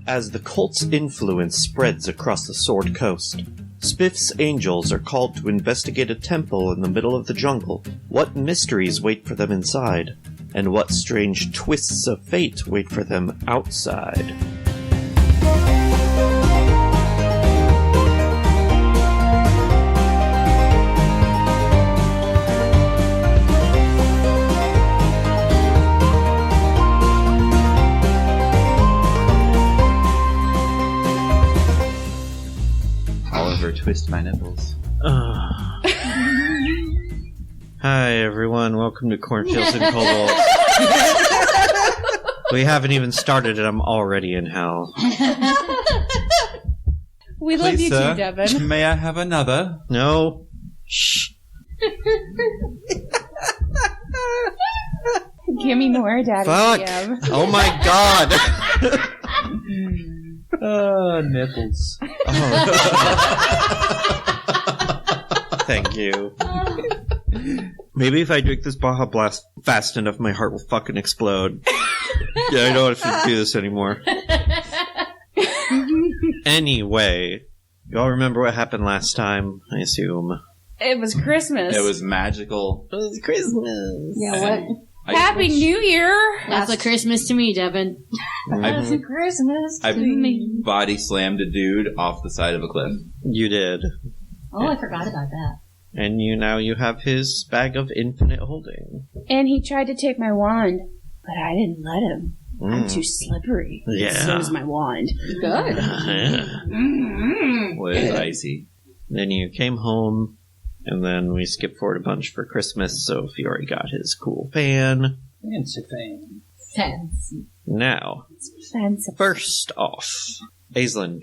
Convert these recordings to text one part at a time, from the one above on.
As the cult's influence spreads across the Sword Coast, Spiff's angels are called to investigate a temple in the middle of the jungle. What mysteries wait for them inside, and what strange twists of fate wait for them outside? Twist my nipples. Hi everyone, welcome to Cornfields and Kobolds. We haven't even started and I'm already in hell. We love you too, Devin. May I have another? No. Shh. Give me more, Daddy. Fuck! Oh my god! Nipples. Thank you. Maybe if I drink this Baja Blast fast enough, my heart will fucking explode. Yeah, I don't have to do this anymore. Anyway, you all remember what happened last time, I assume. It was Christmas. It was magical. It was Christmas. Yeah, what? Happy New Year! That's a Christmas to me, Devin. That's a Christmas to me. Body slammed a dude off the side of a cliff. You did. Oh, I forgot about that. And you have his bag of infinite holding. And he tried to take my wand, but I didn't let him. I'm too slippery. Yeah. So is my wand. Good. What is icy? Then you came home, and then we skipped forward a bunch for Christmas, so Fiore got his cool fan. Fancy fan. Fancy. Now, Fancy. first off, Aislinn,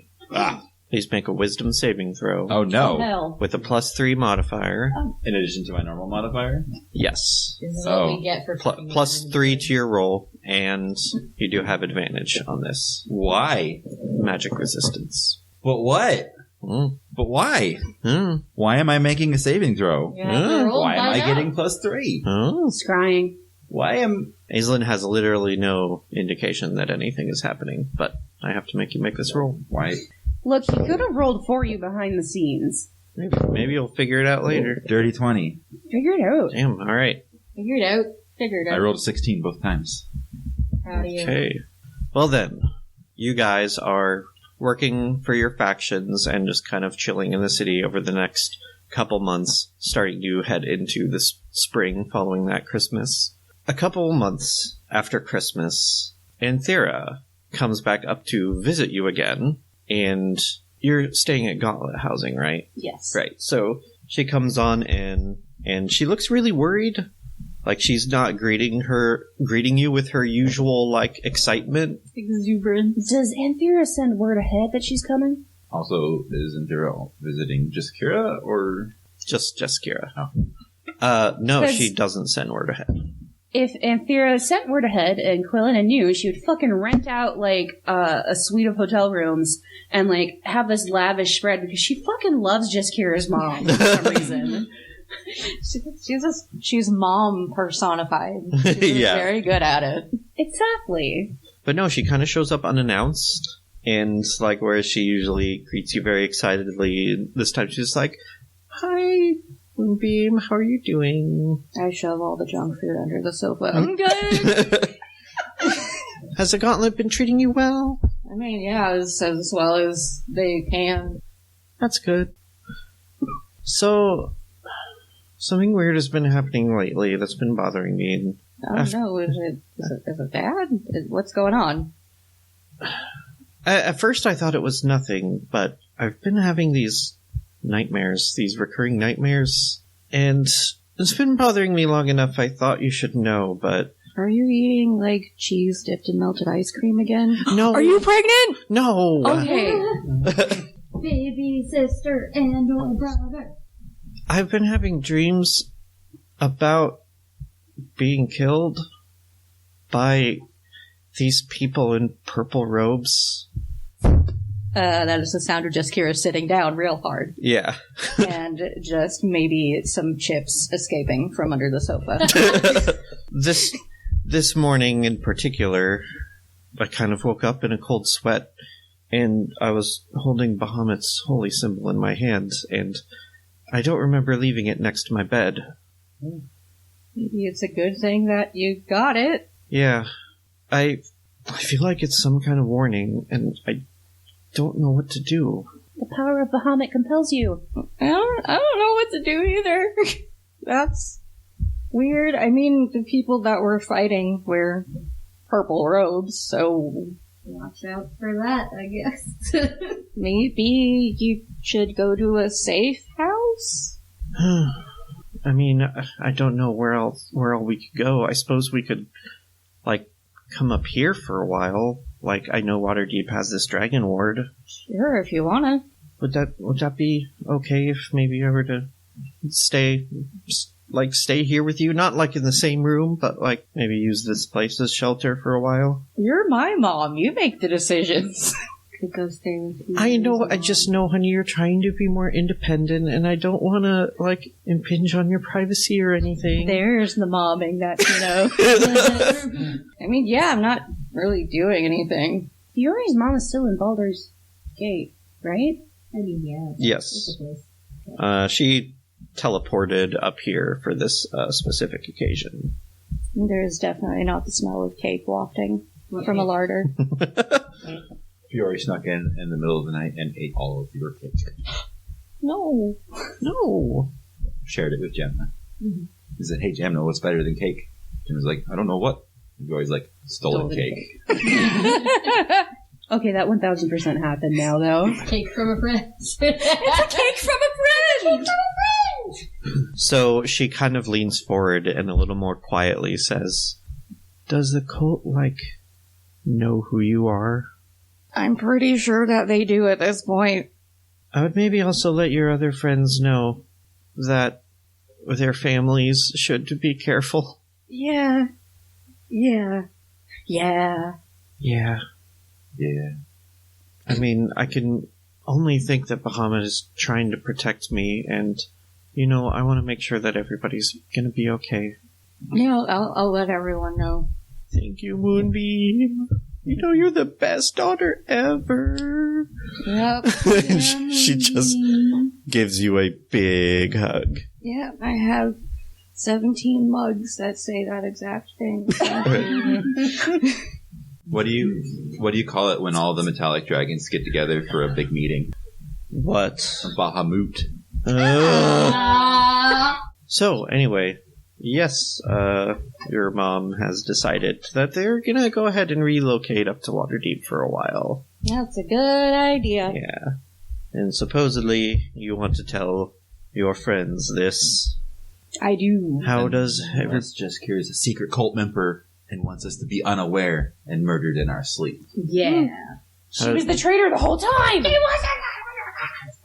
please make a wisdom saving throw. Oh no. Hell. With a +3 modifier. In addition to my normal modifier? Yes. This is what we get for +3 to your roll, and you do have advantage on this. Why? Magic resistance. But what? But why? Why am I making a saving throw? Why am I getting +3? Scrying. Why am... Aislinn has literally no indication that anything is happening, but I have to make you make this roll. Why? Look, he could have rolled for you behind the scenes. Maybe you'll figure it out later. Dirty 20. Figure it out. Damn, alright. Figure it out. I rolled a 16 both times. Proud of you. Okay. Well then, you guys are working for your factions and just kind of chilling in the city over the next couple months, starting to head into the spring following that Christmas. A couple months after Christmas, Anthera comes back up to visit you again, and you're staying at Gauntlet Housing, right? Yes. Right. So she comes on and she looks really worried. Like she's not greeting you with her usual, like, excitement. Exuberance. Does Anthera send word ahead that she's coming? Also, is Anthera visiting just Kira, or...? Just Kira. Oh. No, she doesn't send word ahead. If Anthera sent word ahead and Quillina knew, she would fucking rent out, like, a suite of hotel rooms and, like, have this lavish spread because she fucking loves just Kira's mom for some reason. She's mom personified. She's Yeah. very good at it. Exactly. But no, she kind of shows up unannounced, and, like, whereas she usually greets you very excitedly, this time she's like, "Hi, Moonbeam, how are you doing?" I shove all the junk food under the sofa. I'm good. Has the Gauntlet been treating you well? I mean, yeah, as well as they can. That's good. So, something weird has been happening lately that's been bothering me. I don't know, is it bad? What's going on? At first I thought it was nothing, but I've been having these nightmares, these recurring nightmares, and it's been bothering me long enough I thought you should know, but... Are you eating, like, cheese dipped in melted ice cream again? No. Are you pregnant? No. Okay. Baby sister and or brother. I've been having dreams about being killed by these people in purple robes. That is the sound of just Kira sitting down real hard. Yeah. And just maybe some chips escaping from under the sofa. This morning in particular, I kind of woke up in a cold sweat, and I was holding Bahamut's holy symbol in my hand, and I don't remember leaving it next to my bed. Maybe it's a good thing that you got it. Yeah, I feel like it's some kind of warning, and I don't know what to do. The power of Bahamut compels you. I don't know what to do either. That's weird. I mean, the people that were fighting wear purple robes, so Watch out for that, I guess. maybe you should go to a safe house? I mean, I don't know where all we could go. I suppose we could, come up here for a while. I know Waterdeep has this dragon ward. Sure, if you wanna. Would that be okay if maybe I were to stay here with you? Not in the same room, but maybe use this place as shelter for a while? You're my mom. You make the decisions. Could go stay with you. I know, I just know, honey, you're trying to be more independent, and I don't want to, impinge on your privacy or anything. There's the momming that, I mean, yeah, I'm not really doing anything. Fiori's mom is still in Baldur's Gate, right? I mean, yeah. Yes. She teleported up here for this specific occasion. There's definitely not the smell of cake wafting from a larder. Fiore snuck in the middle of the night and ate all of your cake. No. Shared it with Gemma. Mm-hmm. He said, "Hey, Gemma, what's better than cake?" Gemma's like, "I don't know what." And Fiore's like, "Stolen cake." Okay, that 1000% happened now, though. Cake from a friend. It's a cake from a friend! So she kind of leans forward and a little more quietly says, "Does the cult, know who you are?" I'm pretty sure that they do at this point. I would maybe also let your other friends know that their families should be careful. Yeah. I mean, I can only think that Bahamut is trying to protect me, and, I want to make sure that everybody's going to be okay. Yeah, I'll let everyone know. Thank you, Moonbeam. You're the best daughter ever. Yep. She just gives you a big hug. Yeah, I have 17 mugs that say that exact thing. What do you call it when all the metallic dragons get together for a big meeting? What? A Bahamut. So, anyway, yes, your mom has decided that they're gonna go ahead and relocate up to Waterdeep for a while. That's a good idea. Yeah. And supposedly you want to tell your friends this. I do. How does That's just Kira's a secret cult member and wants us to be unaware and murdered in our sleep. Yeah. She was the traitor the whole time!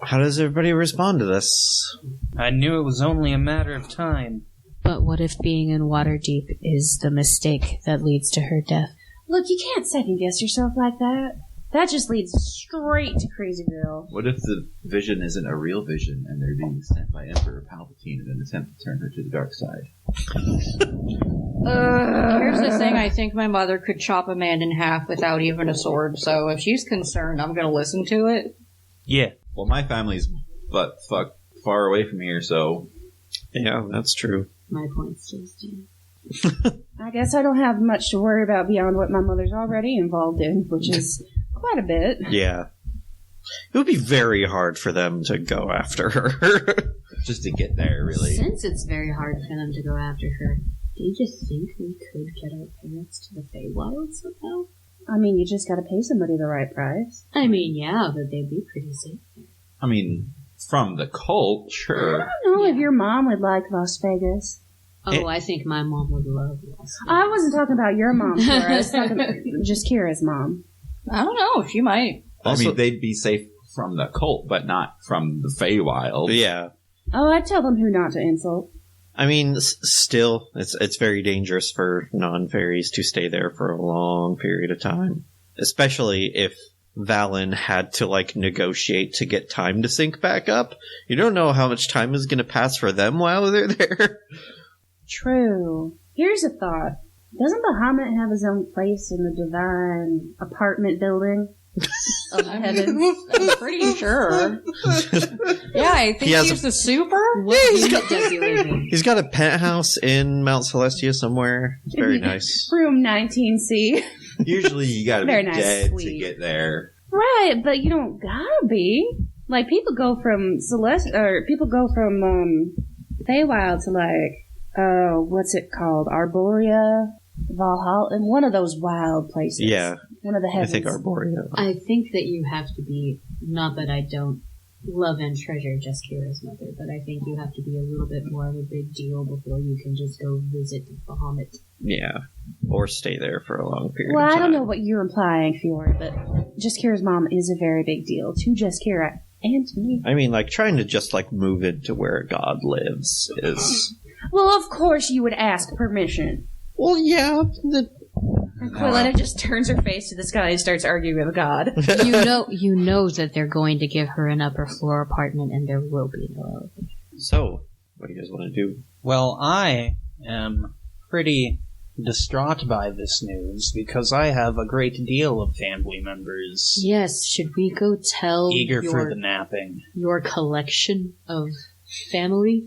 How does everybody respond to this? I knew it was only a matter of time. But what if being in Waterdeep is the mistake that leads to her death? Look, you can't second guess yourself like that. That just leads straight to Crazyville. What if the vision isn't a real vision and they're being sent by Emperor Palpatine in an attempt to turn her to the dark side? Here's the thing, I think my mother could chop a man in half without even a sword, so if she's concerned, I'm gonna listen to it. Yeah. Well, my family's far away from here, so... Yeah, that's true. My point still stands. I guess I don't have much to worry about beyond what my mother's already involved in, which is quite a bit. Yeah. It would be very hard for them to go after her. Just to get there, really. Since it's very hard for them to go after her, do you just think we could get our parents to the Feywild somehow? I mean, you just gotta pay somebody the right price. I mean, yeah, but they'd be pretty safe there. I mean, from the cult, sure. I don't know if your mom would like Las Vegas. Oh, I think my mom would love Las Vegas. I wasn't talking about your mom, Kira. I was talking about just Kira's mom. I don't know, she might. Also- I mean, they'd be safe from the cult, but not from the Feywild. Yeah. Oh, I'd tell them who not to insult. I mean, still, it's very dangerous for non-fairies to stay there for a long period of time. Especially if Valen had to, negotiate to get time to sync back up. You don't know how much time is going to pass for them while they're there. True. Here's a thought. Doesn't Bahamut have his own place in the divine apartment building of heaven? I'm pretty sure. Yeah, I think he's the super. He's got a penthouse in Mount Celestia somewhere. It's very nice. Room 19C. Usually you gotta be Very nice, dead sweet. to get there. Right, but you don't gotta be. Like, people go from Feywild to, like, what's it called? Arborea? Valhalla? And one of those wild places. Yeah. One of the heavens. I think Arborea. I think that you have to be, not that I don't love and treasure Jaskira's mother, but I think you have to be a little bit more of a big deal before you can just go visit Bahamut. Yeah. Or stay there for a long period Well, of time. I don't know what you're implying, Fiora, but Jaskira's mom is a very big deal to Jaskira and to me. I mean, like, trying to just, like, move into where God lives is... Well, of course you would ask permission. Well, yeah. And Quillena just turns her face to the sky and starts arguing with God. You know that they're going to give her an upper floor apartment, and there will be no elevator. So, what do you guys want to do? Well, I am pretty distraught by this news because I have a great deal of family members Yes, should we go tell eager for the napping. your collection of family?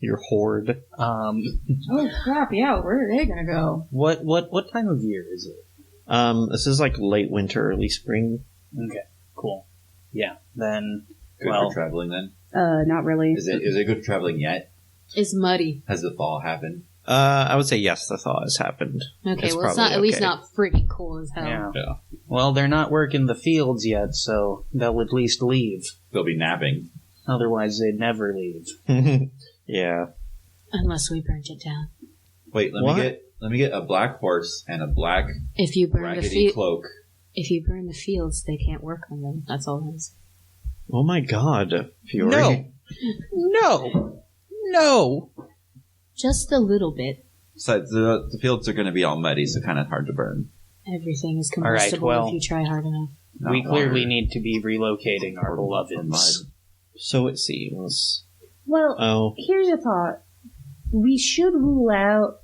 Your horde. Oh crap! Yeah, where are they gonna go? What time of year is it? This is like late winter, early spring. Okay, cool. Yeah, then Good well, for traveling then. Not really. Is it good for traveling yet? It's muddy. Has the thaw happened? I would say yes, the thaw has happened. Okay, It's well, it's not probably at least okay. not freaking cool as hell. yeah. Yeah. Well, they're not working the fields yet, so they'll at least leave. They'll be napping. Otherwise, they'd never leave. Yeah. Unless we burnt it down. Wait, let me get a black horse and a black If you burn the raggedy cloak. if you burn the fields, they can't work on them. That's all I'm saying. Oh my god, Fiore. No! Just a little bit. Besides, the fields are going to be all muddy, so kind of hard to burn. Everything is All right, combustible well- if you try hard enough. Not We clearly water. need to be relocating our Or beloveds. mud. So it seems. Well, Oh. here's a thought. We should rule out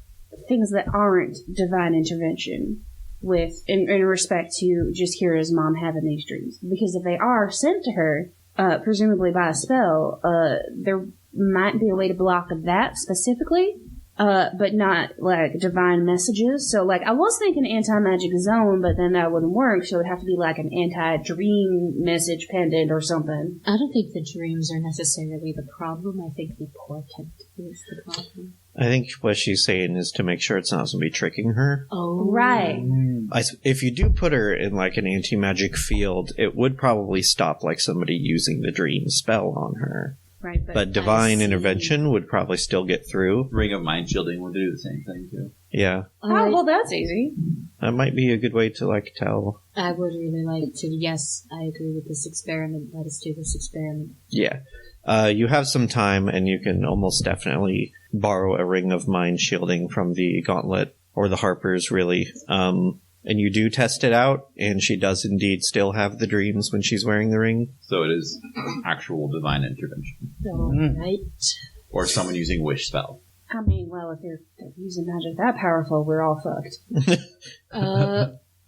things that aren't divine intervention in respect to Jaskira's mom having these dreams. Because if they are sent to her, presumably by a spell, there might be a way to block that specifically, but not, like, divine messages. So, like, I was thinking anti-magic zone, but then that wouldn't work, so it would have to be, like, an anti-dream message pendant or something. I don't think the dreams are necessarily the problem. I think the portent is the problem. I think what she's saying is to make sure it's not somebody tricking her. Oh. Right. If you do put her in like an anti-magic field, it would probably stop like somebody using the dream spell on her. Right, But divine intervention would probably still get through. Ring of Mind Shielding will do the same thing, too. Yeah. Oh, well, that's easy. That might be a good way to like tell. I would really like to. Yes, I agree with this experiment. Let us do this experiment. Yeah. You have some time and you can almost definitely borrow a ring of mind shielding from the gauntlet or the Harpers, really. And you do test it out, and she does indeed still have the dreams when she's wearing the ring. So it is actual divine intervention. Right. Or someone using wish spell. I mean, well, if they're using magic that powerful, we're all fucked.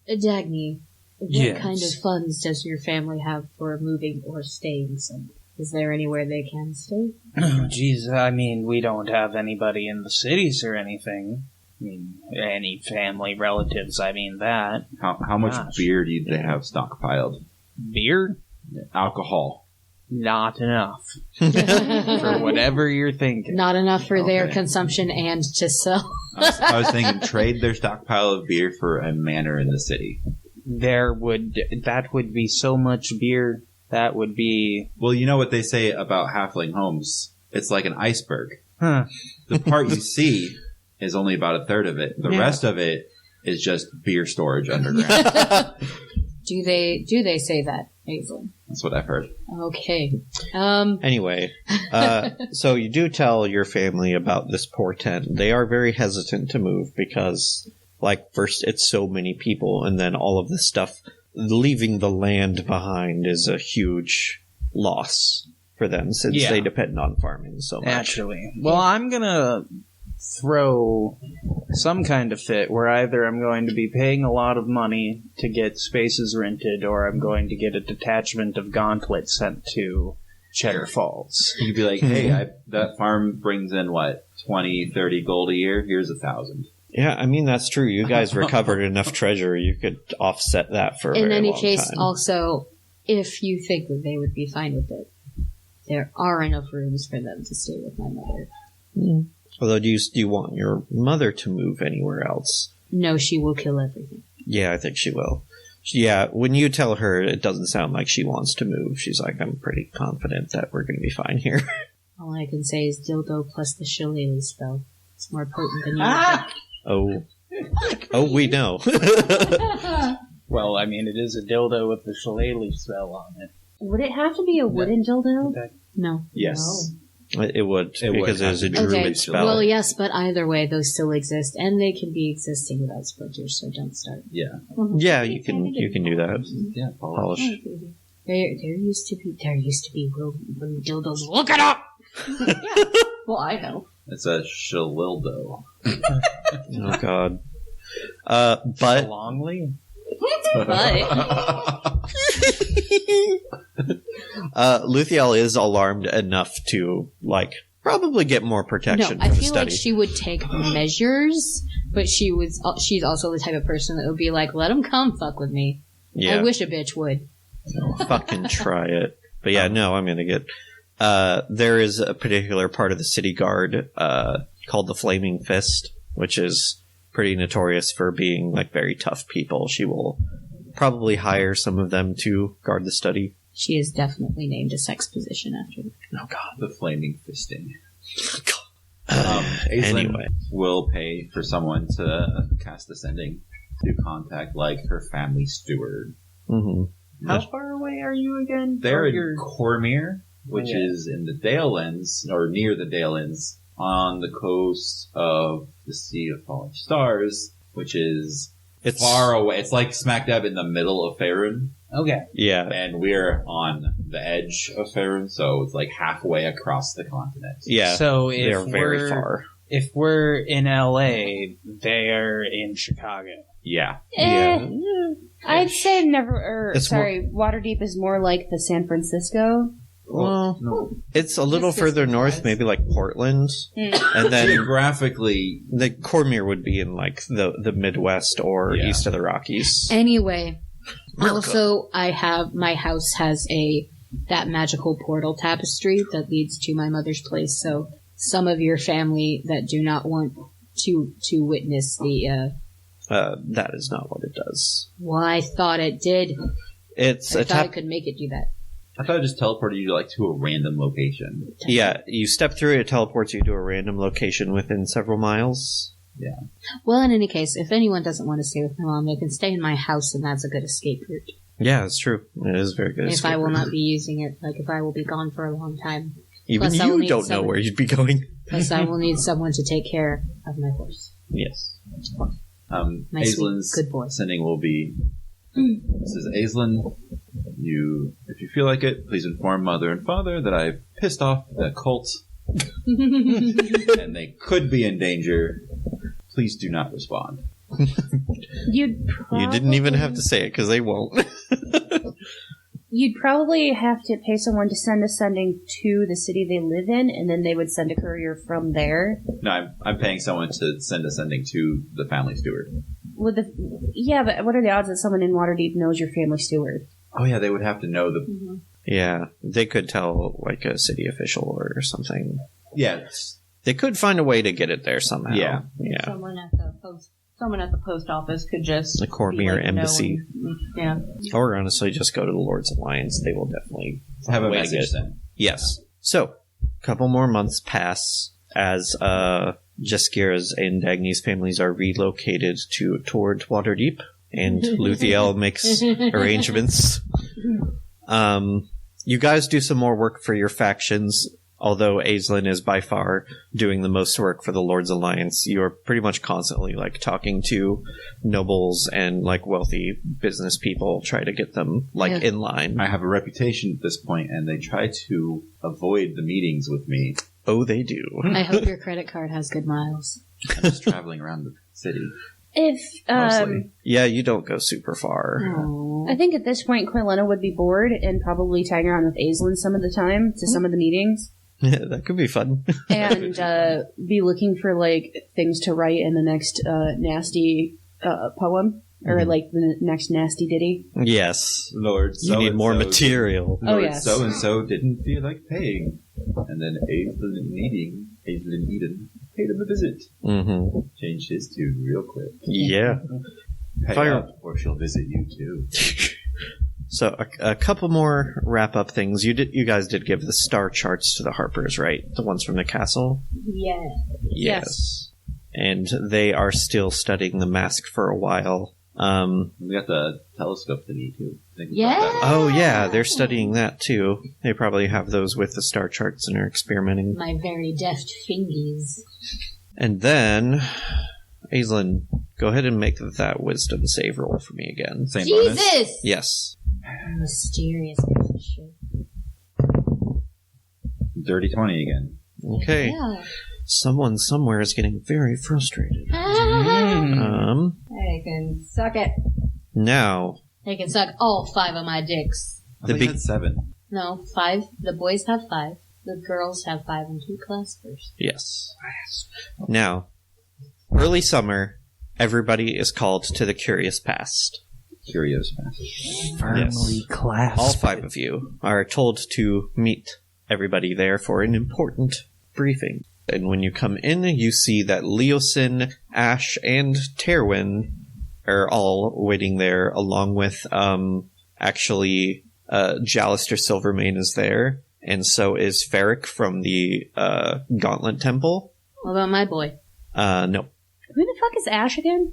Dagny, what Yes. kind of funds does your family have for moving or staying somewhere? Is there anywhere they can stay? Oh, jeez, I mean, we don't have anybody in the cities or anything. I mean, any family relatives, I mean that. How much Gosh. beer do they have stockpiled? Beer? Alcohol. Not enough. For whatever you're thinking. Not enough for their Okay. consumption and to sell. I was thinking trade their stockpile of beer for a manor in the city. That would be so much beer. That would be... Well, you know what they say about halfling homes? It's like an iceberg. Huh. The part you see is only about a third of it. The Yeah. rest of it is just beer storage underground. Do they say that, Hazel? That's what I've heard. Okay. Anyway, so you do tell your family about this portent. They are very hesitant to move because, like, first it's so many people, and then all of this stuff leaving the land behind is a huge loss for them since they depend on farming so much. Naturally. Well, I'm gonna throw some kind of fit where either I'm going to be paying a lot of money to get spaces rented, or I'm going to get a detachment of gauntlets sent to Cheddar Falls. You could be like, hey, that farm brings in, 20, 30 gold a year? Here's 1,000. Yeah, I mean, that's true. You guys recovered enough treasure, you could offset that for a very long time. Also, if you think that they would be fine with it, there are enough rooms for them to stay with my mother. Mm. Although, do you want your mother to move anywhere else? No, she will kill everything. Yeah, I think she will. Yeah, when you tell her, it doesn't sound like she wants to move. She's like, I'm pretty confident that we're going to be fine here. All I can say is dildo plus the shillelagh spell. It's more potent than you think. Oh, we know. Well, I mean, it is a dildo with the shillelagh spell on it. Would it have to be a wooden dildo? No. Yes. It would, because it is a druid spell. Well, yes, but either way, those still exist, and they can be existing without splinters, so don't start. Yeah. Yeah, you can do that. Yeah, Polish. There used to be wooden dildos. Look it up! Well, I know. It's a shillildo. Oh, God. But... Longley? Luthiel is alarmed enough to, probably get more protection No, for I the feel study. like she would take measures, but she's also the type of person that would be like, let them come fuck with me. Yeah. I wish a bitch would. Fucking try it. But yeah, no, I'm gonna get... there is a particular part of the city guard called the Flaming Fist, which is pretty notorious for being, very tough people. She will probably hire some of them to guard the study. She is definitely named a sex position after them. Oh, God. The flaming fisting. Anyway. Will pay for someone to cast Ascending to contact, her family steward. Mm-hmm. How far away are you again? They're in Cormyr, which is in the Dalelands, or near the Dalelands, on the coast of the Sea of Fallen Stars, which is far away. It's smack dab in the middle of Faerun. Okay. Yeah. And we're on the edge of Faerun, so it's halfway across the continent. Yeah. So they're very far. If we're in LA, they're in Chicago. Yeah. I'd say Waterdeep is more like the San Francisco. Well, no. It's a little further north, maybe Portland. And then geographically, the Cormyr would be in the Midwest or east of the Rockies. Anyway, also my house has that magical portal tapestry that leads to my mother's place. So some of your family that do not want to witness the that is not what it does. Well, I thought it did. I thought I could make it do that. I thought it just teleported you to a random location. Yeah, you step through it teleports you to a random location within several miles. Yeah. Well, in any case, if anyone doesn't want to stay with my mom, they can stay in my house, and that's a good escape route. Yeah, it's true. It is very good. If I will not be using it, if I will be gone for a long time. Even you don't know where you'd be going. Plus, I will need someone to take care of my horse. Yes. My Aislin's sweet, good boy. sending will be... This is Aislinn. If you feel like it, please inform Mother and Father that I've pissed off the cult and they could be in danger. Please do not respond. You didn't even have to say it because they won't. You'd probably have to pay someone to send a sending to the city they live in, and then they would send a courier from there. No, I'm paying someone to send a sending to the family steward. But what are the odds that someone in Waterdeep knows your family steward? Oh yeah, they would have to know the... Mm-hmm. Yeah, they could tell a city official or something. Yeah. They could find a way to get it there somehow. Yeah. Someone at the post office could just... The Cormyr embassy. Yeah. Or honestly, just go to the Lord's Alliance. They will definitely have a way to message get- sent. Yes. So, a couple more months pass as Jaskira's and Dagny's families are relocated toward Waterdeep, and Luthiel makes arrangements. You guys do some more work for your factions. Although Aislinn is by far doing the most work for the Lord's Alliance, you're pretty much constantly talking to nobles and wealthy business people, try to get them in line. I have a reputation at this point, and they try to avoid the meetings with me. Oh, they do. I hope your credit card has good miles. I'm just traveling around the city. If Mostly. Yeah, you don't go super far. I think at this point Quilena would be bored and probably tag around with Aislinn some of the time to some of the meetings. Yeah, that could be fun. And be looking for like things to write in the next nasty poem or like the next nasty ditty. Yes. Lord, You need more material. Lord, yes. so and so didn't feel like paying, and then Aislinn Eden paid him a visit. Mm-hmm. Changed his tune real quick. Yeah. Pay Fire- up, or she'll visit you too. So a couple more wrap-up things. You guys did give the star charts to the Harpers, right? The ones from the castle? Yeah. Yes. And they are still studying the mask for a while. We got the telescope thingy too. Think about Yeah. that. Oh, yeah, they're studying that, too. They probably have those with the star charts and are experimenting. My very deft fingies. And then, Aislinn, go ahead and make that wisdom save roll for me again. Same bonus. Jesus! Yes. Mysterious piece of shit. Dirty 20 again. Okay. Yeah. Someone somewhere is getting very frustrated. I can suck it. Now, They can suck all 5 of my dicks. I The think big- that's 7. No, 5. The boys have 5. The girls have 5 and 2 classers. yes. Now, early summer, everybody is called to the Curious Past. Curious passage. Firmly clasped. All 5 of you are told to meet everybody there for an important briefing. And when you come in, you see that Leosin, Ash, and Terwin are all waiting there, along with, Jalister Silvermane is there, and so is Ferric from the, Gauntlet Temple. What about my boy? No. Who the fuck is Ash again?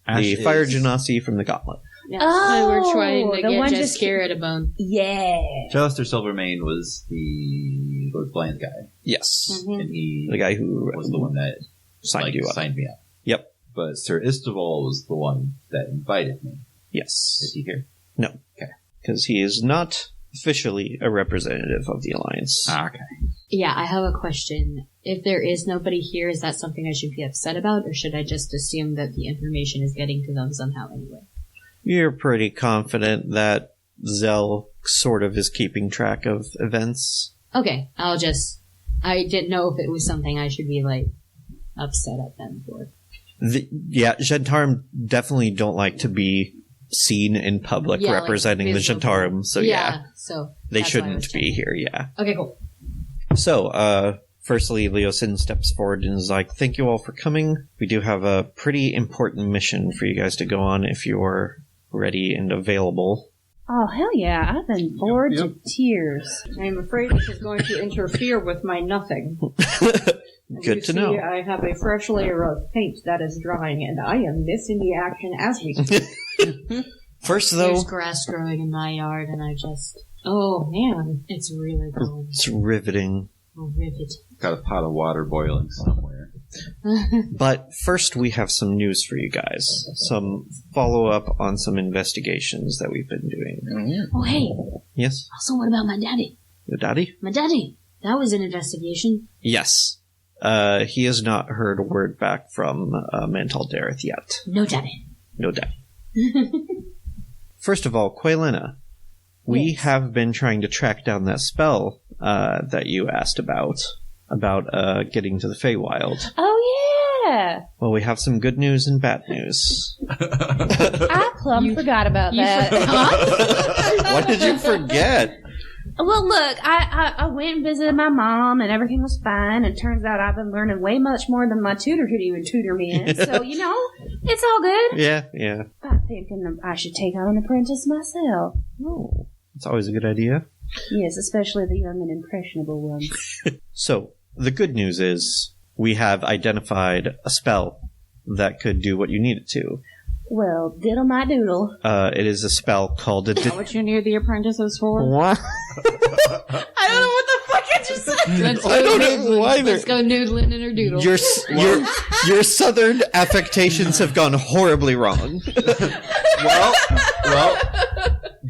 The Fire Genasi from the Gauntlet. That's why we're trying to the one get just Jaskier at a bone. Yeah. Chalister Silvermane was the Lord Bland guy, Yes. and he The guy who was the one that signed you up. signed me up. Yep. But Sir Isteval was the one that invited me. Yes. Is he here? No. Okay. Because he is not officially a representative of the Alliance. Okay. Yeah, I have a question. If there is nobody here, is that something I should be upset about, or should I just assume that the information is getting to them somehow anyway? You're pretty confident that Zell sort of is keeping track of events. Okay, I didn't know if it was something I should be, upset at them for. Zhentarim definitely don't like to be seen in public Yeah, representing the visible. Zhentarim, so yeah. So They that's why I was shouldn't be checking. here, yeah. Okay, cool. So, firstly, Leosin steps forward and is like, thank you all for coming. We do have a pretty important mission for you guys to go on if you're ready and available. Oh, hell yeah. I've been bored to tears. I'm afraid this is going to interfere with my nothing. Good to know. I have a fresh layer of paint that is drying, and I am missing the action as we speak. First, though, There's grass growing in my yard, and oh man, it's really going. it's riveting. Oh, rivet. Got a pot of water boiling somewhere. But first, we have some news for you guys. Some follow-up on some investigations that we've been doing. Oh, hey. Yes? Also, what about my daddy? Your daddy? My daddy. That was an investigation. Yes. He has not heard a word back from Mantal Dareth yet. No daddy. No daddy. First of all, Quaelina, we have been trying to track down that spell that you asked about getting to the Feywild. Oh, yeah. Well, we have some good news and bad news. I plumb forgot about that. What did you forget? Well, look, I went and visited my mom, and everything was fine. And it turns out I've been learning way much more than my tutor could even tutor me in. So, it's all good. Yeah. I'm thinking I should take on an apprentice myself. Oh, it's always a good idea. Yes, especially the young and impressionable ones. So, the good news is we have identified a spell that could do what you need it to. Well, diddle my doodle. It is a spell called a... Is that what you need the apprentices for? What? I don't know what the fuck I just said. Let's I go don't know noodling. either. Let's go noodling in her doodle. Your southern affectations have gone horribly wrong. Well,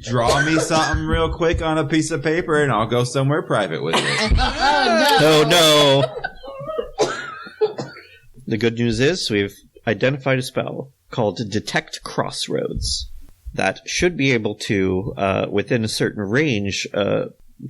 draw me something real quick on a piece of paper and I'll go somewhere private with it. Oh no. The good news is we've identified a spell called Detect Crossroads that should be able to, within a certain range,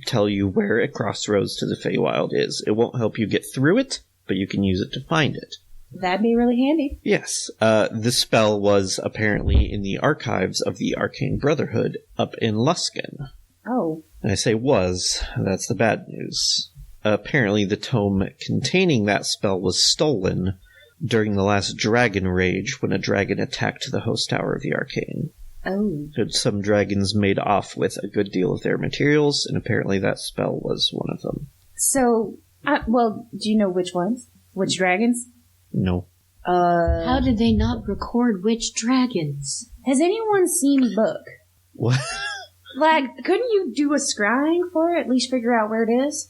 tell you where a crossroads to the Feywild is. It won't help you get through it, but you can use it to find it. That'd be really handy. Yes. This spell was apparently in the archives of the Arcane Brotherhood up in Luskan. Oh. And I say was, that's the bad news. Apparently the tome containing that spell was stolen during the last dragon rage when a dragon attacked the host tower of the Arcane. Oh. Some dragons made off with a good deal of their materials, and apparently that spell was one of them. So, well, do you know which ones? Which dragons? No. How did they not record which dragons? Has anyone seen the book? What? Like, couldn't you do a scrying for it? At least figure out where it is?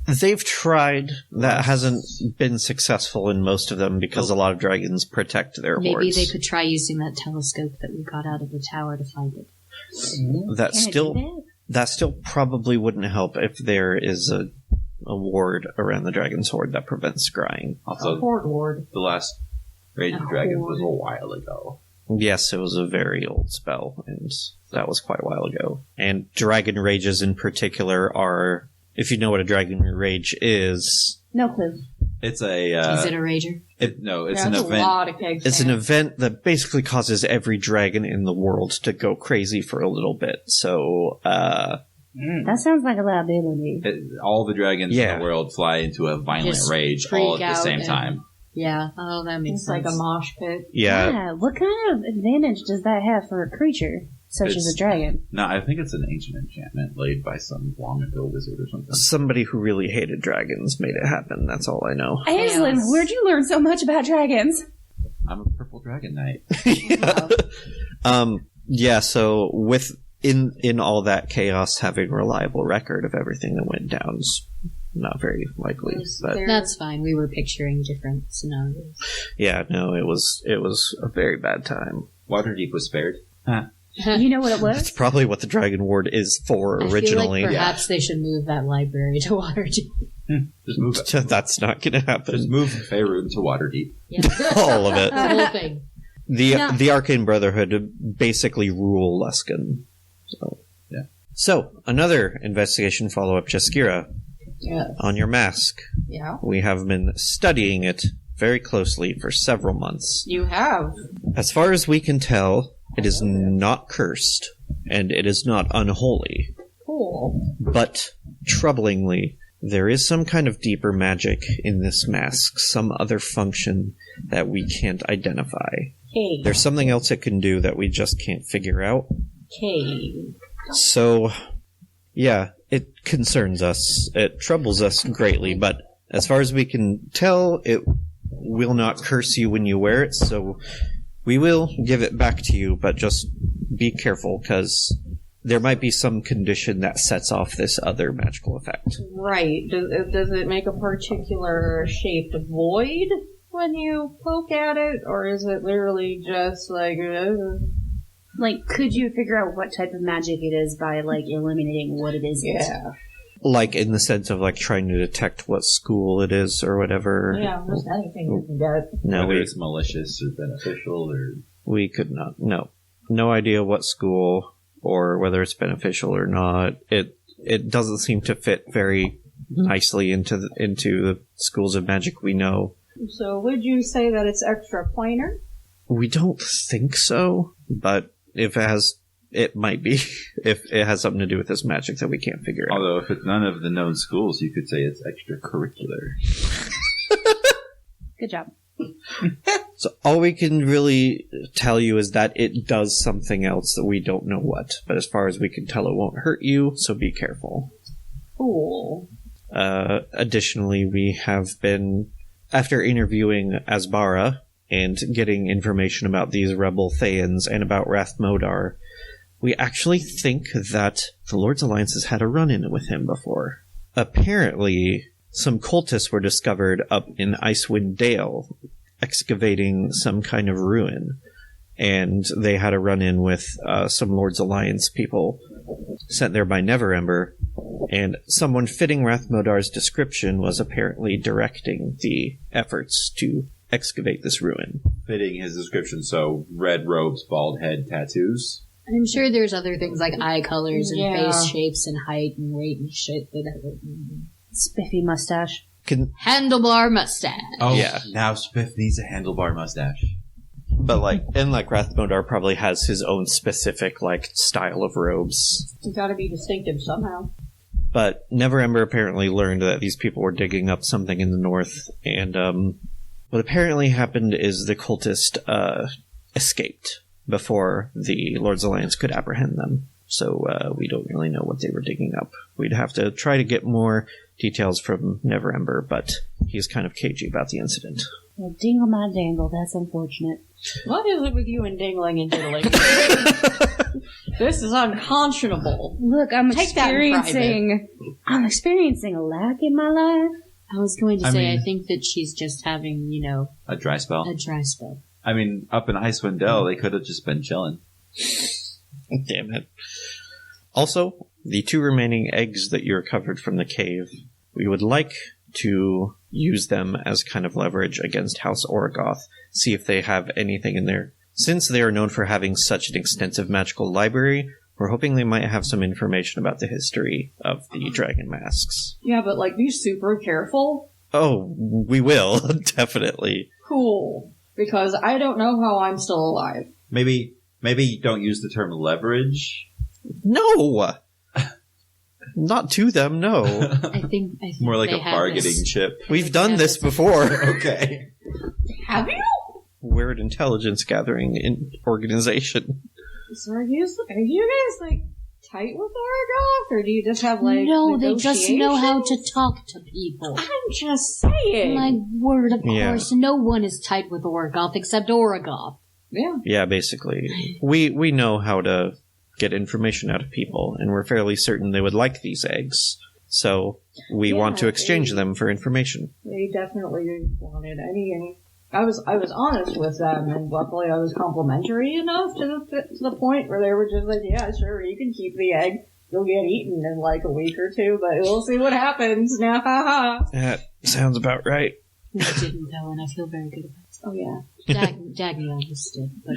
They've tried. That hasn't been successful in most of them because a lot of dragons protect their Maybe hordes. they could try using that telescope that we got out of the tower to find it. That Can it still do that still probably wouldn't help if there is a ward around the dragon's horde that prevents scrying. Also, Ward. the last Rage of Dragons was a while ago. Yes, it was a very old spell, and that was quite a while ago. And dragon rages in particular are, if you know what a dragon rage is, No clue. It's a. Is it a rager? It's an event. A lot of kegs. it's an event that basically causes every dragon in the world to go crazy for a little bit. So, That sounds like a liability. All the dragons Yeah. in the world fly into a violent Just rage freak all at the out same and- time. Yeah. Oh, that makes It's sense. like a mosh pit. yeah. What kind of advantage does that have for a creature, such as It's- a dragon? No, I think it's an ancient enchantment laid by some long ago wizard or something. Somebody who really hated dragons made it happen. That's all I know. Aislinn, where'd you learn so much about dragons? I'm a purple dragon knight. Yeah, so in all that chaos, having a reliable record of everything that went down is not very likely. But That's fine. We were picturing different scenarios. yeah, no, it was a very bad time. Waterdeep was spared. You know what it That's was? probably what the Dragon Ward is for I originally. feel like perhaps they should move that library to Waterdeep. Just move it. That's not going to Just happen. move Faerun to Waterdeep. Yeah. All of it. The whole thing. The Arcane Brotherhood basically rule Luskan. So Yeah. So another investigation follow-up, Jaskira. Yes. On your mask, Yeah. we have been studying it very closely for several months. You have. As far as we can tell, it is not cursed, and it is not unholy. Cool. But, troublingly, there is some kind of deeper magic in this mask, some other function that we can't identify. Hey. There's something else it can do that we just can't figure out. Hey. So, yeah, it concerns us. It troubles us greatly, but as far as we can tell, it will not curse you when you wear it, so we will give it back to you, but just be careful, because there might be some condition that sets off this other magical effect. Right. Does it make a particular shaped void when you poke at it, or is it literally just like... Like, could you figure out what type of magic it is by, like, eliminating what it is? Yeah. Like, in the sense of, like, trying to detect what school it is or whatever. Yeah, just anything you can get. No, Whether it's malicious or beneficial or... we could not. No idea what school or whether it's beneficial or not. It doesn't seem to fit very nicely into the schools of magic we know. So would you say that it's extra planar? We don't think so, but if it has, it might be. If it has something to do with this magic that we can't figure out. Although if it's none of the known schools, you could say it's extracurricular. Good job. So all we can really tell you is that it does something else that we don't know what. But as far as we can tell, it won't hurt you, so be careful. Cool. Additionally, we have been, after interviewing Asbara and getting information about these rebel Thayans and about Rathmodar, we actually think that the Lord's Alliance has had a run-in with him before. Apparently, some cultists were discovered up in Icewind Dale, excavating some kind of ruin, and they had a run-in with some Lord's Alliance people sent there by Neverember, and someone fitting Rathmodar's description was apparently directing the efforts to excavate this ruin. Fitting his description, so red robes, bald head, tattoos. I'm sure there's other things like eye colors and Yeah. face shapes and height and weight and shit that Spiffy mustache. handlebar mustache. Oh, Yeah. Now Spiff needs a handlebar mustache. But Rathmodar probably has his own specific, style of robes. You gotta be distinctive somehow. But Neverember apparently learned that these people were digging up something in the north, and what apparently happened is the cultist escaped before the Lord's Alliance could apprehend them. So we don't really know what they were digging up. We'd have to try to get more details from Neverember, but he's kind of cagey about the incident. Well, dingle my dangle, that's unfortunate. What is it with you and dingling and diddling? This is unconscionable. Look, I'm Take that in experiencing a lack in my life. I was going to I say, mean- I think that she's just having, A dry spell. a dry spell. I mean, up in Icewind Dale, they could have just been chilling. Damn it. Also, the 2 remaining eggs that you recovered from the cave, we would like to use them as kind of leverage against House Orogoth, see if they have anything in there. Since they are known for having such an extensive magical library, we're hoping they might have some information about the history of the dragon masks. Yeah, but be super careful. Oh, we will, definitely. Cool. Because I don't know how I'm still alive. Maybe don't use the term leverage. No! Not to them, no. I think More like they a have bargaining this- chip. We've done this before. Okay. Have you? We're an intelligence gathering organization. So are you guys tight with Orogoth, or do you just have No, they just know how to negotiations? talk to people. I'm just saying. My word, of Yeah. course, no one is tight with Orogoth except Orogoth. Yeah. Yeah, basically. We know how to get information out of people, and we're fairly certain they would like these eggs. So we want to exchange them for information. They definitely wanted any. I was honest with them, and luckily I was complimentary enough to the point where they were just like, "Yeah, sure, you can keep the egg. You'll get eaten in a week or two, but we'll see what happens." Now, ha. That sounds about right. I didn't though, and I feel very good about Oh yeah. it. Dagny understood, but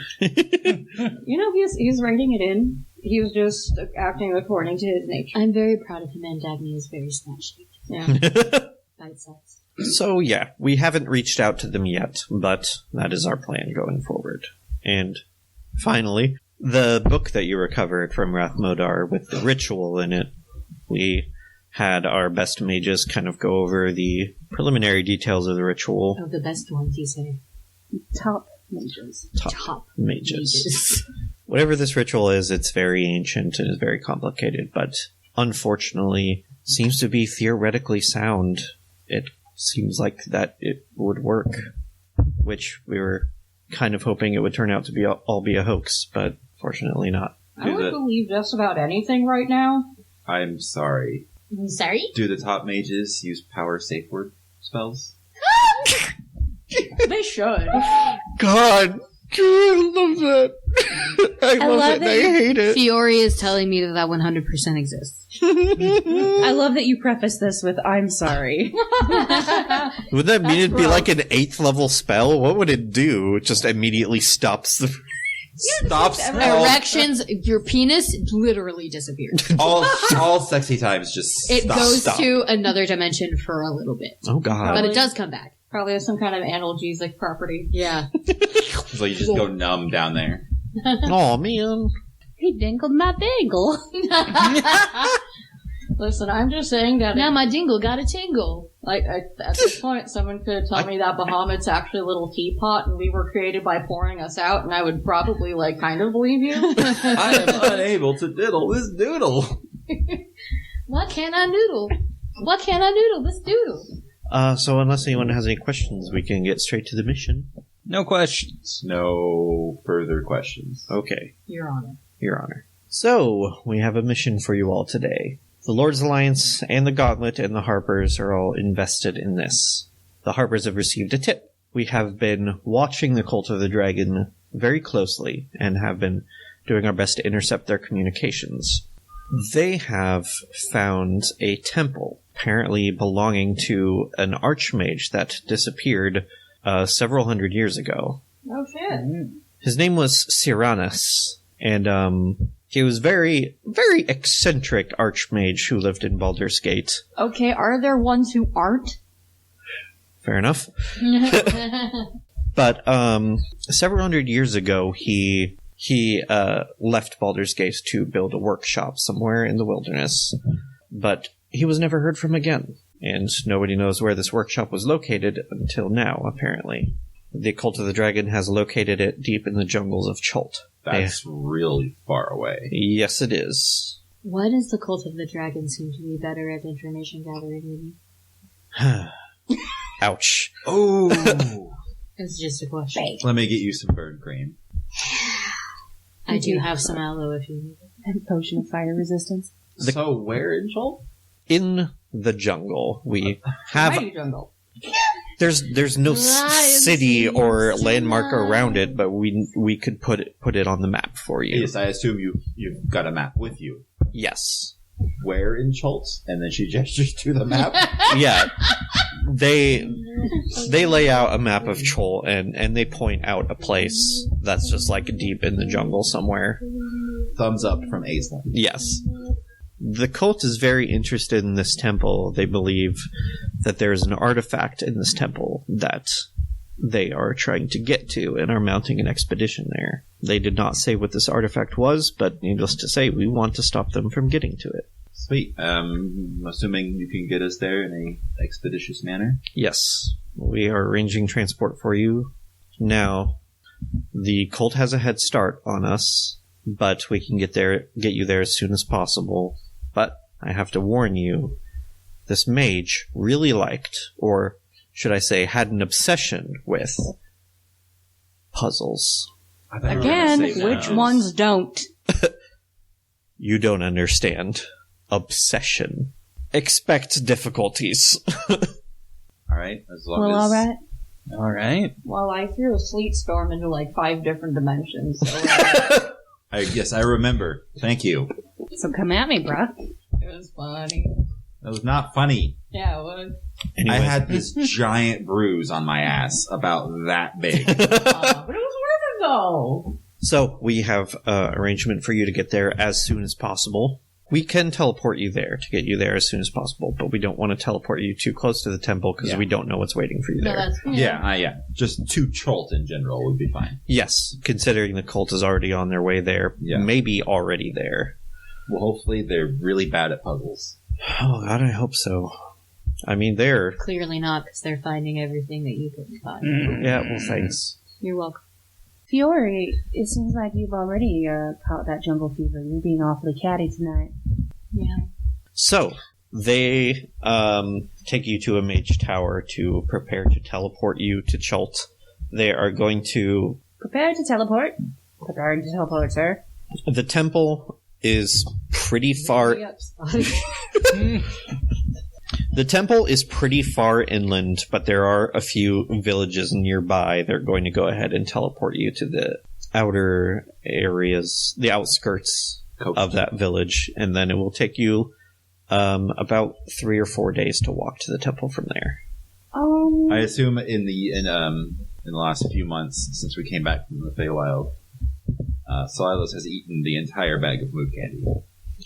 He's writing it in. He was just acting according to his nature. I'm very proud of him, and Dagny is very smash-shaped. Yeah. Bite-sized. So yeah, we haven't reached out to them yet, but that is our plan going forward. And finally, the book that you recovered from Rathmodar with the ritual in it, we had our best mages kind of go over the preliminary details of the ritual. Oh, the best ones, you say. Top mages. Top mages. Whatever this ritual is, it's very ancient and is very complicated, but unfortunately seems to be theoretically sound. It seems like that it would work, which we were kind of hoping it would turn out to be all be a hoax, but fortunately not. I would believe just about anything right now. I'm sorry. I'm sorry? Do the top mages use power safe word spells? They should. God, I love that. I love love it. I hate it. Fiore is telling me that 100% exists. I love that you preface this with, I'm sorry. Would that mean it'd be like an 8th level spell? What would it do? It just immediately stops the... Stops Erections, your penis literally disappeared. all sexy times just It stop. goes to another dimension for a little bit. Oh god. But it does come back. Probably has some kind of analgesic property. Yeah. So you just go numb down there. Oh man. He dingled my bagel. Listen, I'm just saying that Now my dingle got a tingle. at this point, someone could tell me that Bahamut's actually a little teapot and we were created by pouring us out, and I would probably, kind of believe you. I am unable to diddle this doodle. What can I noodle? What can I noodle? This doodle. So unless anyone has any questions, we can get straight to the mission. No questions. No further questions. Okay, Your Honor. Your Honor. So, we have a mission for you all today. The Lord's Alliance and the Gauntlet and the Harpers are all invested in this. The Harpers have received a tip. We have been watching the Cult of the Dragon very closely and have been doing our best to intercept their communications. They have found a temple, apparently belonging to an archmage that disappeared several hundred years ago. Oh shit. His name was Tyrannus, and he was very, very eccentric archmage who lived in Baldur's Gate. Okay, are there ones who aren't? Fair enough. But several hundred years ago, he left Baldur's Gate to build a workshop somewhere in the wilderness. But he was never heard from again, and nobody knows where this workshop was located until now, apparently. The Cult of the Dragon has located it deep in the jungles of Chult. That's really far away. Yes, it is. Why does the Cult of the Dragon seem to be better at information gathering than you? Ouch. Oh! It's just a question. Let me get you some bird cream. I do have some aloe if you need it. And potion of fire resistance. So where in Chult? In the jungle, we have... Mighty jungle. There's no city or landmark around it, but we could put it on the map for you. Yes, I assume you've got a map with you. Yes. Where in Chult? And then she gestures to the map. Yeah. They lay out a map of Chult and they point out a place that's just like deep in the jungle somewhere. Thumbs up from Aislinn. Yes. The cult is very interested in this temple. They believe that there is an artifact in this temple that they are trying to get to and are mounting an expedition there. They did not say what this artifact was, but needless to say, we want to stop them from getting to it. Sweet. Assuming you can get us there in a expeditious manner. Yes. We are arranging transport for you. Now, the cult has a head start on us, but we can get you there as soon as possible. But I have to warn you, this mage really liked, or should I say, had an obsession with puzzles. Again, which ones don't? You don't understand. Obsession. Expect difficulties. Alright, as long Well, as... alright. All right. Well, I threw a sleet storm into like 5 different dimensions. So, Yes, I remember. Thank you. So come at me, bruh. it was funny. That was not funny. Yeah, it was. Anyway, I had this giant bruise on my ass about that big. But it was worth it though. so we have arrangement for you to get there as soon as possible. We can teleport you there to get you there as soon as possible, but we don't want to teleport you too close to the temple because we don't know what's waiting for you No, there. that's Yeah. Just to Chult in general would be fine. Yes, considering the cult is already on their way there, maybe already there. Well, hopefully they're really bad at puzzles. Oh God, I hope so. I mean, they're... clearly not, because they're finding everything that you couldn't find. Yeah, well, thanks. You're welcome. Fiore, it seems like you've already caught that jungle fever. You're being awfully catty tonight. Yeah. So, they take you to a mage tower to prepare to teleport you to Chult. They are going to... Prepare to teleport. Preparing to teleport, sir. The temple is pretty far... The temple is pretty far inland, but there are a few villages nearby. They're going to go ahead and teleport you to the outer areas, the outskirts of that village, and then it will take you about 3 or 4 days to walk to the temple from there. I assume in the last few months since we came back from the Feywild, Silas has eaten the entire bag of mood candy.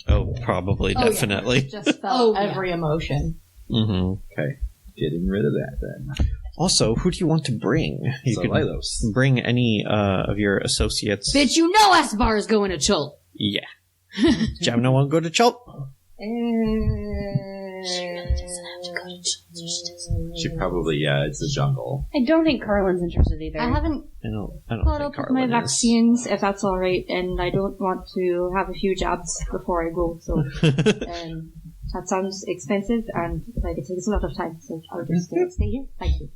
Oh, probably, definitely. Just felt every emotion. Mm-hmm. Okay, getting rid of that then. Also, who do you want to bring? You Silas. can bring any of your associates. Bitch, you know Asbar is going to Chult. Yeah. Jam no one go to Chult? She probably, it's the jungle. I don't think Carlin's interested either. I haven't I don't caught think up with my Carlin is. vaccines, if that's alright, and I don't want to have a few jabs before I go, so that sounds expensive, and like it takes a lot of time, so I'll just stay here. Thank you.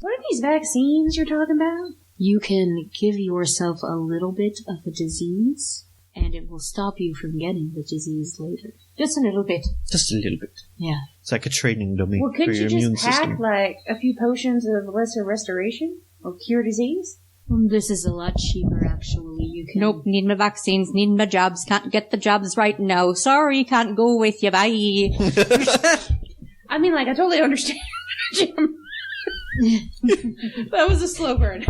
What are these vaccines you're talking about? You can give yourself a little bit of a disease, and it will stop you from getting the disease later. Just a little bit. Just a little bit. Yeah. It's like a training dummy Well, for could your you immune just pack, system. like, a few potions of lesser restoration? Or cure disease? This is a lot cheaper, actually. You can... Nope, need my vaccines, need my jobs, can't get the jobs right now. Sorry, can't go with you, bye. I mean, like, I totally understand, Jim. That was a slow burn.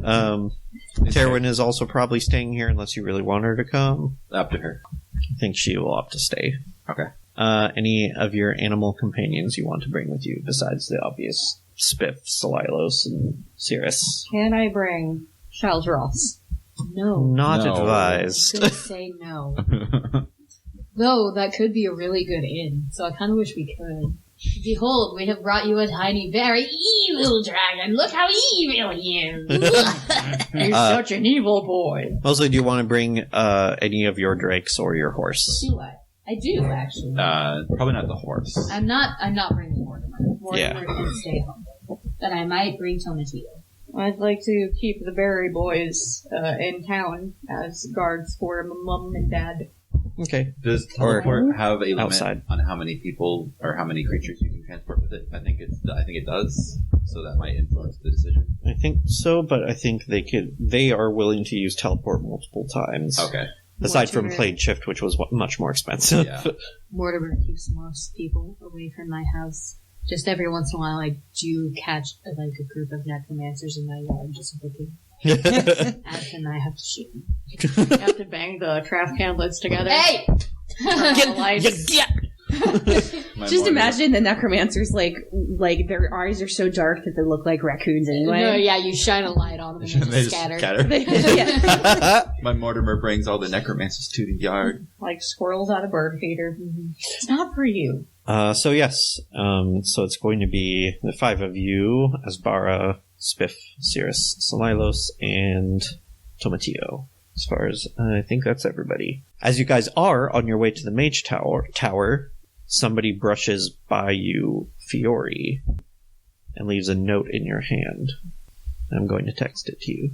Terwin is also probably staying here unless you really want her to come. Up to her. I think she will opt to stay. Okay. Any of your animal companions you want to bring with you besides the obvious Spiff, Salilos, and Cirrus? Can I bring Shalzross? No. Not No. I was advised. gonna say no. Though, that could be a really good inn, so I kind of wish we could. Behold, we have brought you a tiny, very evil dragon. Look how evil he is. He's such an evil boy. Mostly, do you want to bring any of your drakes or your horse? Do I? I do, actually. Probably not the horse. I'm not bringing Mortimer. Yeah. Mortimer can stay home. But I might bring Tomatillo. I'd like to keep the Berry Boys in town as guards for mum and dad. Okay. Does Or teleport have a limit outside. on how many people or how many creatures you can transport with it? I think it does. So that might influence the decision. I think so, but I think they are willing to use teleport multiple times. Okay. Aside from Mortimer- plane shift, which was much more expensive. Yeah. Mortimer keeps most people away from my house. Just every once in a while, I do catch a group of necromancers in my yard just looking. And I have to shoot them. You have to bang the trap candelets together. Hey! Get lights. My Just Mortimer- imagine the necromancers like their eyes are so dark that they look like raccoons anyway. No, yeah, you shine a light on them and They just just scatter. scatter. Yeah. My Mortimer brings all the necromancers to the yard. Like squirrels out of bird feeder. It's not for you. So yes, so it's going to be the 5 of you, Asbara, Spiff, Cirrus, Salilos, and Tomatillo. As far as, I think that's everybody. As you guys are on your way to the Mage Tower, somebody brushes by you, Fiore, and leaves a note in your hand. I'm going to text it to you.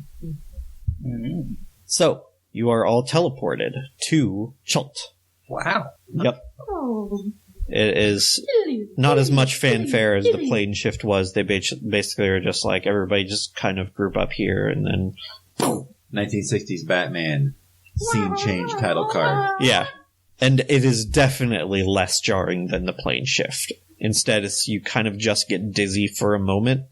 Mm-hmm. So, you are all teleported to Chult. Wow. Yep. Oh. It is not as much fanfare as the plane shift was. They basically are just like, everybody just kind of group up here, and then 1960s Batman scene change title card. yeah. And it is definitely less jarring than the plane shift. Instead, you kind of just get dizzy for a moment,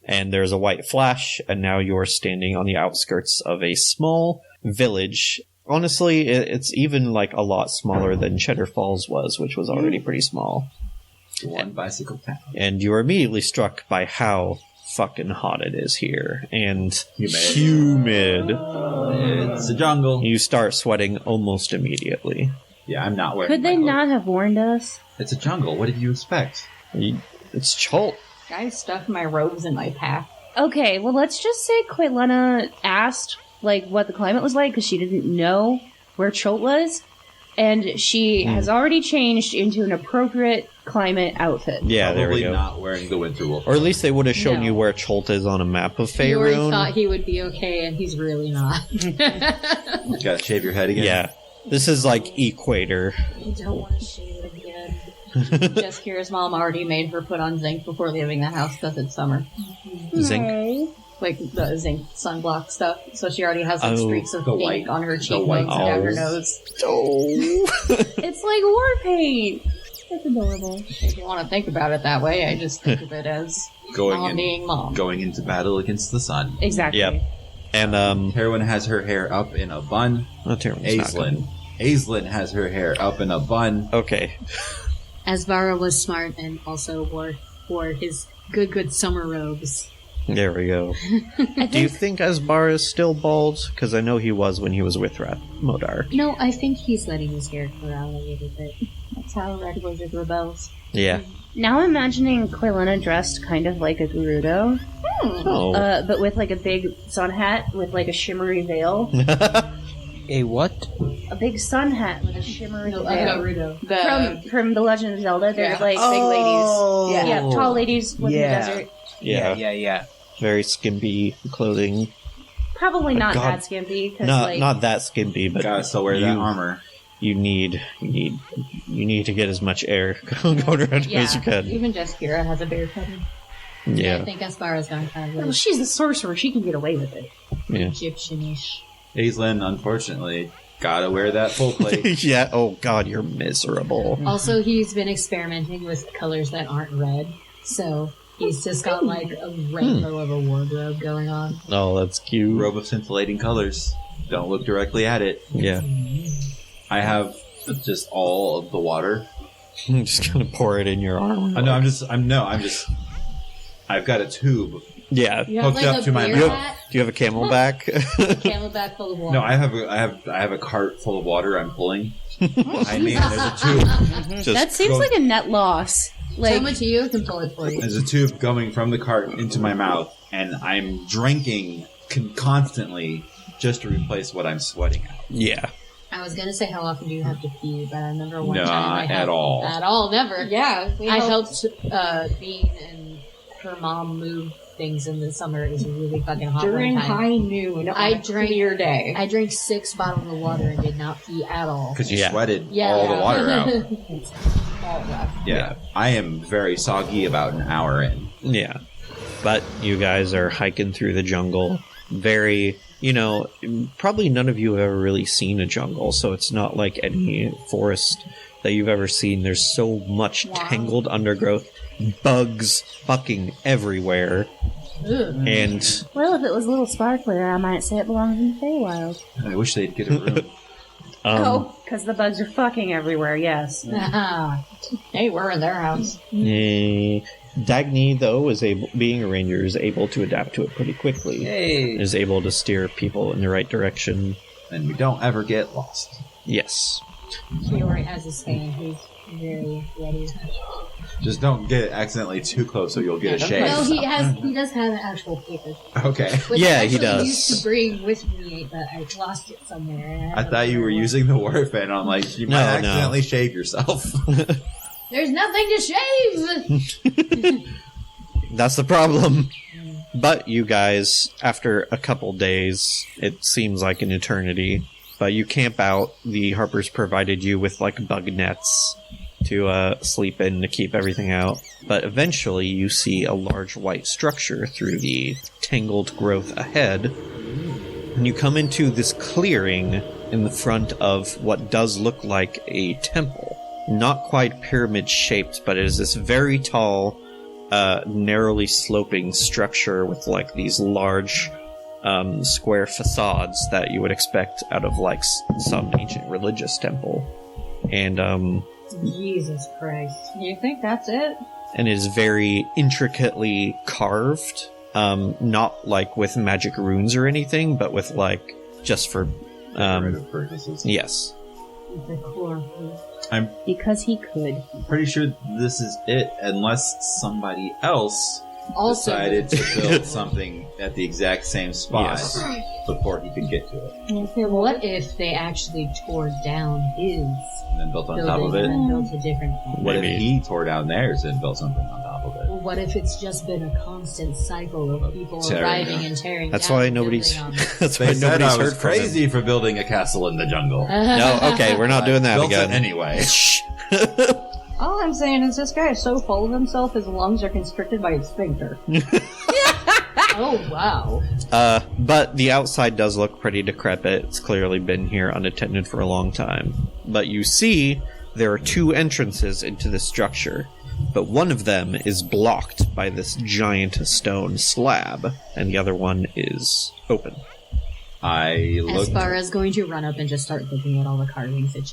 and there's a white flash, and now you're standing on the outskirts of a small village. Honestly, it's even like a lot smaller than Cheddar Falls was, which was already pretty small. One bicycle town. And you're immediately struck by how fucking hot it is here. And Humid. humid. It's a jungle. You start sweating almost immediately. Yeah, I'm not wearing Could they my clothes. not have warned us? It's a jungle. What did you expect? It's Chult. Guys stuffed my robes in my pack. Okay, well, let's just say Quilena asked, what the climate was like, because she didn't know where Chult was, and she has already changed into an appropriate climate outfit. Yeah, there we Probably go. not wearing the winter wolf. Or at least they would have shown No. you where Chult is on a map of You already Faerun. thought he would be okay, and he's really not. You gotta shave your head again. Yeah. This is like equator. I don't want to shave it again. Just Kira's mom already made her put on zinc before leaving the house because it's summer. Zinc. Like the zinc sunblock stuff. So she already has Oh, streaks of the pink white- on her the cheekbones white and down her owls. nose. Oh. It's like war paint. That's adorable. If you want to think about it that way, I just think of it as mom being mom. Going into battle against the sun. Exactly. Yep. And, Heroine has her hair up in a bun. oh, Tyrann's not Aislinn. Aislinn has her hair up in a bun. good. Okay. Asvara was smart and also wore his good summer robes. There we go. Do you think Asbar is still bald? Because I know he was when he was with Modar. No, I think he's letting his hair grow out a little bit. That's how Red Wizard rebels. Yeah. Now I'm imagining Quilena dressed kind of like a Gerudo, Oh. but with a big sun hat with a shimmery veil. A what? A big sun hat with a shimmery veil. The From The Legend of Zelda, they're Yeah. big ladies. Oh. Yeah, tall ladies living in the Yeah. desert. Yeah. Very skimpy clothing. Probably not God. that skimpy, because Not that skimpy, but Gotta still wear that armor. you need to get as much air going around you as you can. even just Kira has a beard cutting. I Yeah. think Asvara's gone kind well, of she's a sorcerer. She can get away with it. Yeah. Egyptian-ish. Aislinn, unfortunately, gotta wear that full plate. Yeah. Oh God, you're miserable. Also, he's been experimenting with colors that aren't red. So he's just got like a rainbow of a wardrobe going on. Oh, that's cute. Robe of scintillating colors. Don't look directly at it. Yeah. I have just all of the water. I'm just gonna pour it in your arm. I've got a tube. Yeah. You have Hooked like up a to my beer mouth. hat, Do you have a camelback? camelback full of water. No, I have a cart full of water I'm pulling. I mean, there's a tube. Just That seems like a net loss. Like, Someone to you can pull it for you. There's a tube going from the cart into my mouth, and I'm drinking constantly just to replace what I'm sweating out. yeah. I was gonna say how often do you have to pee, but I remember one No, time I at had all. At all, never. Yeah, I helped Bean and her mom move things in the summer. It was really fucking hot during one time. high noon on I a drank- clear day. I drank 6 bottles of water and did not pee at all. Because you Yeah. sweated Yeah. all the water out. All left. Yeah. I am very soggy about an hour in. Yeah. But you guys are hiking through the jungle. Very, probably none of you have ever really seen a jungle, so it's not like any forest that you've ever seen. There's so much tangled undergrowth, bugs fucking everywhere. And well, if it was a little sparklier, I might say it belongs in the Feywild. I wish they'd get a room. Because the bugs are fucking everywhere, yes. Hey, we're in their house. Dagny, though, being a ranger, is able to adapt to it pretty quickly. Yay. Is able to steer people in the right direction. And we don't ever get lost. Yes. He already has his stand. He's very ready. Just don't get accidentally too close, so you'll get a shave. No, he does have an actual paper. Okay. Which Yeah, I he actually does. used to bring with me, but I lost it somewhere. and I thought you were using the word fan. I'm like, you might No, accidentally shave yourself. There's nothing to shave! That's the problem. But you guys, after a couple days, it seems like an eternity, but you camp out. The Harpers provided you with like bug nets to sleep in to keep everything out. But eventually you see a large white structure through the tangled growth ahead. And you come into this clearing in the front of what does look like a temple. Not quite pyramid shaped, but it is this very tall, narrowly sloping structure with like these large square facades that you would expect out of like some ancient religious temple. And Jesus Christ. You think that's it? and it is very intricately carved. Not like with magic runes or anything, but with like just for Decorative purposes. yes. The chlorophyll. I'm Because he could. pretty sure this is it, unless somebody else Also, decided to build something at the exact same spot Yes. before he could get to it, what if they actually tore down his and then built on top of building it. and built a different one? What Maybe. if he tore down theirs and built something on top of it? Well, what if it's just been a constant cycle of people Tearing arriving down. and tearing That's down why and nobody's. building on it? That's why They said nobody's I was heard from him. crazy for building a castle in the jungle. No, okay, we're not doing that Built again. it anyway. Shh. All I'm saying is this guy is so full of himself, his lungs are constricted by his sphincter. Oh, wow. But the outside does look pretty decrepit. It's clearly been here unattended for a long time. But you see, there are two entrances into this structure, but one of them is blocked by this giant stone slab, and the other one is open. I looked. Aspara's going to run up and just start looking at all the carvings that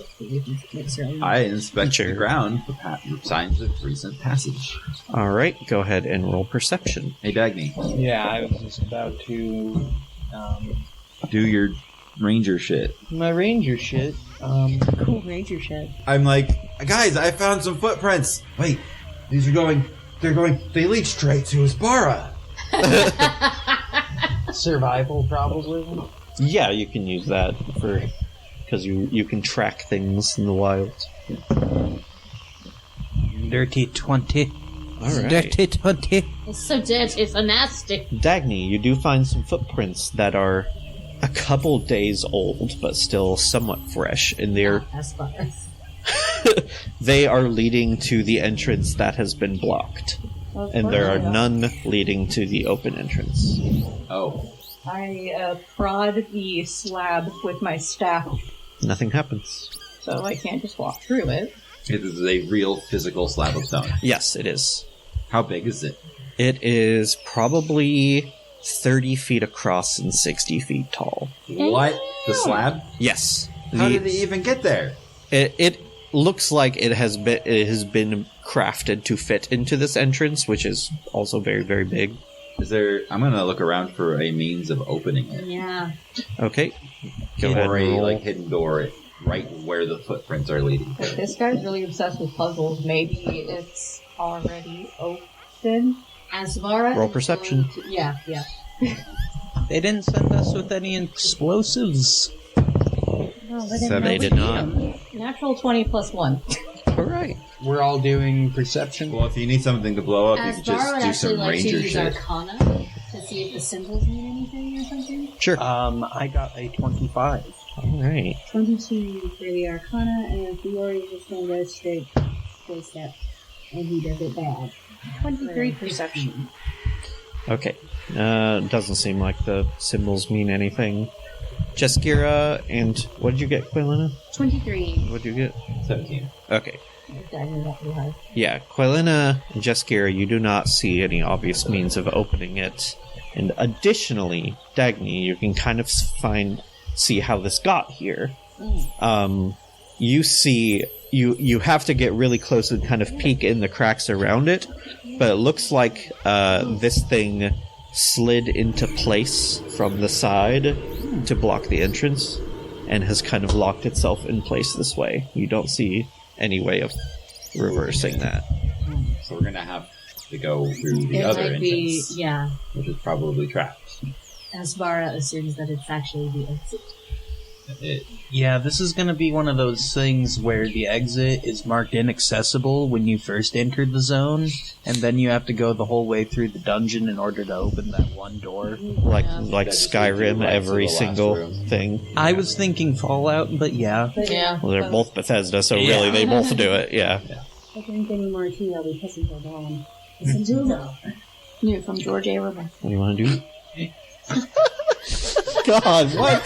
looks really I inspected Sure. the ground for signs of recent passage. Alright, go ahead and roll perception. Hey, Dagny, Yeah, I was just about to do your ranger shit. my ranger shit. Cool ranger shit. I'm like, guys, I found some footprints. Wait, they lead straight to Aspara. Survival, probably. Yeah, you can use that for because you can track things in the wild. Dirty 20. Alright. Dirty 20. It's so dirty, it's so nasty. Dagny, you do find some footprints that are a couple days old, but still somewhat fresh, and Aspara's. they are leading to the entrance that has been blocked, and there are none leading to the open entrance. Oh, I prod the slab with my staff, Nothing happens. so I can't just walk through it. it is a real physical slab of stone. Yes, it is. How big is it? It is probably 30 feet across and 60 feet tall. What? The slab? Yes. How did they even get there? It looks like it has been crafted to fit into this entrance, which is also very, very big. Is there? I'm gonna look around for a means of opening it. Yeah. Okay. Go ahead Or and a roll. hidden door right where the footprints are leading. If this guy's really obsessed with puzzles, maybe it's already open. Asvara. Roll is perception. going to- yeah. They didn't send us with any explosives. So they did not. Natural 20 plus 1. All right. We're all doing perception. Well, if you need something to blow up, you can Asvara just would do actually some like to ranger use shit. Arcana to see if the symbols mean anything or something. Sure. I got a 25. All right. 22 for the Arcana, and Fiore is just going to go straight full step, and he does it bad. 23 perception. Okay. Doesn't seem like the symbols mean anything. Jeskira, and what did you get, Quilina? 23. What did you get? 17. Okay. Dagger's not too high. Yeah, Quilina and Jeskira, you do not see any obvious means of opening it. And additionally, Dagny, you can kind of see how this got here. You see, you have to get really close and kind of peek in the cracks around it, but it looks like this thing slid into place from the side to block the entrance and has kind of locked itself in place this way. You don't see any way of reversing that. So we're gonna have to go through the It other might entrance, be, yeah. which is probably trapped. Asvara assumes that it's actually the exit. Yeah, this is going to be one of those things where the exit is marked inaccessible when you first enter the zone, and then you have to go the whole way through the dungeon in order to open that one door. Like That just Skyrim, leads you right to every the last single room. thing. I was thinking Fallout, but yeah. Yeah. Well, they're both Bethesda, so really they both do it, yeah. If I drink any more tea, I'll be pissing till dawn. It's a dildo. New from George A. River. What do you want to do? God, what?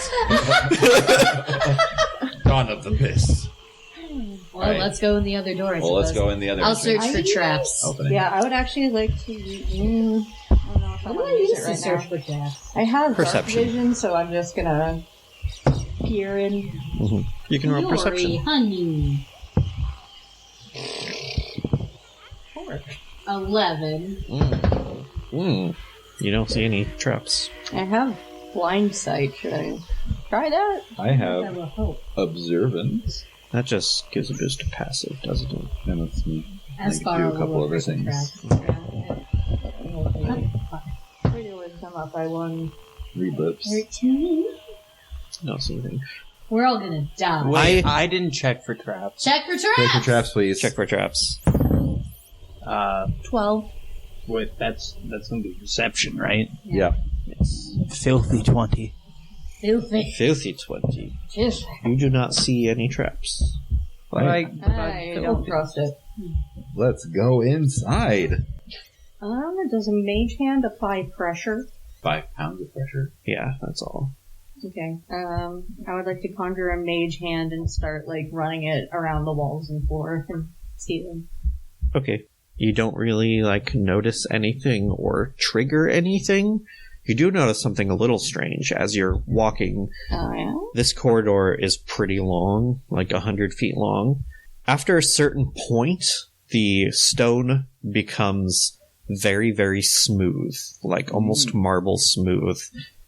Dawn of the Piss. Well, Right. let's go in the other door. I Well, let's suppose. go in the other I'll entrance. search for traps. Opening. Yeah, I would actually like to. I don't know if I I'm want gonna to use use it to right search now. for traps. I have Perception. dark vision, so I'm just gonna peer in. You can roll Yori, perception. honey. 4. 11. You don't see any traps. I have blind sight. Should I try that? I have observance. That just gives a boost to passive, doesn't it? And let's me Asvara do a couple will other look for some things. traps. Radio would come up by 1. 3 blips. 13. No, see anything. We're all gonna die. Wait, I didn't check for traps. Check for traps! Check for traps, please. Check for traps. 12. Wait, that's going to be perception, right? Yeah. Yes. Filthy 20. Filthy. Filthy 20. Just You do not see any traps. Right. I don't trust it. Let's go inside. Does a mage hand apply pressure? 5 pounds of pressure. Yeah, that's all. Okay. I would like to conjure a mage hand and start like running it around the walls and floor and ceiling. Okay. You don't really, notice anything or trigger anything. You do notice something a little strange as you're walking. Oh yeah. This corridor is pretty long, like 100 feet long. After a certain point, the stone becomes very, very smooth, like almost marble smooth.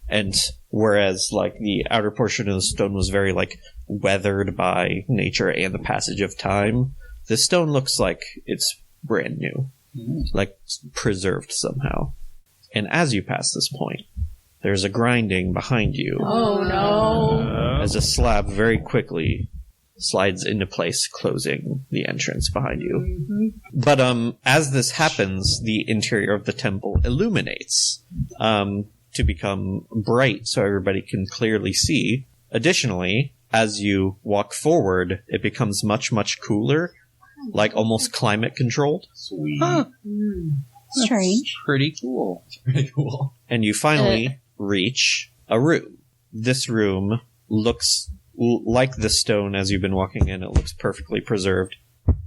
And whereas, the outer portion of the stone was very, weathered by nature and the passage of time, the stone looks like it's brand new, preserved somehow. And as you pass this point, there's a grinding behind you Oh no. as a slab very quickly slides into place, closing the entrance behind you. But as this happens, the interior of the temple illuminates to become bright so everybody can clearly see. Additionally, as you walk forward, it becomes much, much cooler, almost climate controlled. Sweet. Huh. Strange. Pretty cool. Pretty cool. And you finally reach a room. This room looks like the stone as you've been walking in. It looks perfectly preserved,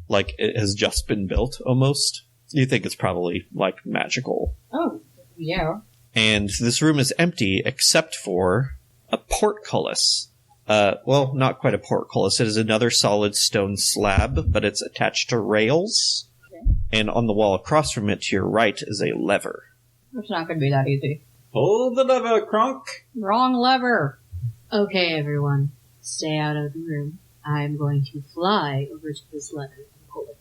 like it has just been built almost. You think it's probably, like, magical. Oh, yeah. And this room is empty except for a portcullis. Well, not quite a portcullis. It is another solid stone slab, but it's attached to rails. Okay. And on the wall across from it to your right is a lever. It's not going to be that easy. Pull the lever, Kronk! Wrong lever. Okay, everyone. Stay out of the room. I'm going to fly over to this lever and pull it.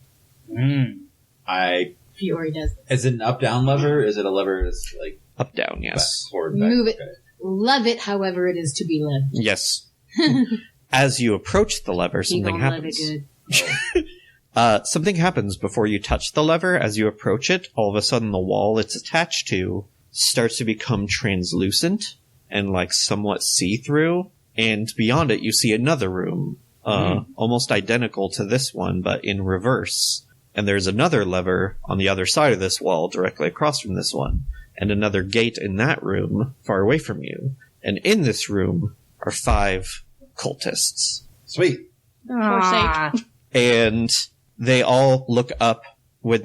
Fiore does this. Is it an up-down lever? Is it a lever that's like... Up, down, yes. Back, forward, back? Move it. Okay. Love it however it is to be loved. Yes. As you approach the lever, something happens. Love it good. Something happens before you touch the lever. As you approach it, all of a sudden the wall it's attached to starts to become translucent and like somewhat see-through. And beyond it, you see another room, almost identical to this one, but in reverse. And there's another lever on the other side of this wall, directly across from this one, and another gate in that room, far away from you. And in this room are 5 cultists. Sweet. And they all look up when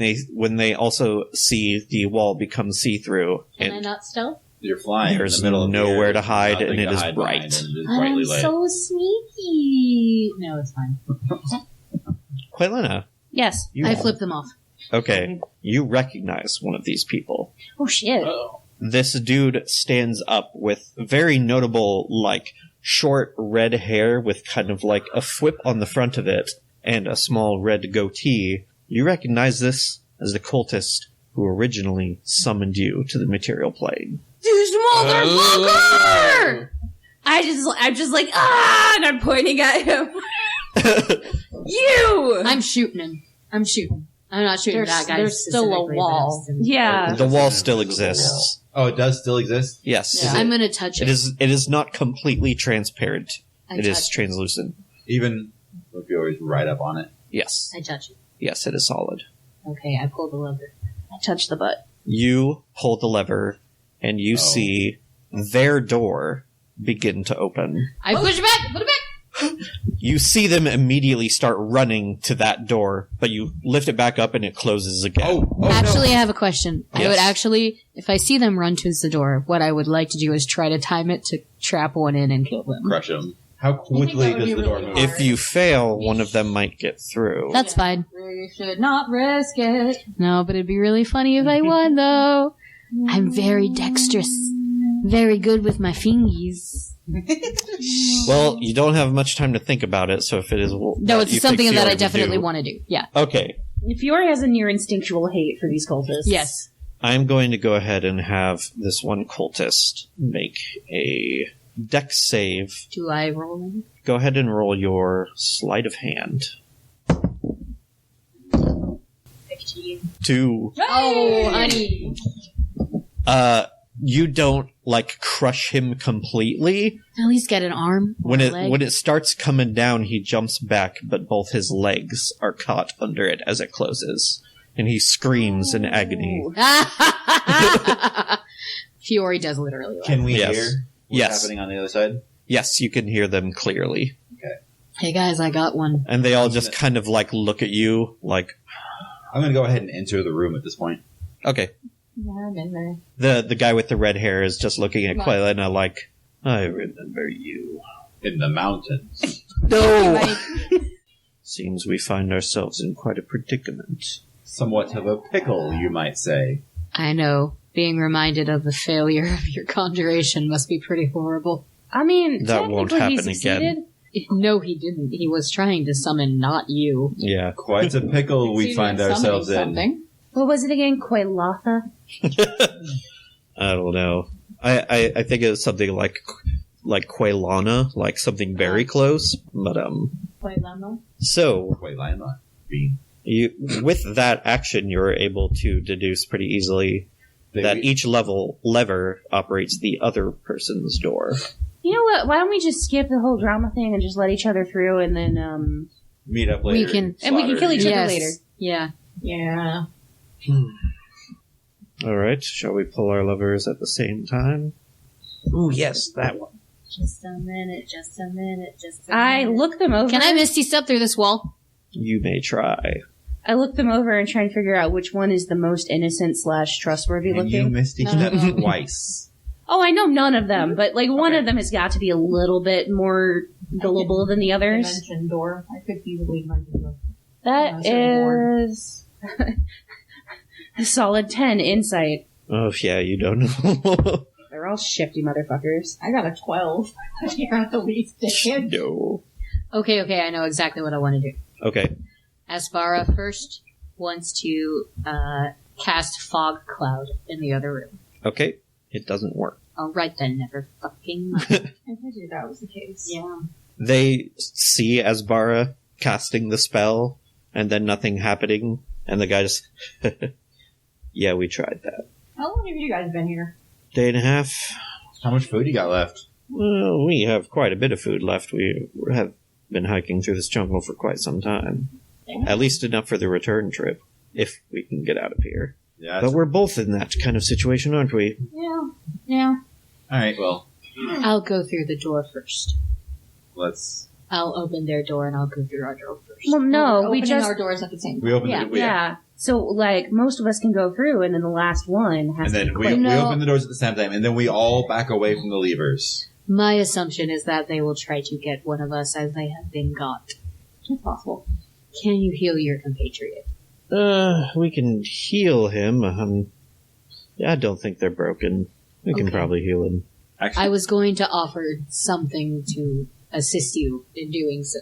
they also see the wall become see-through. Can I not stealth? You're flying. There's in the middle of nowhere the to hide, nothing and it to is hide bright. behind, and it is brightly I'm lit. so sneaky. No, it's fine. Quaylina, Yes. I flip them off. okay, you recognize one of these people. Oh, shit. This dude stands up with very notable, like, short red hair with kind of like a whip on the front of it and a small red goatee. You recognize this as the cultist who originally summoned you to the material plane. This motherfucker! I'm just like, and I'm pointing at him. You! I'm shooting him. I'm not shooting that guy. There's still a specifically, wall. but I'm still- Yeah. The wall still exists. Oh, it does still exist? Yes. Yeah. I'm gonna touch it. It is not completely transparent. I It is touch translucent. Even if you always ride up on it. Yes. I touch it. Yes, it is solid. Okay, I pull the lever. I touched the butt. You pull the lever, and you see their door begin to open. I push it back. Put it back. You see them immediately start running to that door, but you lift it back up and it closes again. Actually, I have a question. I Yes. would actually, if I see them run towards the door, what I would like to do is try to time it to trap one in and kill them. Crush them. How quickly does the door move? If you fail, one of them might get through. That's fine. We should not risk it. No, but it'd be really funny if I won, though. I'm very dexterous. Very good with my fingies. Well, you don't have much time to think about it, so if it is... No, it's something that I definitely want to do. Yeah. Okay. Fiore has a near instinctual hate for these cultists. Yes. I'm going to go ahead and have this one cultist make a dex save. Do I roll them? Go ahead and roll your sleight of hand. 15. 2. Oh, honey. You don't, like, crush him completely. At least get an arm. Or When a it leg. when it starts coming down, he jumps back, but both his legs are caught under it as it closes. And he screams in agony. Fiore does literally. Laugh. Can we Yes. hear what's Yes. happening on the other side? Yes, you can hear them clearly. Hey guys, I got one. And they all just kind of, like, look at you, like, I'm going to go ahead and enter the room at this point. okay. Yeah, I'm in there. The guy with the red hair is just looking at Quaylina like, I remember you. In the mountains. No! Seems we find ourselves in quite a predicament. Somewhat of a pickle, you might say. I know. Being reminded of the failure of your conjuration must be pretty horrible. I mean, That won't technically he happen succeeded. again. No, he didn't. He was trying to summon not you. Yeah. Quite a pickle we Seems find like ourselves in. something. What was it again? Quaylatha? I don't know. I think it was something like Quaylana, like something very close. But so Wait, Lionel. Bean. you with that action, you're able to deduce pretty easily that each lever operates the other person's door. You know what? Why don't we just skip the whole drama thing and just let each other through, and then Meet up later. We can- and we can kill each other Yes. later. Yeah. Yeah. All right, shall we pull our levers at the same time? Ooh, yes, that one. Just a minute, just a minute, just a I minute. look them over. Can I misty step through this wall? You may try. I look them over and try and figure out which one is the most innocent / trustworthy And looking. you missed each step twice. Oh, I know none of them, but like one of them has got to be a little bit more gullible than the others. Dimension door. I could easily mention them. That is a solid 10 insight. Oh, yeah, you don't know. They're all shifty motherfuckers. I got a 12. You're at the least damage. No. Okay, I know exactly what I want to do. Okay. Asbara first wants to cast Fog Cloud in the other room. Okay. It doesn't work. Alright then, never fucking mind. I told you that was the case. Yeah. They see Asbara casting the spell, and then nothing happening, and the guy just... Yeah, we tried that. How long have you guys been here? Day and a half. How much food you got left? Well, we have quite a bit of food left. We have been hiking through this jungle for quite some time. At least enough for the return trip, if we can get out of here. Yeah. But we're both in that kind of situation, aren't we? Yeah. Alright, well, I'll go through the door first. let's... I'll open their door and I'll go through our door first. Well, no, We're we opening just... our doors at the same time. We opened Yeah, it. yeah. So, like, most of us can go through, and then the last one has And then to be we quick. open the doors at the same time, and then we all back away from the levers. My assumption is that they will try to get one of us as they have been got. It's possible. Can you heal your compatriot? We can heal him. I don't think they're broken. We can Okay. probably heal him. Actually, I was going to offer something to assist you in doing so.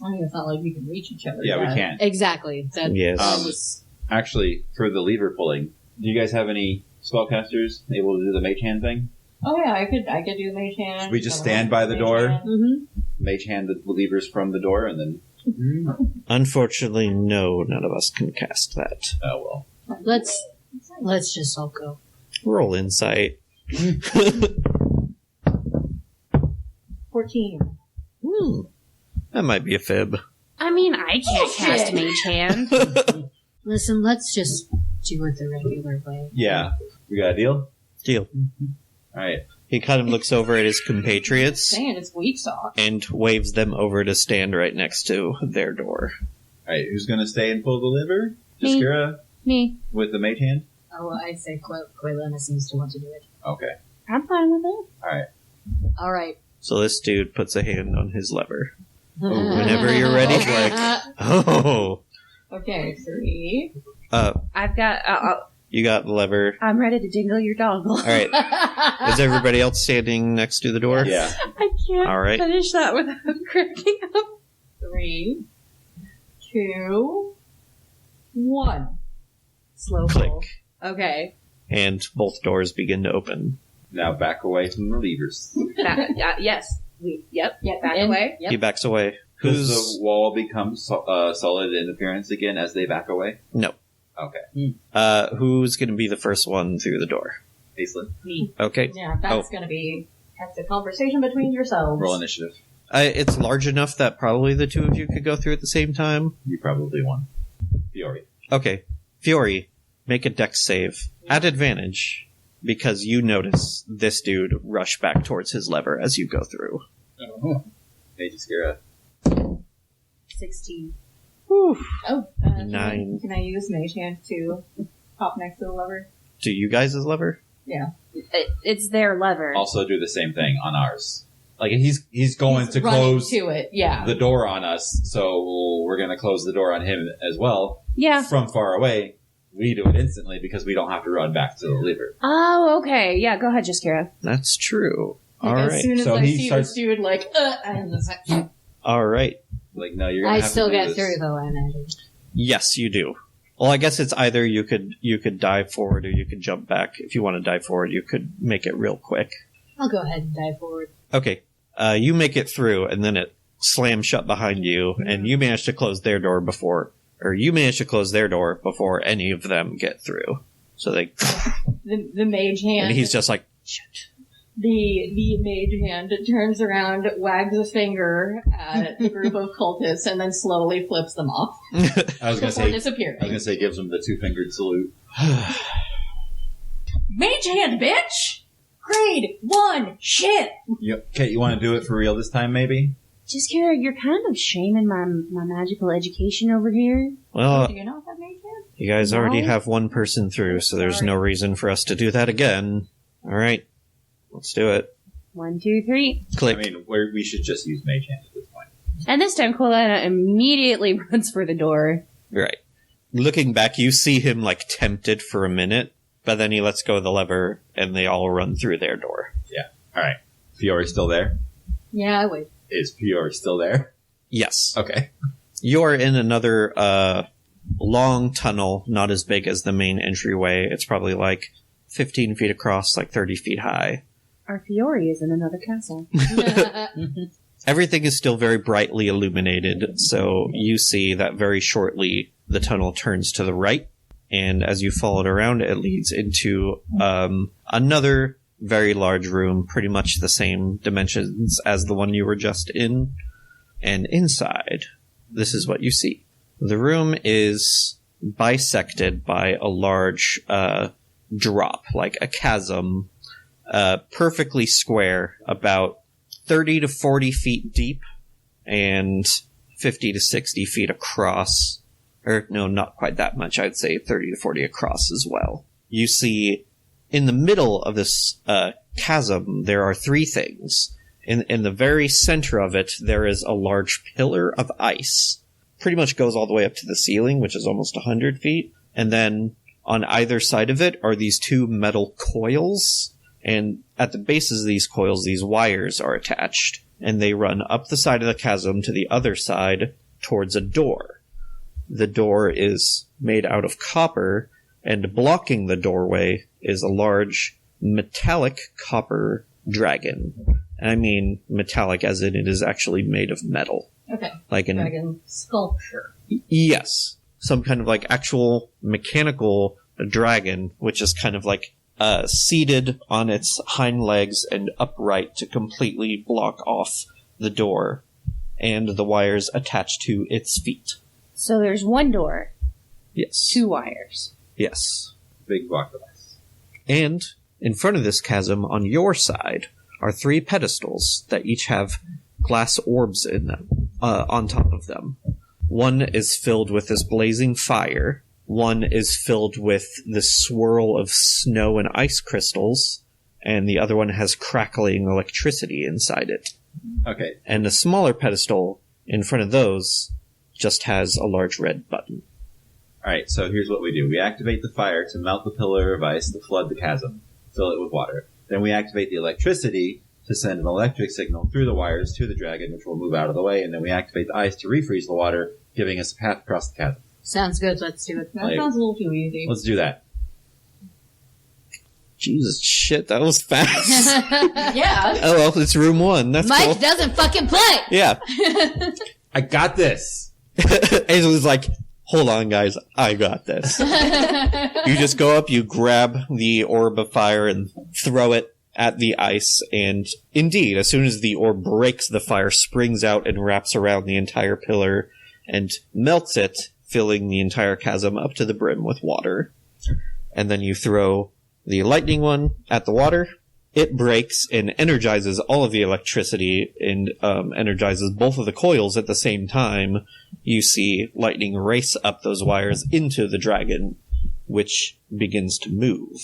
I mean, it's not like we can reach each other. yeah, we yet. can't. Exactly. That Yes. was... Actually, for the lever pulling, do you guys have any spellcasters able to do the mage hand thing? Oh yeah, I could do mage hand. Should we just stand by the Mage door? hand. Mm-hmm. Mage hand the levers from the door, and then... Unfortunately, no, none of us can cast that. Oh, well. Let's just all go. Roll insight. 14. That might be a fib. I mean, I can't cast Mage Hand. Listen, let's just do it the regular way. Yeah. We got a deal? Deal. Alright. He kind of looks over at his compatriots Saying it's weak sauce. and waves them over to stand right next to their door. Alright, who's gonna stay and pull the lever? Me. Jaskira Me. with the mage hand? Oh, I'd say Quaylana seems to want to do it. Okay. I'm fine with it. Alright. Alright. So this dude puts a hand on his lever. Whenever you're ready. Like, Oh! Okay, 3. I've got... You got the lever. I'm ready to dingle your dongle. Alright. Is everybody else standing next to the door? Yeah. I can't All right. finish that without cracking up. 3, 2, 1. Slow Click. pull. Okay. And both doors begin to open. Now back away from the levers. Yes. Yep. Back in. away. He backs away. Does the wall become solid in appearance again as they back away? No. Okay. Who's going to be the first one through the door? Aislinn, Me. Okay. Yeah, that's gonna be... That's a conversation between yourselves. roll initiative. It's large enough that probably the two of you could go through at the same time. You probably won. Fiori. Okay. Fiori, make a dex save. At advantage, because you notice this dude rush back towards his lever as you go through. Hey, Jaskira. 16. Whew. Oh, 9. Can I use mage hand to pop next to the lever? Do you guys' lever? Yeah. It's their lever. Also do the same thing on ours. Like, he's going to running close to it, yeah. the door on us, so we're going to close the door on him as well. Yeah. From far away, we do it instantly because we don't have to run back to the lever. Oh, okay. Yeah, go ahead, Jaskira. That's true. Like, All as right. soon as So I he see starts- this dude, like, I'm just like, All right. Like, no, you're going I to have still to do get this. through though, I imagine. Yes, you do. Well, I guess it's either you could dive forward or you could jump back. If you want to dive forward, you could make it real quick. I'll go ahead and dive forward. Okay. You make it through, and then it slams shut behind you, and you manage to close their door before any of them get through. So they, the mage hand. and he's just like, shit. The mage hand turns around, wags a finger at the group of cultists, and then slowly flips them off I was going to before say, disappearing. gives him the two-fingered salute. Mage hand, bitch! Grade 1, shit! Okay, you want to do it for real this time, maybe? Just Kara, you're kind of shaming my magical education over here. Well, Do you not have mage hand? you guys already have one person through, so there's no reason for us to do that again. All right, let's do it. 1, 2, 3. Click. I mean, we should just use mage hand at this point. And this time, Quilana immediately runs for the door. Right. Looking back, you see him, like, tempted for a minute, but then he lets go of the lever, and they all run through their door. Yeah. All right. Fiore still there? Yeah, I would. Is Fiore still there? Yes. Okay. You're in another long tunnel, not as big as the main entryway. It's probably like 15 feet across, like 30 feet high. Our Fiore is in another castle. Everything is still very brightly illuminated, so you see that very shortly the tunnel turns to the right, and as you follow it around, it leads into another very large room, pretty much the same dimensions as the one you were just in. And inside, this is what you see. The room is bisected by a large drop, like a chasm, perfectly square, about 30 to 40 feet deep and 50 to 60 feet across. Or, no, not quite that much. I'd say 30 to 40 across as well. You see, in the middle of this chasm, there are three things. In the very center of it, there is a large pillar of ice. Pretty much goes all the way up to the ceiling, which is almost 100 feet. And then on either side of it are these two metal coils. And at the bases of these coils, these wires are attached. And they run up the side of the chasm to the other side towards a door. The door is made out of copper, and blocking the doorway is a large metallic copper dragon. And I mean metallic as in it is actually made of metal. Okay. Like an Dragon sculpture. Yes. Some kind of like actual mechanical dragon, which is kind of like seated on its hind legs and upright to completely block off the door, and the wires attached to its feet. So there's one door, Yes. 2 wires. Yes. Big block of ice. And in front of this chasm, on your side, are 3 pedestals that each have glass orbs in them, on top of them. One is filled with this blazing fire. One is filled with this swirl of snow and ice crystals. And the other one has crackling electricity inside it. Okay. And the smaller pedestal in front of those just has a large red button. Alright, so here's what we do. We activate the fire to melt the pillar of ice to flood the chasm, fill it with water. Then we activate the electricity to send an electric signal through the wires to the dragon, which will move out of the way, and then we activate the ice to refreeze the water, giving us a path across the chasm. Sounds good. Let's do it. That sounds a little too easy. Let's do that. Jesus shit, that was fast. Yeah. Oh well, it's room 1. That's Mike cool. doesn't fucking play! Yeah. I got this! Aisley's like, hold on guys, I got this. You just go up, you grab the orb of fire and throw it at the ice, and indeed, as soon as the orb breaks, the fire springs out and wraps around the entire pillar and melts it, filling the entire chasm up to the brim with water. And then you throw the lightning one at the water. It breaks and energizes all of the electricity and energizes both of the coils at the same time. You see lightning race up those wires into the dragon, which begins to move.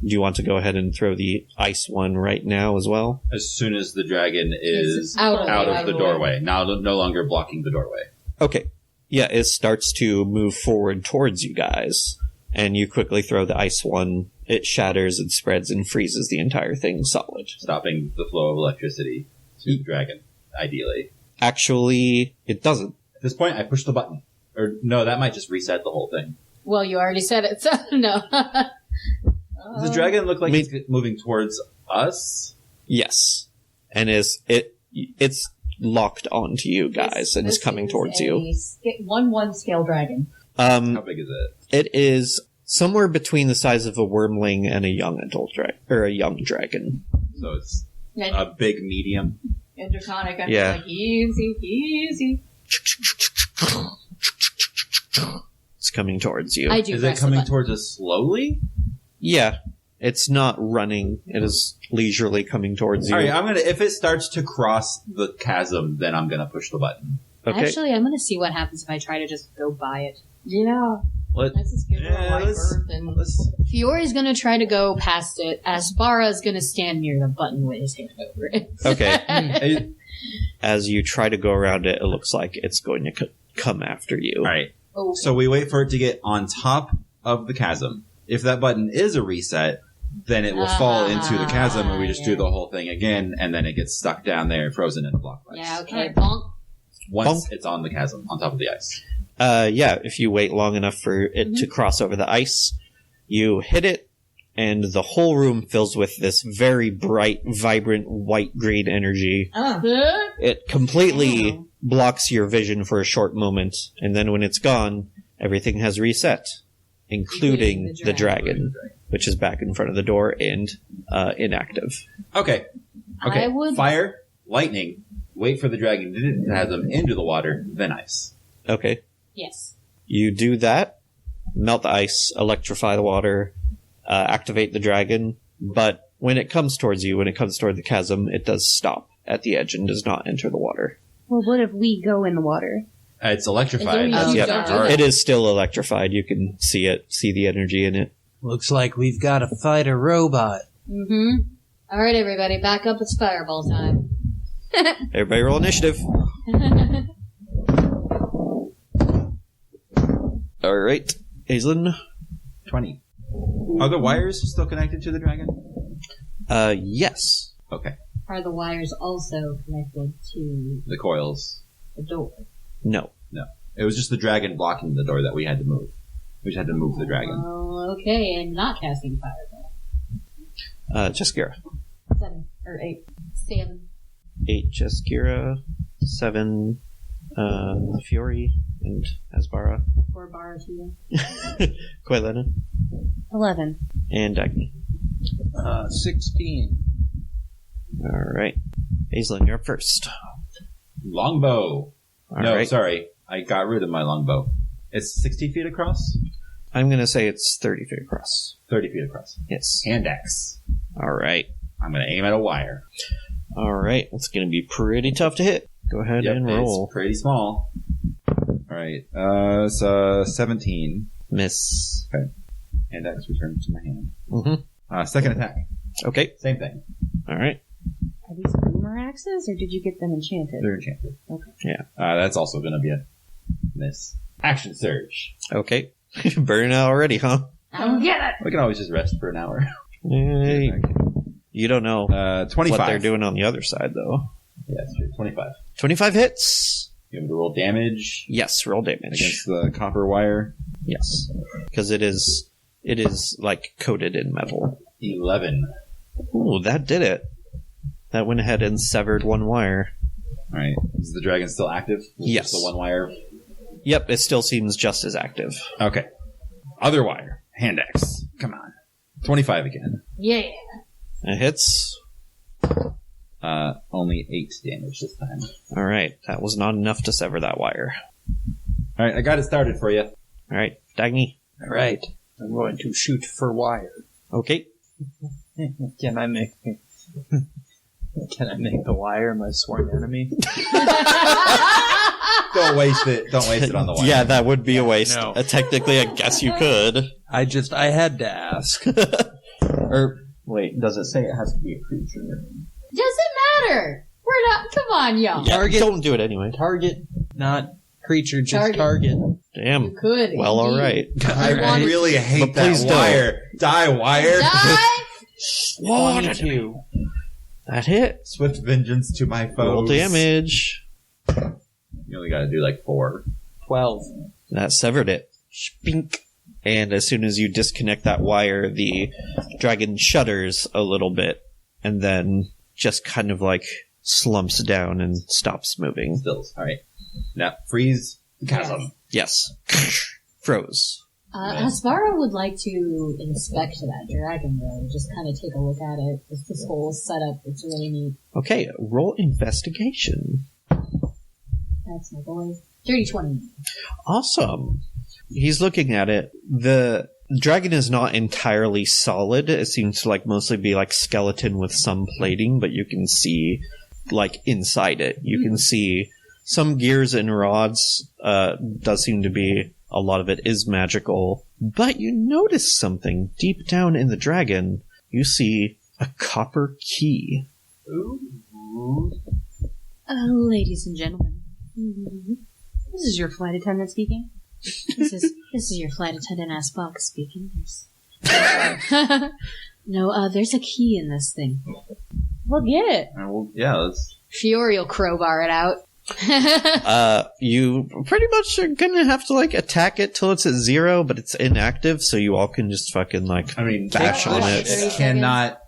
Do you want to go ahead and throw the ice one right now as well? As soon as the dragon is out of the doorway. Now no longer blocking the doorway. Okay. Yeah, it starts to move forward towards you guys, and you quickly throw the ice one. It shatters and spreads and freezes the entire thing solid. Stopping the flow of electricity to the dragon, ideally. Actually, it doesn't. At this point, I push the button. Or, no, that might just reset the whole thing. Well, you already said it, so no. Does the dragon look like it's moving towards us? Yes. And it's locked onto you guys and is coming towards you. 1/1 scale dragon. How big is it? It is somewhere between the size of a wormling and a young adult dragon, or a young dragon. So it's a big medium. And draconic, I'm Yeah. like, easy. It's coming towards you. I do Is press it coming the button. towards us slowly? Yeah. It's not running. It is leisurely coming towards you. All right, if it starts to cross the chasm, then I'm gonna push the button. Okay. Actually, I'm going to see what happens if I try to just go by it. Yeah. Let's Fiori's going to try to go past it. Asbara's going to stand near the button with his hand over it. Okay. As you try to go around it, it looks like it's going to come after you. All right. Oh. So we wait for it to get on top of the chasm. If that button is a reset, then it will fall into the chasm, and we just do the whole thing again, and then it gets stuck down there, frozen in a block of ice. Yeah, okay. Bonk. Once it's on the chasm, on top of the ice. Yeah, if you wait long enough for it to cross over the ice, you hit it, and the whole room fills with this very bright, vibrant, white-green energy. It completely blocks your vision for a short moment, and then when it's gone, everything has reset, including the dragon, which is back in front of the door and inactive. Okay. I would- Fire, lightning, wait for the dragon to chasm into the water, then ice. Okay. Yes. You do that, melt the ice, electrify the water, activate the dragon, but when it comes towards you, when it comes toward the chasm, it does stop at the edge and does not enter the water. Well, what if we go in the water? It's electrified. It is still electrified. You can see it, see the energy in it. Looks like we've got to fight a robot. Mm-hmm. All right, everybody, back up. It's fireball time. Everybody roll initiative. All right. Aislinn? 20. Are the wires still connected to the dragon? Yes. Okay. Are the wires also connected to The coils. the door? No. No. It was just the dragon blocking the door that we had to move. We just had to move the dragon. Oh, okay, and not casting fireball. Jaskira. 7 or 8. 7. 8 Jaskira. 7 Fury and Asbara. 4 bar to you. Quaylena. 11. And Dagny. 16. Alright. Aislinn, you're up first. Longbow. Alright. Sorry. I got rid of my longbow. It's 60 feet across? I'm going to say it's 30 feet across. 30 feet across. Yes. Hand axe. Alright. I'm going to aim at a wire. Alright. It's going to be pretty tough to hit. Go ahead and roll. It's pretty small. Alright. It's 17. Miss. Okay. Hand axe returns to my hand. Mm-hmm. Second attack. Okay. Same thing. Alright. Are these boomer axes, or did you get them enchanted? They're enchanted. Okay. Yeah. That's also going to be a miss. Action surge. Okay. Burning out already, huh? I don't get it! We can always just rest for an hour. You don't know 25. what they're doing on the other side, though. Yeah, that's true. 25. 25 hits. You want me to roll damage Yes, roll damage. against the copper wire? Yes. Because it is like coated in metal. 11. Ooh, that did it. That went ahead and severed one wire. Alright. Is the dragon still active? Yes. Just the one wire? Yep, it still seems just as active. Okay. Other wire. Hand axe. Come on. 25 again. Yeah. It hits. Only 8 damage this time. Alright, that was not enough to sever that wire. Alright, I got it started for you. Alright, Dagny. Alright. I'm going to shoot for wire. Okay. Can I make the wire my sworn enemy? Don't waste it. Don't waste it on the wire. Yeah, that would be a waste. No. Technically, I guess you could. I had to ask. Or, wait, does it say it has to be a creature? Doesn't matter! We're not. Come on, y'all. Yeah, Target. don't do it anyway. Target, not creature, just Target. target. Damn. You could. Well, indeed. alright. I really hate But please that don't. wire. Die, wire. Die! 22. That hit. Swift vengeance to my foes. Roll damage. You only gotta do like 4. 12. That severed it. Spink. And as soon as you disconnect that wire, the dragon shudders a little bit and then just kind of like slumps down and stops moving. Stills. Alright. Now, freeze the chasm. Yes. Froze. Asbara would like to inspect that dragon, though. Just kind of take a look at it. This whole setup, it's really neat. Okay, roll investigation. That's my boy. Dirty 20. Awesome. He's looking at it. The The dragon is not entirely solid. It seems to mostly be skeleton with some plating, but you can see inside it. You can see some gears and rods. Does seem to be a lot of it is magical. But you notice something deep down in the dragon. You see a copper key. Ooh. Ladies and gentlemen, this is your flight attendant speaking. This is your flight attendant Asbach speaking. No, there's a key in this thing. We'll get it. Let's... Fiore will crowbar it out. You pretty much are gonna have to attack it till it's at 0, but it's inactive, so you all can just fucking bash on it. Cannot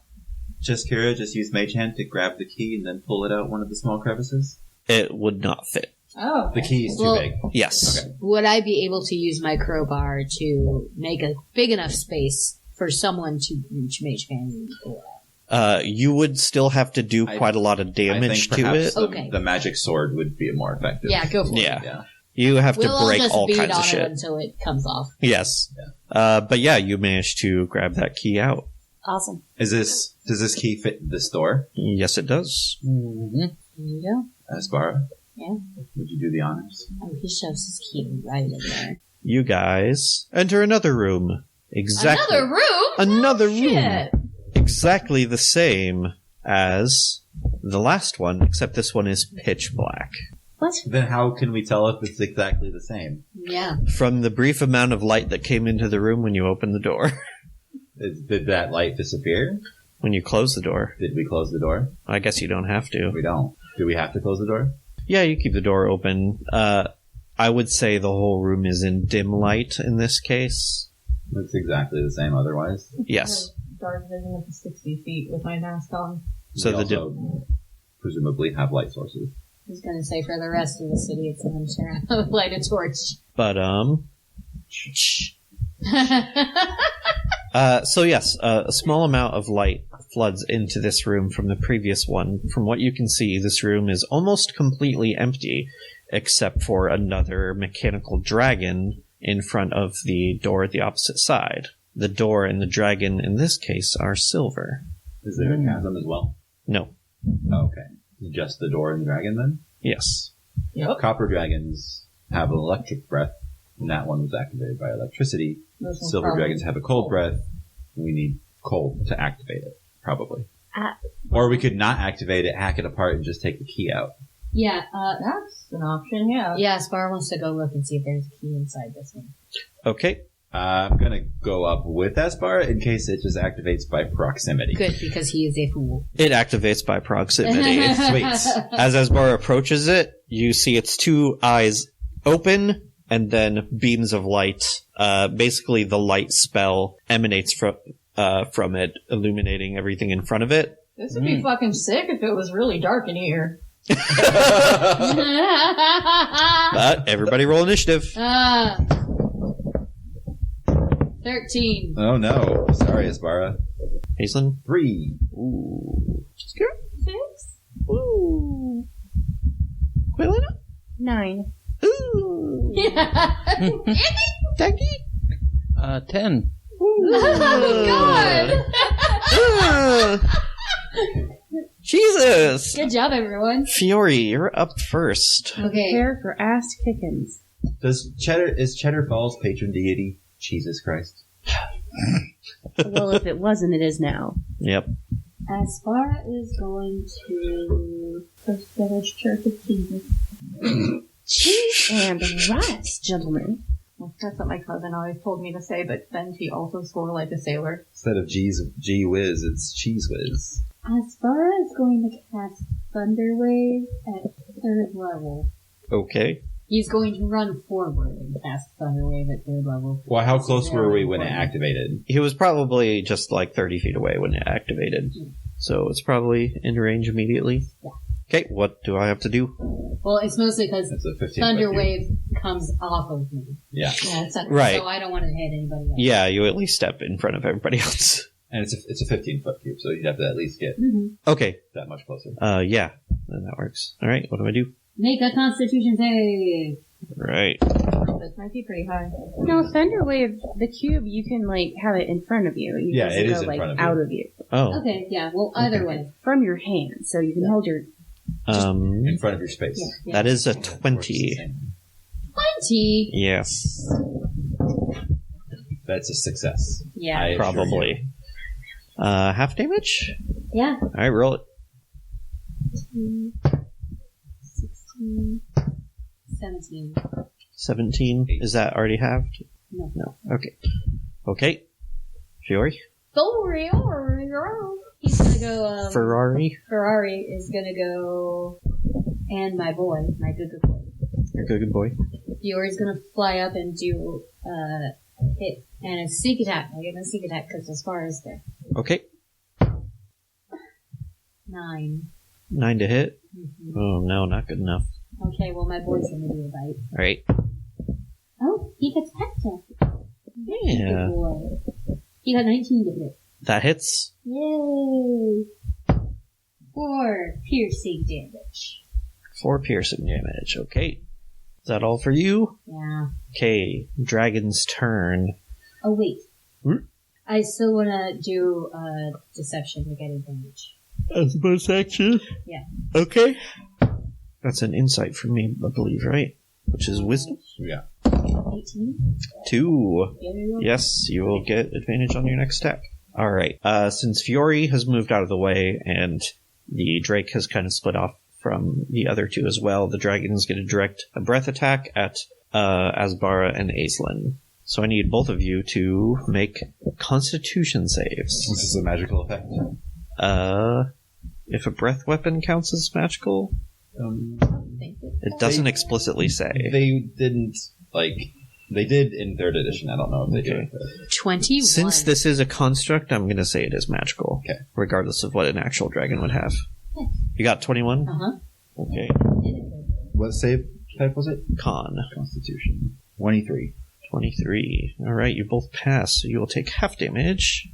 just Kira just use Mage Hand to grab the key and then pull it out one of the small crevices? It would not fit. Oh. The key is too big. Yes. Okay. Would I be able to use my crowbar to make a big enough space for someone to reach Mage Hand and pull out? You would still have to do quite a lot of damage to it. Okay. The magic sword would be more effective. Yeah, go for it. Yeah. You have to break all kinds of shit. It until it comes off. Yes. Yeah. But yeah, you managed to grab that key out. Awesome. Does this key fit this door? Yes, it does. Mm-hmm. There you go. Aspara? Yeah. Would you do the honors? Oh, he shoves his key right in there. You guys enter another room. Exactly. Another room? Another room. Shit. Exactly the same as the last one, except this one is pitch black. What? Then how can we tell if it's exactly the same? Yeah. From the brief amount of light that came into the room when you opened the door. Did that light disappear? When you close the door. Did we close the door? I guess you don't have to. We don't. Do we have to close the door? Yeah, you keep the door open. I would say the whole room is in dim light in this case. Looks exactly the same otherwise. Yes. Dark vision at the 60 feet with my mask on. So we the also presumably have light sources. I was going to say for the rest of the city, it's an insurance. Light a torch. But, so yes, a small amount of light floods into this room from the previous one. From what you can see, this room is almost completely empty, except for another mechanical dragon in front of the door at the opposite side. The door and the dragon, in this case, are silver. Is there a chasm as well? No. Oh, okay. Just the door and the dragon then? Yes. Yep. Copper dragons have an electric breath, and that one was activated by electricity. Silver dragons have a cold breath. We need cold to activate it, probably. Or we could not activate it, hack it apart, and just take the key out. Yeah, that's an option, yeah. Yeah, Spar wants to go look and see if there's a key inside this one. Okay. I'm gonna go up with Aspar in case it just activates by proximity. Good, because he is a fool. It activates by proximity. Sweet. As Asbar approaches it, you see its two eyes open, and then beams of light. Basically, the light spell emanates from it, illuminating everything in front of it. This would be fucking sick if it was really dark in here. But everybody roll initiative. 13. Oh no. Sorry, Aspara. Hazelin? 3. Ooh. 6. Ooh. Quillina? 9. Ooh. Ducky? 10. Oh, God! Jesus! Good job, everyone. Fiore, you're up first. Okay. Prepare for ass kickings. Is Cheddar Falls patron deity Jesus Christ? Well, if it wasn't, it is now. Yep. Aspara is going to First Village Church of Jesus. Cheese and rice, gentlemen. Well, that's what my cousin always told me to say, but then he also swore like a sailor. Instead of Gee Whiz, it's Cheese Whiz. Aspara is going to cast Thunder Wave at 3rd level. Okay. He's going to run forward and cast Thunder Wave at 3rd level. Well, how close were we when it activated? He was probably just 30 feet away when it activated. So it's probably in range immediately. Yeah. Okay, what do I have to do? Well, it's mostly because That's a 15 Thunder foot Wave comes off of me. Yeah. Yeah, it's not Right. So I don't want to hit anybody else. Yeah, you at least step in front of everybody else. And it's a 15-foot cube, so you'd have to at least get Okay. that much closer. Yeah, then that works. Alright, what do I do? Make a Constitution save. Right. This might be pretty high. No, Thunderwave, the cube, you can, like, have it in front of you. You Yeah, just it go, is in like, front of you. out of you. Oh. Okay, yeah. Well, either way. From your hand, so you can hold your... In front of your space. Yeah. That is a 20. 20. Yes. That's a success. Yeah. I assure Probably. Half damage? Yeah. Alright, roll it. 16. 17. 17. Is that already halved? No. No. Okay. Okay. Fury? He's gonna go, Ferrari? Ferrari is gonna go, and my boy, my good boy. Your good boy. Fiori's gonna fly up and do, hit, and a sneak attack. I give him a sneak attack because as far as there. Okay. 9. 9 to hit. Mm-hmm. Oh, no, not good enough. Okay, well my boy's gonna do a bite. Alright. Oh, he gets pecked. Yeah. Good boy. He got 19 to hit. That hits. Yay! 4 piercing damage. 4 piercing damage. Okay. Is that all for you? Yeah. Okay. Dragon's turn. Oh wait. Hmm? I still wanna do deception to get advantage. As a bonus action? Yeah. Okay. That's an insight for me, I believe, right? Which is wisdom. Yeah. 18? 2. Yeah, there you go. Yes, you will get advantage on your next attack. Alright. Since Fiori has moved out of the way and the Drake has kind of split off from the other two as well, the dragon is going to direct a breath attack at Asbara and Aislinn. So I need both of you to make Constitution saves. This is a magical effect. If a breath weapon counts as magical, it doesn't explicitly say. They didn't, they did in 3rd edition. I don't know if they Okay. did. 21. Since this is a construct, I'm going to say it is magical. Okay. Regardless of what an actual dragon would have. You got 21? Uh-huh. Okay. What save type was it? Con. Constitution. 23. 23. Alright, you both pass, so you will take half damage.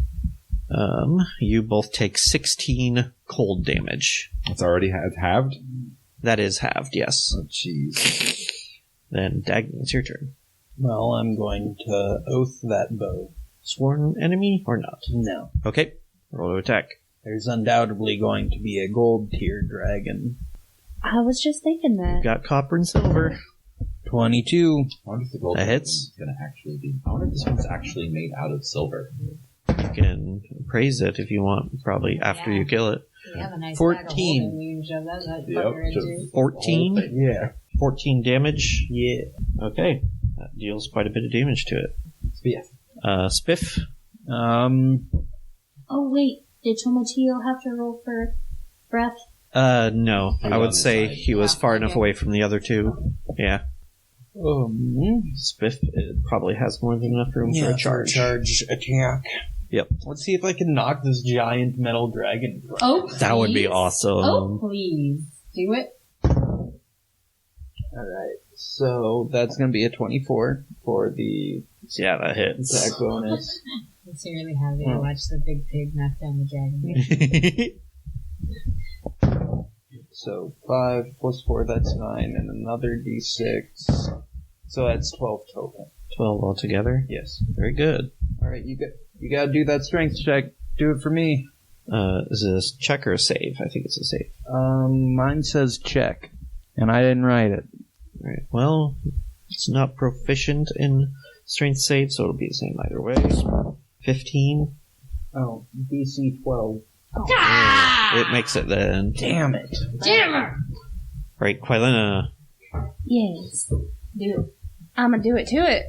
You both take 16 cold damage. It's already halved? That is halved, yes. Oh, jeez. Then, Dagny, it's your turn. Well, I'm going to oath that bow. Sworn enemy or not? No. Okay, roll to attack. There's undoubtedly going to be a gold tier dragon. I was just thinking that. Got copper and silver. 22. I wonder if the gold That hits. is going to actually be... I wonder if this one's actually made out of silver. You can praise it if you want, probably after you kill it. We have a nice 14. bag of holding. We can shove that Yep, fucker just- into. 14? Yeah. 14 damage. Yeah. Okay, that deals quite a bit of damage to it. Spiff. Spiff? Oh wait, did Tomatillo have to roll for breath? No. He was I on would the say side. he was far enough okay. away from the other two. Yeah. Spiff probably has more than enough room for a charge. Charge attack. Yep. Let's see if I can knock this giant metal dragon. Oh, That would be please? awesome. Oh, please. Do it. Alright, so that's going to be a 24 for the Yeah, that hits. attack bonus. It's really happy to watch the big pig knock down the dragon. So 5 plus 4, that's 9, and another d6. So that's 12 total. 12 altogether. Yes. Very good. Alright, you got to do that strength check. Do it for me. Is this check or a save? I think it's a save. Mine says check, and I didn't write it. Right. Well, it's not proficient in strength save, so it'll be the same either way. 15. Oh, DC 12. It makes it then. Damn it. Right, Quilena. Yes. Do it. I'm gonna do it to it.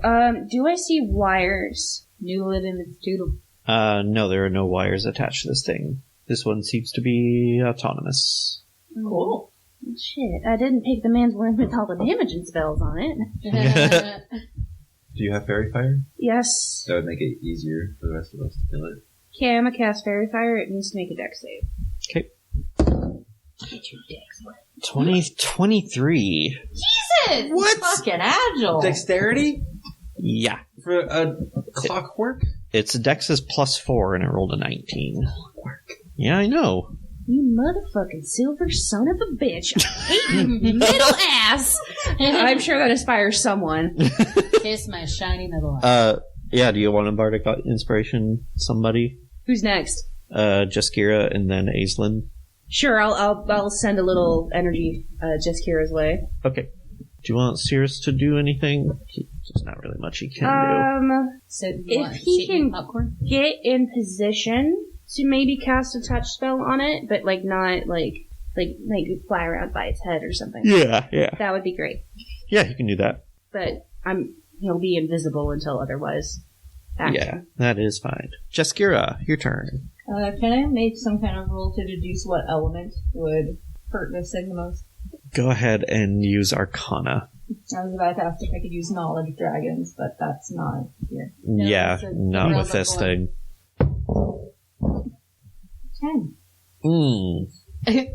Do I see wires? Noodle it in its doodle. No, there are no wires attached to this thing. This one seems to be autonomous. Cool. Shit, I didn't pick the man's one with all the damaging spells on it. Do you have fairy fire? Yes. That would make it easier for the rest of us to kill it. Okay, I'm gonna cast Fairy Fire. It needs to make a dex save. Okay. Get your dex. 23. Jesus! What? Fucking agile. Dexterity? Yeah. For a clockwork? Its dex is +4 and it rolled a 19. Yeah, I know. You motherfucking silver son of a bitch. I hate you, middle ass. I'm sure that inspires someone. Kiss my shiny middle ass. Yeah, do you want a bardic inspiration somebody? Who's next? Jaskira and then Aislinn. Sure, I'll send a little energy Jaskira's way. Okay. Do you want Cirrus to do anything? There's not really much he can So if he can get in position to maybe cast a touch spell on it, but like not like fly around by its head or something. do. Yeah. That would be great. Yeah, he can do that. But he'll be invisible until otherwise. Action. Yeah, that is fine. Jaskira, your turn. Can I make some kind of roll to deduce what element would hurt this thing the most? Go ahead and use Arcana. I was about to ask if I could use Knowledge Dragons, but that's not here. Yeah, not with this thing. 10.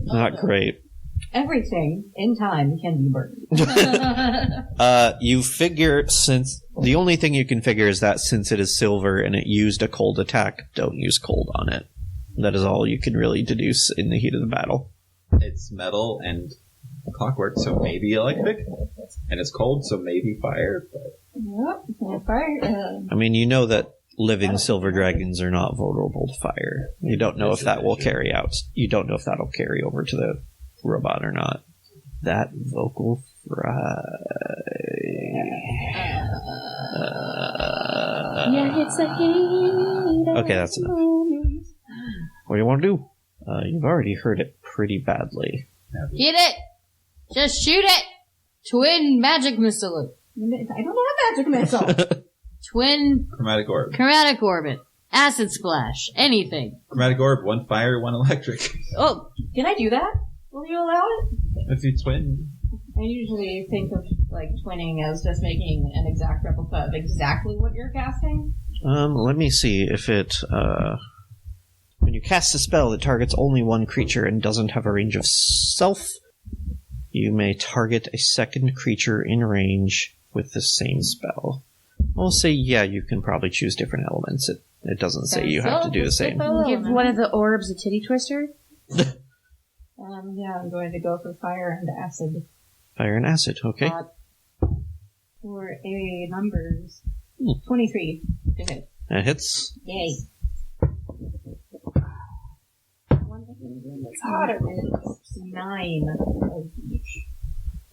Not great. Everything in time can be burned. You figure the only thing you can figure is that since it is silver and it used a cold attack, don't use cold on it. That is all you can really deduce in the heat of the battle. It's metal and clockwork, so maybe electric. And it's cold, so maybe fire. But... Yep, fire. I mean, you know that living silver dragons are not vulnerable to fire. You don't know if that will carry out. You don't know if that'll carry over to the robot or not. That vocal fry. Yeah, it's a hate. Okay, that's enough. What do you want to do? You've already heard it pretty badly. Get it! Just shoot it! Twin magic missile. I don't have magic missile. Twin Chromatic orb. chromatic orbit. Acid splash. Anything. Chromatic orb, one fire, one electric. Oh, Can I do that? Will you allow it? If you twin. I usually think of like twinning as just making an exact replica of exactly what you're casting. Let me see if it, when you cast a spell that targets only one creature and doesn't have a range of self, you may target a second creature in range with the same spell. I'll say, yeah, you can probably choose different elements. It doesn't say you have to do the same. Give one of the orbs a titty twister. Yeah, I'm going to go for fire and acid. Fire and acid, okay. For a numbers 23 to hit. That hits. Yay. It's 9 of each.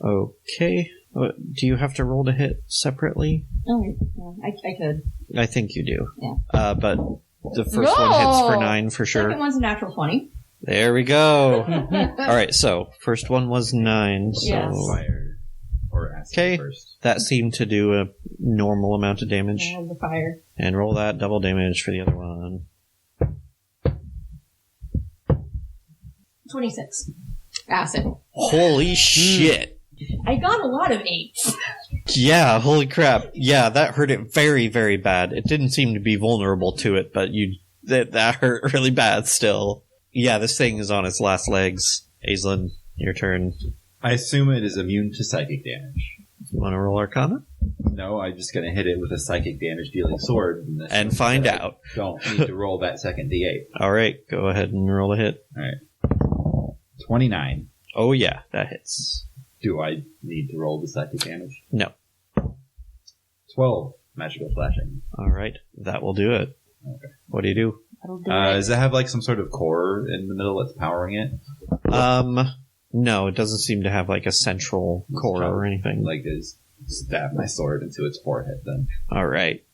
Okay. Do you have to roll to hit separately? Oh, yeah, I could. I think you do. Yeah. But the first one hits for 9 for sure. Second one's a natural 20. There we go. Alright, so first one was 9, so Yes. Fire. Or acid okay, first. that seemed to do a normal amount of damage. And the fire. And roll that double damage for the other one. 26. Acid. Holy shit. I got a lot of 8s. Yeah, holy crap. Yeah, that hurt it very, very bad. It didn't seem to be vulnerable to it, but that hurt really bad still. Yeah, this thing is on its last legs. Aislinn, your turn. I assume it is immune to psychic damage. You want to roll Arcana? No, I'm just going to hit it with a psychic damage dealing sword. And find out. Don't need to roll that second D8. Alright, go ahead and roll a hit. Alright. 29. Oh yeah, that hits. Do I need to roll the psychic damage? No. 12. Magical flashing. Alright, that will do it. Okay. What do you do? Does it have like some sort of core in the middle that's powering it? No, it doesn't seem to have like a central core or anything. Like just stab my sword into its forehead then. Alright.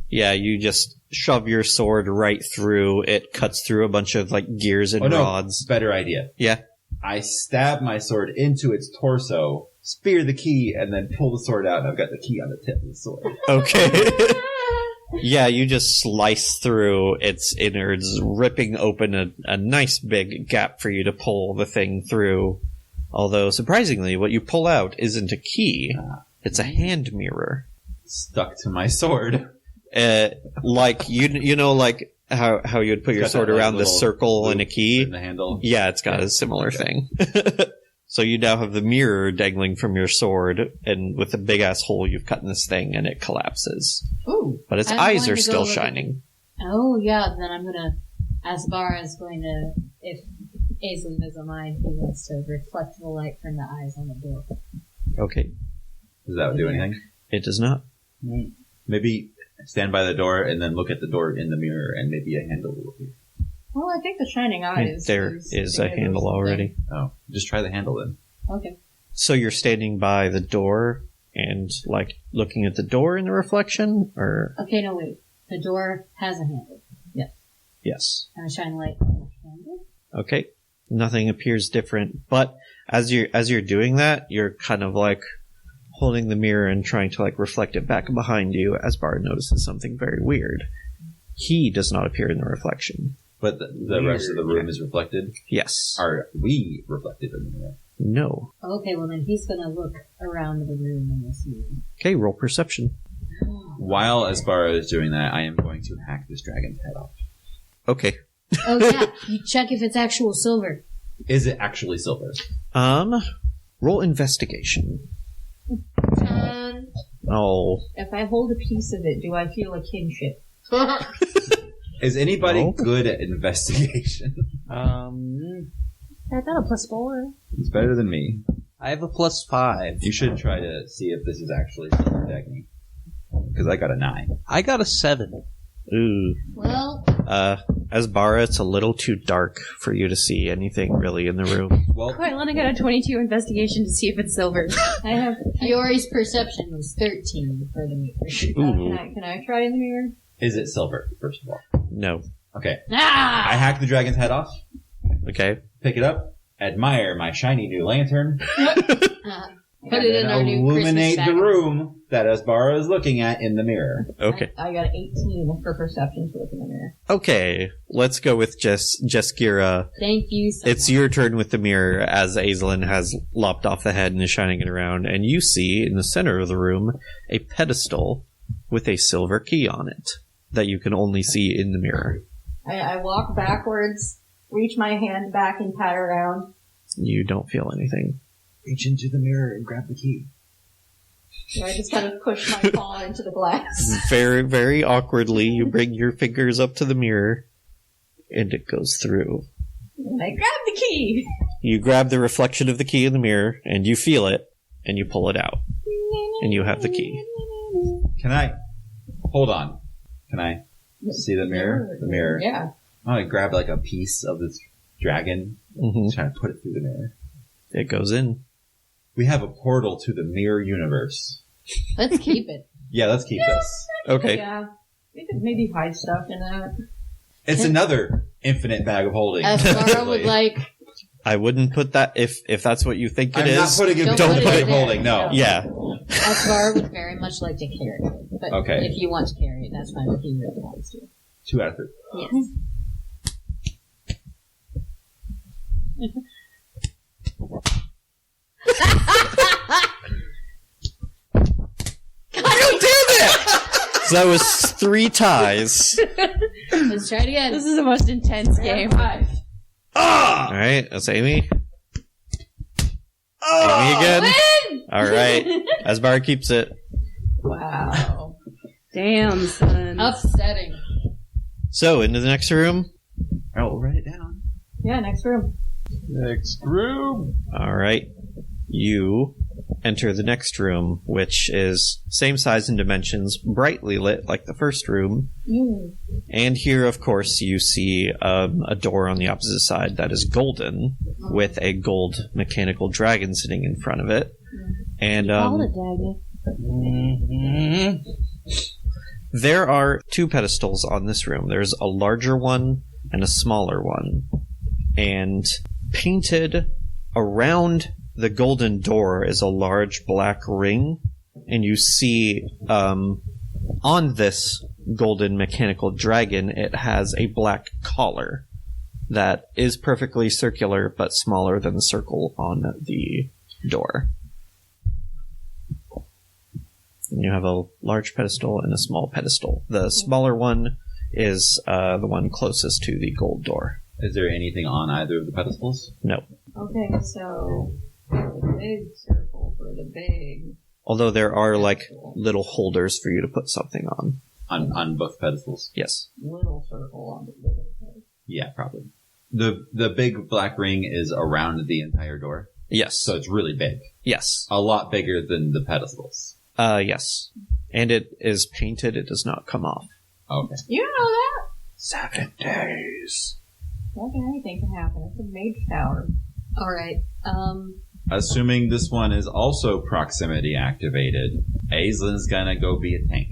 Yeah, you just shove your sword right through. It cuts through a bunch of like gears and rods. Better idea. Yeah. I stab my sword into its torso, spear the key, and then pull the sword out, and I've got the key on the tip of the sword. Okay. Yeah, you just slice through its innards, ripping open a nice big gap for you to pull the thing through. Although, surprisingly, what you pull out isn't a key. It's a hand mirror. Stuck to my sword. Like, you know, like how you would put your sword around the circle and a key? In the handle. Yeah, it's got a similar thing. So you now have the mirror dangling from your sword, and with a big-ass hole you've cut in this thing, and it collapses. Ooh. But its eyes are still shining. Oh, yeah, then I'm gonna... Asbar is going to... Aislinn doesn't mind. He wants to reflect the light from the eyes on the door. Okay. Does that do anything? It does not. Maybe stand by the door and then look at the door in the mirror, and maybe a handle will appear. Well, I think the shining eyes. There is a handle already. Oh, just try the handle then. Okay. So you're standing by the door and, like, looking at the door in the reflection, or? Okay, no, wait. The door has a handle. Yes. Yes. And I shine light on the handle. Okay. Nothing appears different, but as you're doing that, you're kind of like holding the mirror and trying to like reflect it back behind you. As Bard notices something very weird. He does not appear in the reflection. But the rest of the room is reflected? Yes. Are we reflected in the mirror? No. Okay, well then he's gonna look around the room in this room. Okay, roll perception. While Asbara is doing that, I am going to hack this dragon's head off. Okay. Oh yeah, you check if it's actual silver. Is it actually silver? Roll investigation. Oh. If I hold a piece of it, do I feel a kinship? Is anybody No. good at investigation? I got a +4. It's better than me. I have a +5. You should try to see if this is actually silver, Dagny. Because I got a 9. I got a 7. Ooh. Well, Asbara, it's a little too dark for you to see anything really in the room. Well, Quillen got a 22 investigation to see if it's silver. I have Fiori's perception was 13 for the mirror. Ooh. Can I try in the mirror? is it silver, first of all? No. Okay. Ah! I hack the dragon's head off, Okay. pick it up, admire my shiny new lantern, Put it in and our new Christmas illuminate bag. the room that Asbara is looking at in the mirror. Okay. I got 18 for perception to look in the mirror. Okay. Let's go with Jeskira. Thank you so It's much. your turn with the mirror as Aislinn has lopped off the head and is shining it around, and you see in the center of the room a pedestal with a silver key on it that you can only see in the mirror. I walk backwards, reach my hand back and pat around. You don't feel anything. Reach into the mirror and grab the key. And I just kind of push my paw into the glass. Very, very awkwardly, you bring your fingers up to the mirror, and it goes through. And I grab the key. You grab the reflection of the key in the mirror, and you feel it, and you pull it out. And you have the key. Can I... Hold on. Can I see the mirror? The mirror. Yeah. I'm gonna grab like a piece of this dragon, Hmm. try to put it through the mirror. It goes in. We have a portal to the mirror universe. Let's keep it. Yeah, let's keep this. Okay. Yeah. We could maybe hide stuff in that. It's another infinite bag of holding. Asbara would like. I wouldn't put that, if that's what you think it I'm is. not putting it in Don't the put it bag in of there. holding, no. Yeah. Asbara would very much like to carry it. But Okay. if you want to carry it, that's fine if he really wants to. 2 out of 3. Yes. So that was 3 ties. Let's try it again. This is the most intense game. Alright, that's Amy. Amy again. Alright. Asbar keeps it. Wow. Damn, son. Upsetting. So, into the next room. Alright, we'll write it down. Yeah, next room. Next room. Alright. You enter the next room, which is same size and dimensions, brightly lit like the first room. And here, of course, you see a door on the opposite side that is golden, with a gold mechanical dragon sitting in front of it. And there are 2 pedestals on this room. There's a larger one and a smaller one. And painted around the golden door is a large black ring, and you see on this golden mechanical dragon, it has a black collar that is perfectly circular but smaller than the circle on the door. And you have a large pedestal and a small pedestal. The smaller one is the one closest to the gold door. Is there anything on either of the pedestals? No. Okay, so the big circle for the big. Although there are like little holders for you to put something on. On both pedestals? Yes. Little circle on the little head. Yeah, probably. The big black ring is around the entire door. Yes. So it's really big. Yes. A lot bigger than the pedestals. Yes. And it is painted. It does not come off. Okay. You don't know that? 7 days. Okay, anything can happen. It's a mage tower. Alright, Assuming this one is also proximity activated, Aislin's gonna go be a tank.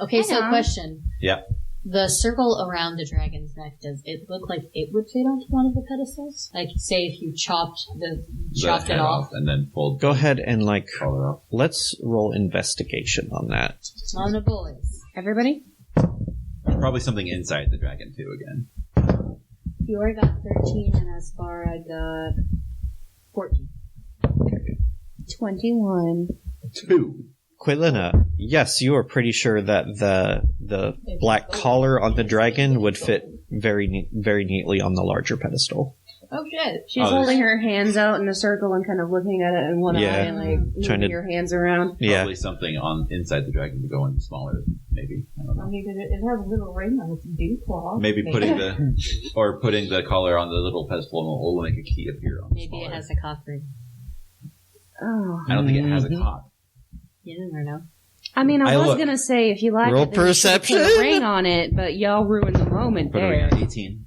okay, so Hang on. question. Yep. The circle around the dragon's neck, does it look like it would fit onto one of the pedestals? Like, say if you chopped The it head off? and then pulled Go ahead and, like, the collar off. let's roll investigation on that. On the boys. Everybody? Probably something inside the dragon, too, again. Fiora got 13 and Aspara got 14. 21. 2. Quilina, yes, you are pretty sure that the black collar on the dragon would fit very neatly on the larger pedestal. Oh shit. She's holding her hands out in a circle and kind of looking at it in one eye and like Trying moving to- her hands around. Yeah. Probably something on inside the dragon to go in smaller, maybe. I don't I know. mean, it has a little ring on its dew claw. Maybe putting the collar on the little pedestal will make a key appear on the Maybe it smaller. has a cock ring. Oh. I don't think it has a cock. You never know. I mean, I was look. gonna say if you like Roll it, then you should put perception. a ring on it, but y'all ruined the moment Put a ring there. on 18.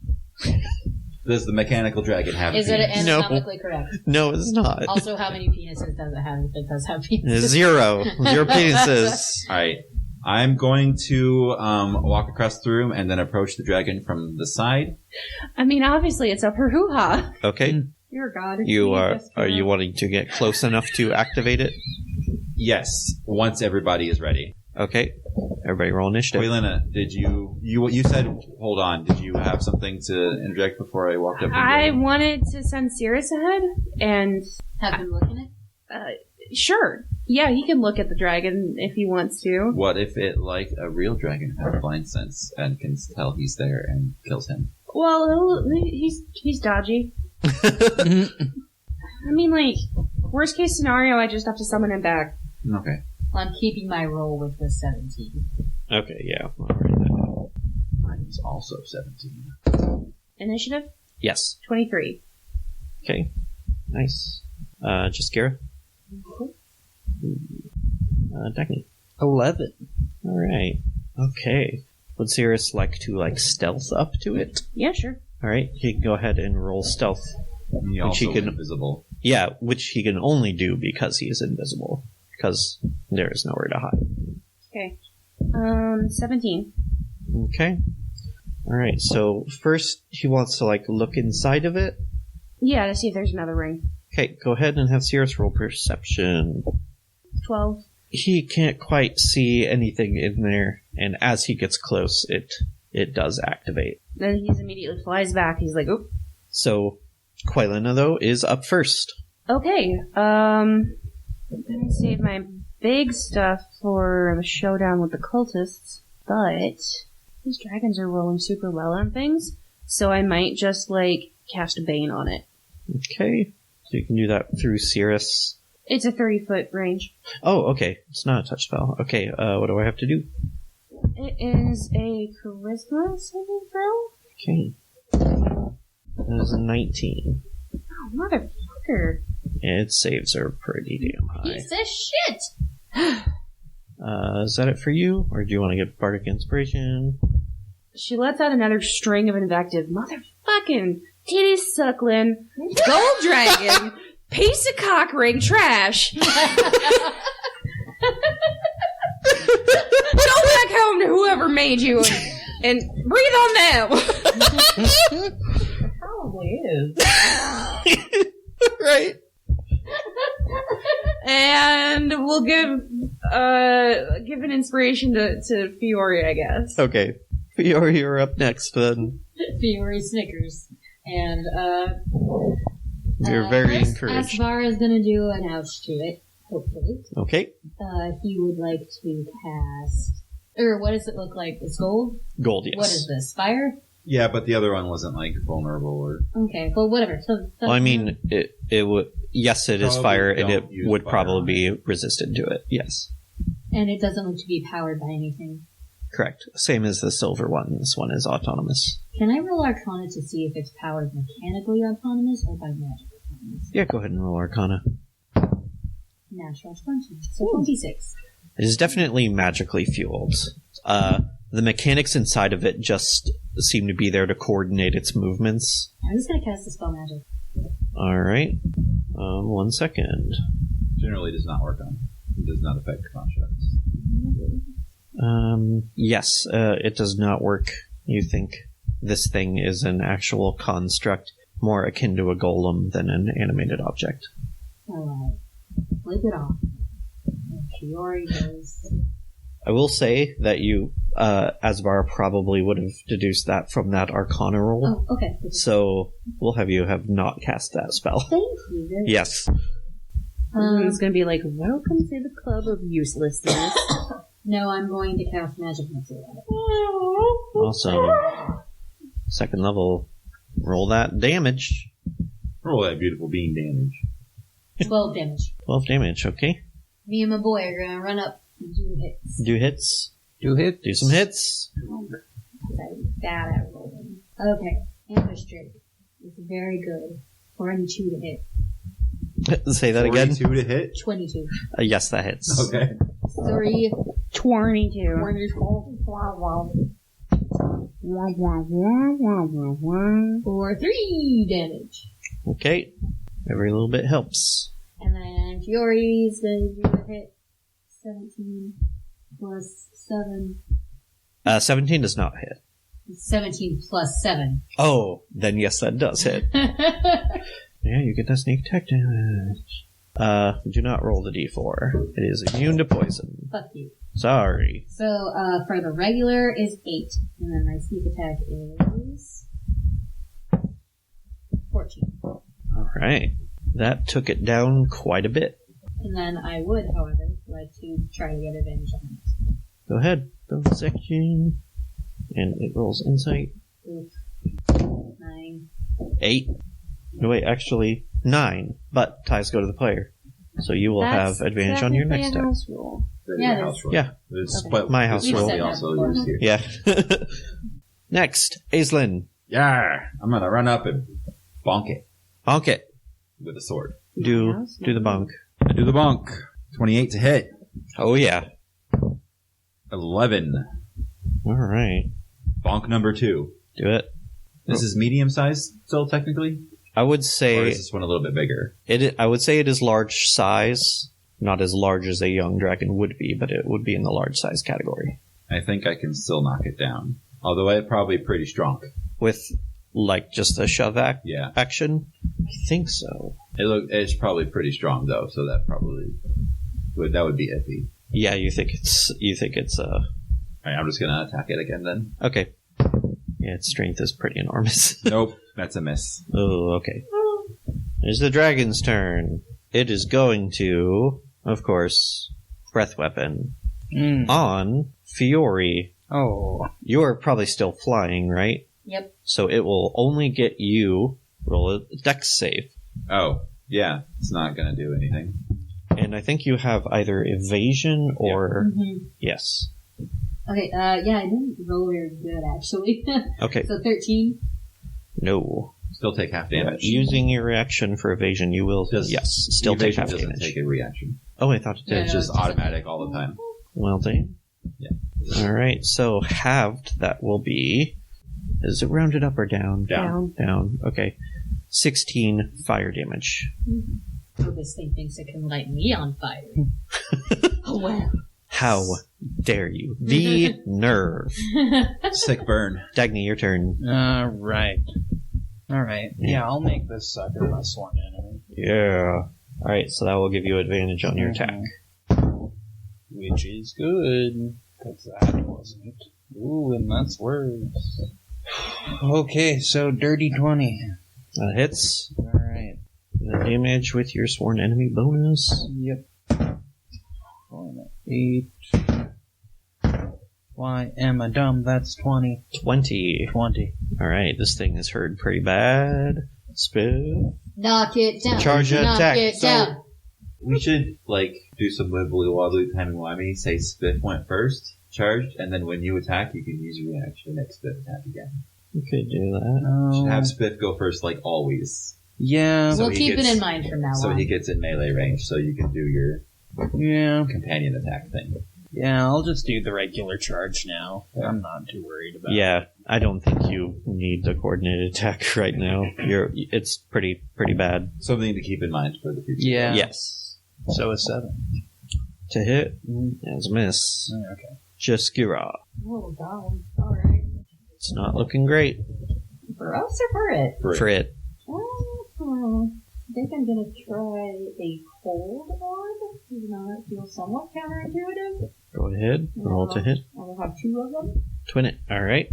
Does the mechanical dragon have Is a it penis? No. anatomically correct? No, it's not. Also, how many penises does it have if it does have penises? 0. 0 penises. Alright. I'm going to walk across the room and then approach the dragon from the side. I mean, obviously it's up her hoo-ha. Okay. You're a god. Are you wanting to get close enough to activate it? Yes, once everybody is ready. Okay. Everybody roll initiative. Quilina, did you said, hold on, did you have something to interject before I walked up? I wanted to send Sirius ahead, and Have him look in it? sure. Yeah, he can look at the dragon if he wants to. What if it, like a real dragon, has blind sense and can tell he's there and kills him? Well, he's dodgy. I mean, like, worst case scenario, I just have to summon him back. Okay. Well, I'm keeping my roll with the 17. Okay, yeah. I'll write that down. Mine's also 17. Initiative? Yes. 23. Okay. Nice. Jaskira? Dagny? 11. Alright. Okay. Would Sirius like to, stealth up to it? Yeah, sure. Alright, he can go ahead and roll stealth. He Which he also can- invisible. Yeah, which he can only do because he is invisible. Because there is nowhere to hide. Okay. 17. Okay. Alright, so first he wants to, look inside of it. Yeah, to see if there's another ring. Okay, go ahead and have Sirius roll perception. 12. He can't quite see anything in there, and as he gets close, it does activate. Then he immediately flies back. He's like, oop. So, Quilina, though, is up first. Okay, I'm gonna save my big stuff for the showdown with the cultists, but these dragons are rolling super well on things, so I might just, cast a Bane on it. Okay, so you can do that through Sirius. It's a 30-foot range. Oh, okay, it's not a touch spell. Okay, what do I have to do? It is a charisma saving throw? Okay. That is a 19. Oh, motherfucker. Its saves are pretty damn high. Piece of shit! Is that it for you, or do you want to get Bardic Inspiration? She lets out another string of invective. Motherfucking titty suckling, gold dragon, piece of cock ring trash. Go back home to whoever made you and breathe on them. It probably is. Right. And we'll give an inspiration to Fiore, I guess. Okay. Fiore, you're up next, then. Fiore snickers. And, You're very first, encouraged. Asvar is gonna do an ouch to it, hopefully. Okay. He would like to cast... Or what does it look like? It's gold? Gold, yes. What is this? Fire? Yeah, but the other one wasn't, vulnerable or... Okay, well, whatever. So, Well, I mean, it would... Yes, it is Probably fire, and don't it use would fire probably on be resistant to it. Yes. And it doesn't look to be powered by anything. Correct. Same as the silver one. This one is autonomous. Can I roll Arcana to see if it's powered mechanically autonomous or by magic autonomous? Yeah, go ahead and roll Arcana. Natural 20. So 26. It is definitely magically fueled. The mechanics inside of it just seem to be there to coordinate its movements. I'm just gonna cast the spell magic. Alright. 1 second. Generally does not work on. It does not affect constructs. Yes, it does not work. You think this thing is an actual construct, more akin to a golem than an animated object. Alright. Flip it off. And Fiore goes. I will say that you, Asvar, probably would have deduced that from that Arcana roll. Oh, okay. So we'll have you have not cast that spell. Thank you very much. Yes. It's going to be like, welcome to the club of uselessness. No, I'm going to cast magic missile on it. Awesome. Second level. Roll that damage. Roll that beautiful bean damage. 12 damage. 12 damage, okay. Me and my boy are gonna run up and do hits. Do hits. Do some hits. I'm bad at rolling. Okay. Ambush Drake. It's very good. 42 to hit. Say that again. 42 to hit? 22. Yes, that hits. Okay. 3. 22. For 3 damage. Okay. Every little bit helps. And then Fiore's gonna do a hit. 17 plus 7. 17 does not hit. 17 plus 7. Oh, then yes, that does hit. Yeah, you get that sneak attack damage. Do not roll the d4. It is immune to poison. Fuck you. Sorry. So, for the regular is 8. And then my sneak attack is 14. Alright. That took it down quite a bit. And then I would, however, like to try to get advantage on it. Go ahead. Bonus section. And it rolls insight. Oof. 9. 8. No, wait, actually, 9. But ties go to the player. So you will have advantage on your next attack. house rule. Yeah, Your house roll. Yeah. It's Okay. what My house We've roll. said we that also before. use here. Yeah. Next, Aislinn. Yeah, I'm gonna run up and bonk it Bonk it. with a sword. Do the bonk. I do the bonk. 28 to hit. Oh, yeah. 11. Alright. Bonk number 2. Do it. This is medium size still technically? I would Or say is this one a little bit bigger? I would say it is large size. Not as large as a young dragon would be, but it would be in the large size category. I think I can still knock it down. Although it's probably pretty strong. With, like, just a shove Yeah. action? I think so. It's probably pretty strong though, so that probably would be iffy. Yeah, you think it's Alright, I'm just gonna attack it again then. okay. Yeah, its strength is pretty enormous. Nope, that's a miss. Oh, okay. It's the dragon's turn. It is going to, of course, breath weapon on Fiore. Oh. You're probably still flying, right? Yep. So it will only get you roll a dex save. Oh, yeah, it's not gonna do anything. And I think you have either evasion or... Mm-hmm. Yes. Okay, yeah, I didn't roll very good, actually. Okay. So 13. No. Still take half damage. Using your reaction for evasion, you will, yes, still take Evasion half doesn't damage. take a reaction. Oh, I thought it did. Yeah. It's just automatic all the time. Well done. Yeah. Alright, so halved, that will be... Is it rounded up or down? Down. Down. Okay. 16 fire damage. Oh, this thing thinks it can light me on fire. Oh, well. How dare you? The nerve. Sick burn. Dagny, your turn. Alright. Yeah, I'll make this sucker my sworn enemy. Yeah. Alright, so that will give you advantage on your attack. Which is good. Because that wasn't. Ooh, and that's worse. Okay, so dirty 20. That hits. Alright. The damage with your sworn enemy bonus. Yep. 8. Why am I dumb? That's 20. 20. 20. Alright, this thing is hurt pretty bad. Spiff. Knock it down. Charge Knock attack. it down. We should, do some wibbly wobbly timey-wimey, say Spiff went first, charged, and then when you attack, you can use your reaction to make Spiff attack again. You could do that. Should have Spiff go first, like always. Yeah. So we'll he keep gets- it in mind from now So on. he gets in melee range, so you can do your Yeah. companion attack thing. Yeah, I'll just do the regular charge now. I'm not too worried about it. Yeah, I don't think you need the coordinated attack right now. It's pretty bad. Something to keep in mind for the future. Yeah. Yes. So a 7. To hit, as a miss. Okay. Jaskira. Oh, God. Alright. It's not looking great For us or for it? for it. I think I'm gonna try a cold orb, even though that feels somewhat counterintuitive. Go ahead, roll to hit. I will have 2 of them. Twin it. Alright.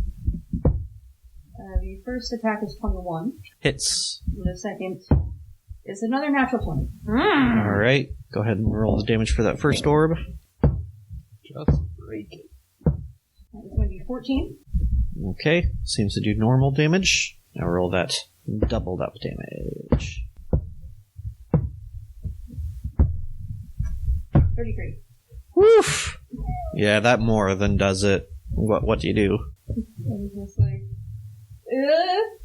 The first attack is 21. Hits. And the second is another natural 20. Alright. Go ahead and roll the damage for that first orb. Just break it. That is going to be 14. Okay. Seems to do normal damage. Now roll that doubled up damage. 33. Woof! Yeah, that more than does it. What do you do? And just like,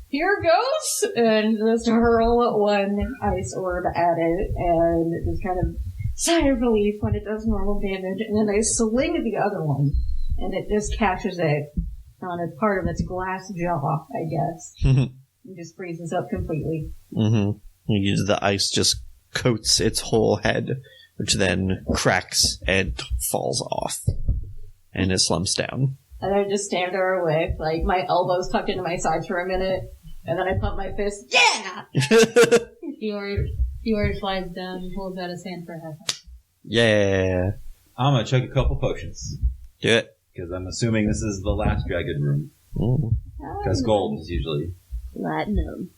here goes! And just hurl one ice orb at it, and just kind of sigh of relief when it does normal damage, and then I sling the other one, and it just catches it on a part of its glass jaw, I guess. And just freezes up completely. Mm-hmm. The ice just coats its whole head, which then cracks and falls off. And it slumps down. And I just stand there away, like my elbows tucked into my sides for a minute, and then I pump my fist, yeah! Fjord flies down and holds out his hand for a half. Yeah. I'm gonna chug a couple potions. Do it. Because I'm assuming this is the last dragon room. Ooh. Because gold is usually... Platinum.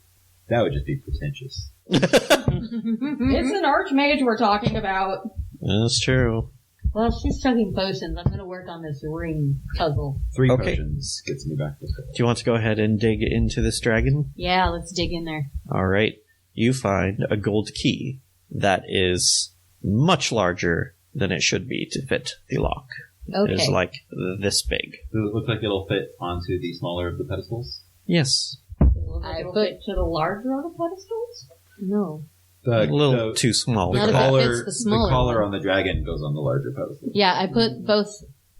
That would just be pretentious. It's an archmage we're talking about. That's true. Well, she's chugging potions. I'm going to work on this ring puzzle. 3 Okay. potions gets me back to full. Do you want to go ahead and dig into this dragon? Yeah, let's dig in there. Alright. You find a gold key that is much larger than it should be to fit the lock. Okay. It is like this big. Does it look like it'll fit onto the smaller of the pedestals? Yes. It'll fit to the larger of the pedestals? No. A little too small. The Not if it collar, fits the smaller collar one. on the dragon goes on the larger pedestal. Yeah, I put both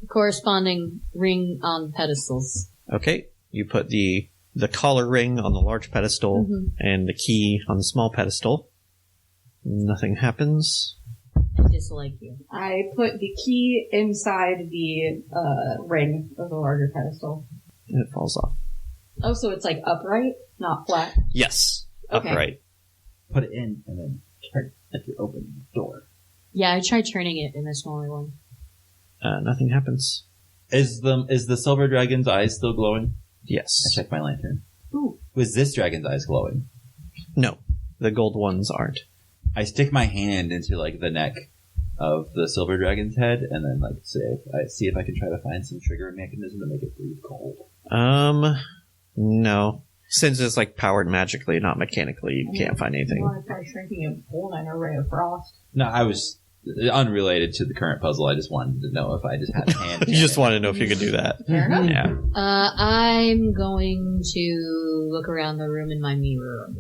corresponding ring on pedestals. Okay. You put the collar ring on the large pedestal and the key on the small pedestal. Nothing happens. I dislike you. I put the key inside the ring of the larger pedestal. And it falls off. Oh, so it's like upright, not flat. Yes. Okay. Upright. Put it in and then turn it like you're opening the door. Yeah, I tried turning it in the smaller one. Nothing happens. Is the silver dragon's eyes still glowing? Yes. I checked my lantern. Ooh. Was this dragon's eyes glowing? No. The gold ones aren't. I stick my hand into like the neck of the silver dragon's head and then like see if I can try to find some trigger mechanism to make it breathe cold. No. Since it's like powered magically, not mechanically, you can't find I anything. want to try shrinking a hole in a ray of frost. No, I was unrelated to the current puzzle. I just wanted to know if I just had a hand. You just want to know if you could do that. Fair enough. Yeah. I'm going to look around the room in my mirror.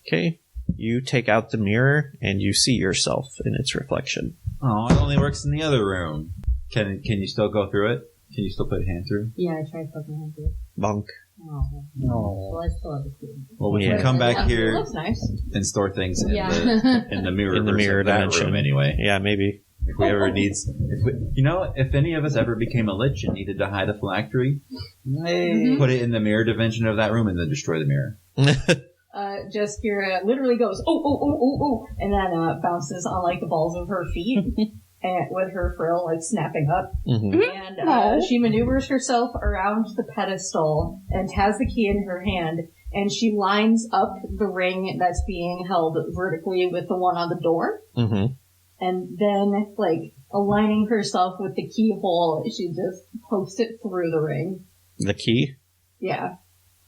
Okay. You take out the mirror and you see yourself in its reflection. Oh, it only works in the other room. Can you still go through it? Can you still put a hand through? Yeah, I tried poking hand through it. Bonk. Oh. No. Well, I still have a clue. Well, we Yeah. can come back Yeah, here looks nice. and store things in Yeah. the mirror In the version mirror of that dimension. room anyway. Yeah, maybe. If we ever needs, if any of us ever became a lich and needed to hide a phylactery, put it in the mirror dimension of that room and then destroy the mirror. Jaskira literally goes, oh, and then bounces on like the balls of her feet, and with her frill like snapping up. Mhm. And she maneuvers herself around the pedestal and has the key in her hand, and she lines up the ring that's being held vertically with the one on the door, Mhm. and then like aligning herself with the keyhole, she just pokes it through the ring. The key? Yeah.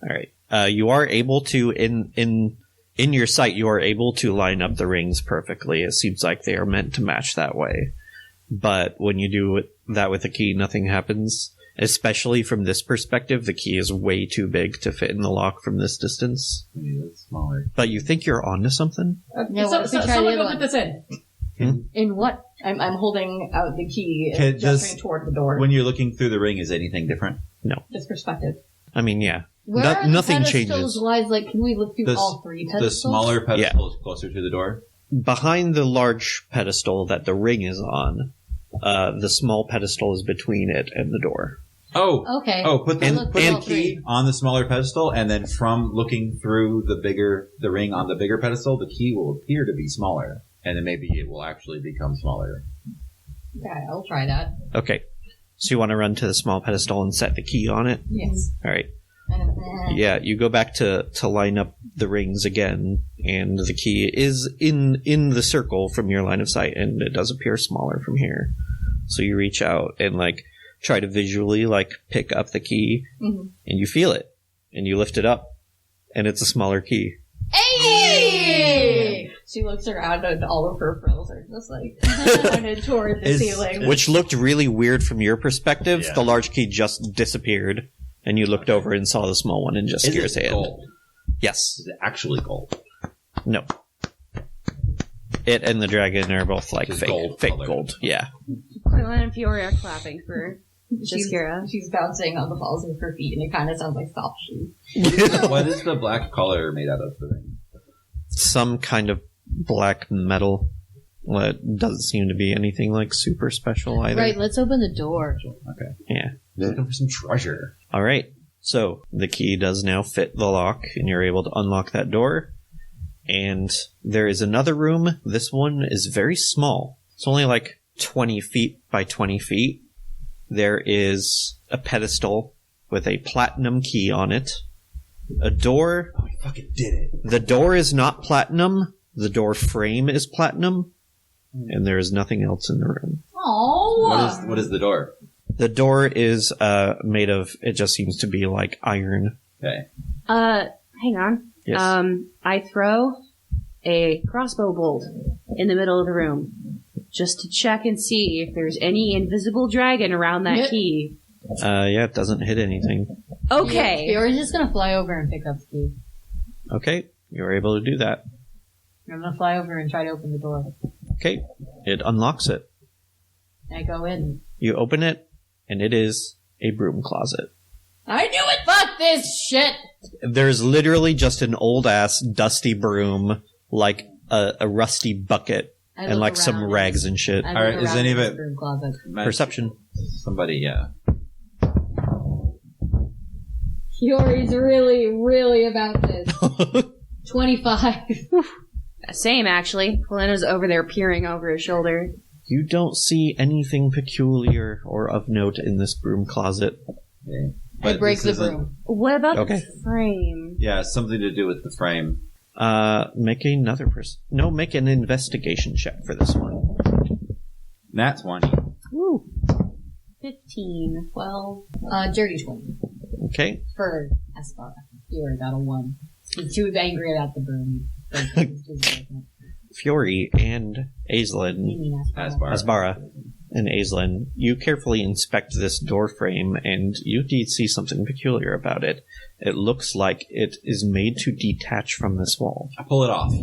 Alright. You are able to, in your sight, you are able to line up the rings perfectly. It seems like they are meant to match that way. But when you do that with the key, nothing happens. Especially from this perspective, the key is way too big to fit in the lock from this distance. It's smaller. But you think you're onto something? No, what if we try the someone other go one? put this in. In what? I'm holding out the key Okay, and gesturing toward the door. When you're looking through the ring, is anything different? Just perspective. I mean, yeah. Where are the Nothing pedestals changes. wise? Like, can we look through all three pedestals? The smaller pedestal is closer to the door. Behind the large pedestal that the ring is on, the small pedestal is between it and the door. Oh, Okay. Oh, put I'll the, look put through the all key three. on the smaller pedestal, and then from looking through the ring on the bigger pedestal, the key will appear to be smaller, and then maybe it will actually become smaller. Okay, I'll try that. Okay. So you want to run to the small pedestal and set the key on it? Yes. All right. Yeah, you go back to line up the rings again, and the key is in the circle from your line of sight, and it does appear smaller from here. So you reach out and try to visually pick up the key, and you feel it, and you lift it up, and it's a smaller key. Hey! She looks around and all of her frills are just pointed toward the ceiling. Which looked really weird from your perspective. Yeah. The large key just disappeared, and you looked over and saw the small one in Is Jaskir's it hand. gold? Yes. Is it actually gold? No. It and the dragon are both Just fake gold fake colored. gold. Yeah. Quillen and Fiore are clapping for Jaskira. She's bouncing on the balls of her feet, and it kind of sounds like soft shoes. What is the black color made out of the ring? Some kind of black metal. Well, it doesn't seem to be anything super special either. Right, let's open the door. Okay. Yeah. Looking for some treasure. All right. So the key does now fit the lock, and you're able to unlock that door. And there is another room. This one is very small. It's only 20 feet by 20 feet. There is a pedestal with a platinum key on it. A door. Oh, we fucking did it. The door is not platinum. The door frame is platinum. And there is nothing else in the room. Oh, What is the door? The door is made of, it just seems to be iron. Okay. Hang on. Yes. I throw a crossbow bolt in the middle of the room just to check and see if there's any invisible dragon around that Yep. key. Yeah, it doesn't hit anything. Okay. Fiore's just gonna fly over and pick up the key. Okay, you're able to do that. I'm gonna fly over and try to open the door. Okay, it unlocks it. I go in. You open it, and it is a broom closet. I knew it! Fuck this shit! There's literally just an old-ass dusty broom, a rusty bucket, I and look some around rags and shit. I look Alright, is around any in of this it- broom closet. Perception. Somebody, yeah. Fiore's really, really about this. 25. Same, actually. Quillena's over there peering over his shoulder. You don't see anything peculiar or of note in this broom closet. Okay. I But break this the isn't- broom. What about Okay. the frame? Yeah, something to do with the frame. Make another make an investigation check for this one. Nat 20. Ooh. 15. 12. Dirty 20. Okay. For Aspara. Fiore got a 1. He's too angry about the broom. Fiore and Aislinn, Asbara and Aislinn, you carefully inspect this door frame, and you indeed see something peculiar about it. It looks like it is made to detach from this wall. I pull it off.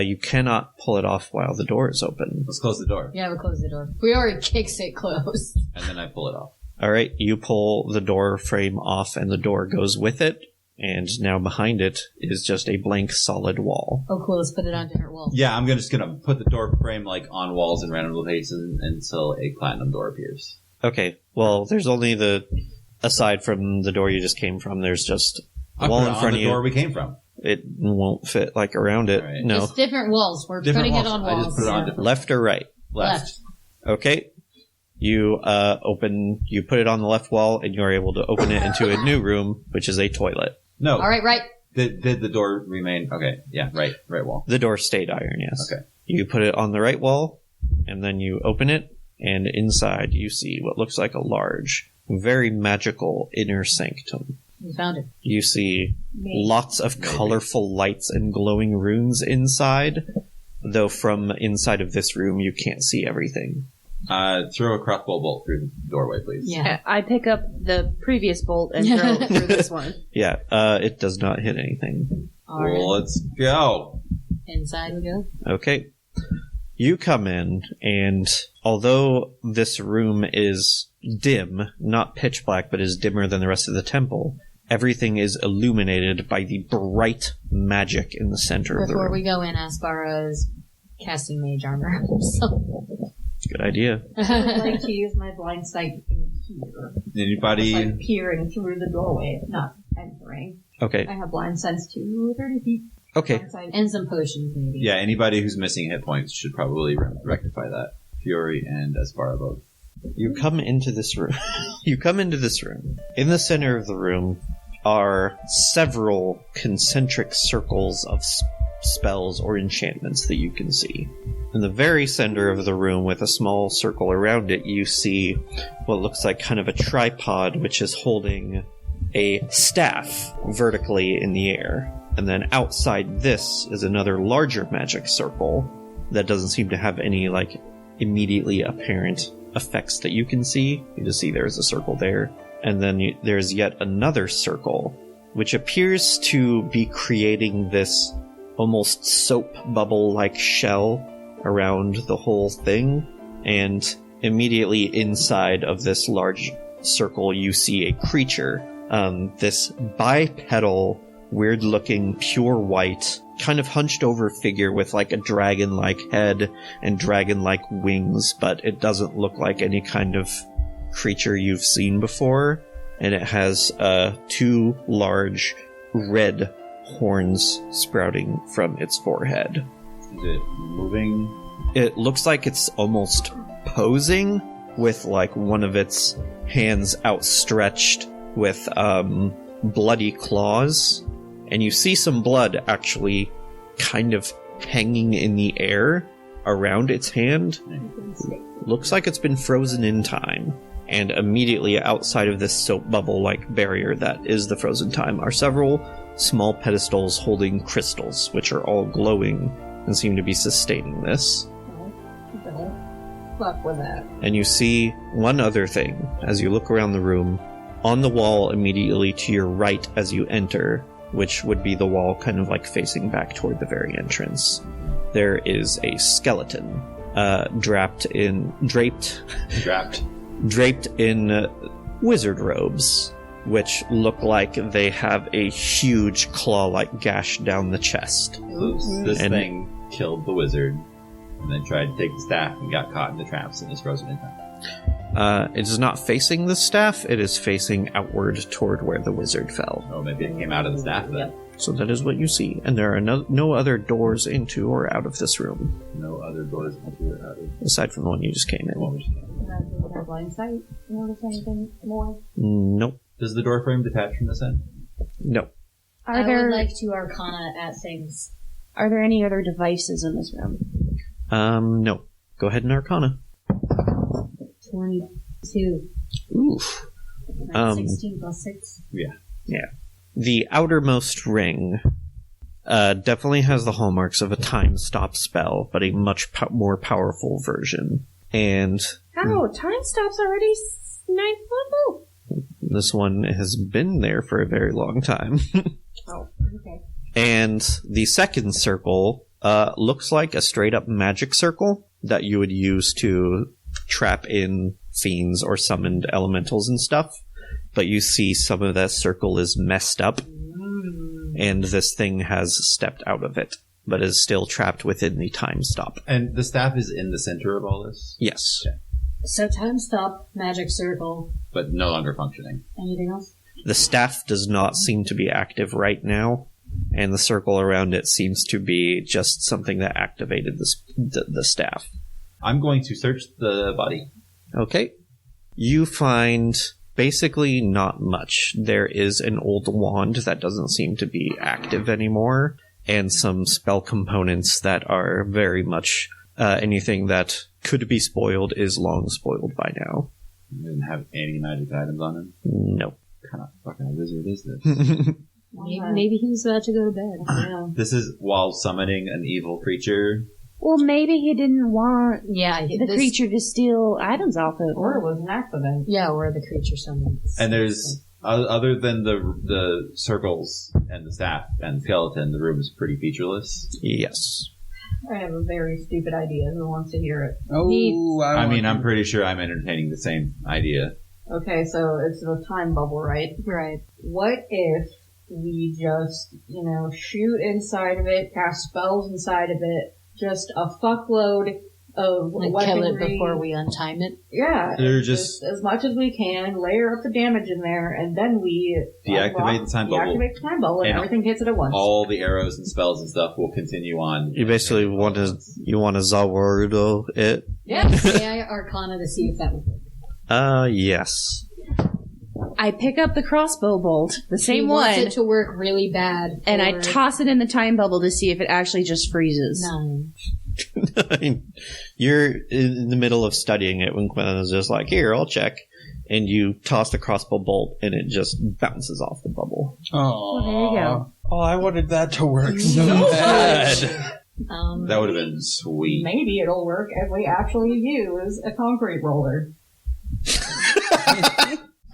You cannot pull it off while the door is open. Let's close the door. Yeah, we close the door. Fiore kicks it closed. And then I pull it off. Alright, you pull the door frame off, and the door goes with it, and now behind it is just a blank solid wall. Oh, cool. Let's put it on different walls. Yeah, I'm just gonna put the door frame on walls in random locations until a platinum door appears. Okay, well, there's only aside from the door you just came from, there's just a I'll wall put it in on front the of door you. we came from. It won't fit around it. Alright. No. It's different walls. We're Different putting walls. it on I walls. just put it on different Left or right? left. Okay. You you put it on the left wall, and you're able to open it into a new room, which is a toilet. No. All right, right. Did the door remain? Okay. Yeah. Right wall. The door stayed iron, yes. Okay. You put it on the right wall, and then you open it, and inside you see what looks like a large, very magical inner sanctum. We found it. You see lots of colorful lights and glowing runes inside, though from inside of this room you can't see everything. Throw a crossbow bolt through the doorway, please. Yeah. I pick up the previous bolt and throw it through this one. Yeah, it does not hit anything. Well, let's go. Inside we go. Okay. You come in, and although this room is dim, not pitch black, but is dimmer than the rest of the temple, everything is illuminated by the bright magic in the center of the Before room. we go in, Aspara is casting mage armor. So. Good idea. I would like to use my blind sight in here. Anybody? Just like peering through the doorway, not entering. Okay. I have blind sense to 30 feet. Okay. Blind sight. And some potions, maybe. Yeah, anybody who's missing hit points should probably rectify that. Fury and Aspara both. You come into this room. In the center of the room are several concentric circles of spells or enchantments that you can see. In the very center of the room, with a small circle around it, you see what looks like kind of a tripod, which is holding a staff vertically in the air. And then outside this is another larger magic circle that doesn't seem to have any, like, immediately apparent effects that you can see. You just see there's a circle there. And then there's yet another circle, which appears to be creating this almost soap bubble-like shell around the whole thing. And immediately inside of this large circle, you see a creature. This bipedal, weird-looking, pure white, kind of hunched-over figure with like a dragon-like head and dragon-like wings, but it doesn't look like any kind of creature you've seen before. And it has two large red horns sprouting from its forehead. Is it moving? It looks like it's almost posing, with like one of its hands outstretched with bloody claws. And you see some blood actually kind of hanging in the air around its hand. Looks like it's been frozen in time. And immediately outside of this soap bubble-like barrier that is the frozen time are several small pedestals holding crystals, which are all glowing and seem to be sustaining this. Fuck with that. And you see one other thing as you look around the room. On the wall immediately to your right as you enter, which would be the wall kind of like facing back toward the very entrance, there is a skeleton draped in wizard robes, which look like they have a huge claw-like gash down the chest. This thing killed the wizard, and then tried to take the staff and got caught in the traps and is frozen in time. It is not facing the staff, it is facing outward toward where the wizard fell. Oh, maybe it came out of the staff then. So that is what you see, and there are no other doors into or out of this room, No other doors into or out of aside from the one you just came in. Can I do with our blind sight? Notice anything more? Nope. Does the door frame detach from this end? No. Are I there would like to Arcana at things. are there any other devices in this room? No. Go ahead and Arcana. 22. Oof. 16 plus 6. Yeah. The outermost ring definitely has the hallmarks of a time stop spell, but a much more powerful version. And How? Time stops already 9th level? this one has been there for a very long time. Oh, okay. And the second circle looks like a straight-up magic circle that you would use to trap in fiends or summoned elementals and stuff. But you see some of that circle is messed up, and this thing has stepped out of it, but is still trapped within the time stop. And the staff is in the center of all this, Yes. Okay. So time stop, magic circle. but no longer functioning. Anything else? The staff does not seem to be active right now, and the circle around it seems to be just something that activated the staff. I'm going to search the body. Okay. You find basically not much. There is an old wand that doesn't seem to be active anymore, and some spell components that are very much anything that could be spoiled is long spoiled by now. He didn't have any magic items on him. Nope. What kind of fucking wizard is this? Maybe he was about to go to bed. Yeah. This is while summoning an evil creature Well, maybe he didn't want the creature to steal items off it. Or it was an accident. Yeah, or the creature summons. And there's, other than the circles and the staff and skeleton, the room is pretty featureless. Yes. I have a very stupid idea. Who wants to hear it? Oh, I'm pretty sure I'm entertaining the same idea. Okay, so it's the time bubble, right? Right. What if we just, shoot inside of it, cast spells inside of it, just a fuckload of Like weaponry. kill it before we untime it? Yeah. They're just as much as we can, layer up the damage in there, and then we Deactivate the time bubble. Deactivate the time bubble, and And everything hits it at once. All the arrows and spells and stuff will continue on. You basically want to Zawardo it. Yeah. AI Arcana to see if that would work. Yes. I pick up the crossbow bolt, the same He wants one, it to work really bad. and I for toss it in the time bubble to see if it actually just freezes. 9. You're in the middle of studying it when Quinn is just like, here, I'll check. And you toss the crossbow bolt, and it just bounces off the bubble. Oh, Well, there you go. Oh, I wanted that to work so bad. That would have been sweet. Maybe it'll work if we actually use a concrete roller.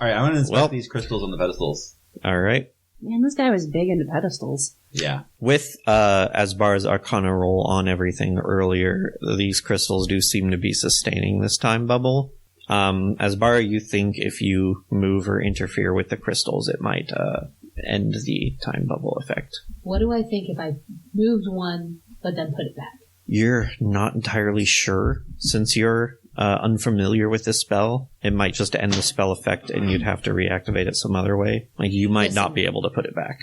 Alright, I'm going to inspect Well- these crystals on the pedestals. All right. Man, this guy was big into pedestals. Yeah. With Asbar's Arcana roll on everything earlier, these crystals do seem to be sustaining this time bubble. Asbar, you think if you move or interfere with the crystals, it might end the time bubble effect. What do I think if I moved one, but then put it back? You're not entirely sure. Since you're unfamiliar with this spell, it might just end the spell effect and you'd have to reactivate it some other way. Like, you might not be able to put it back.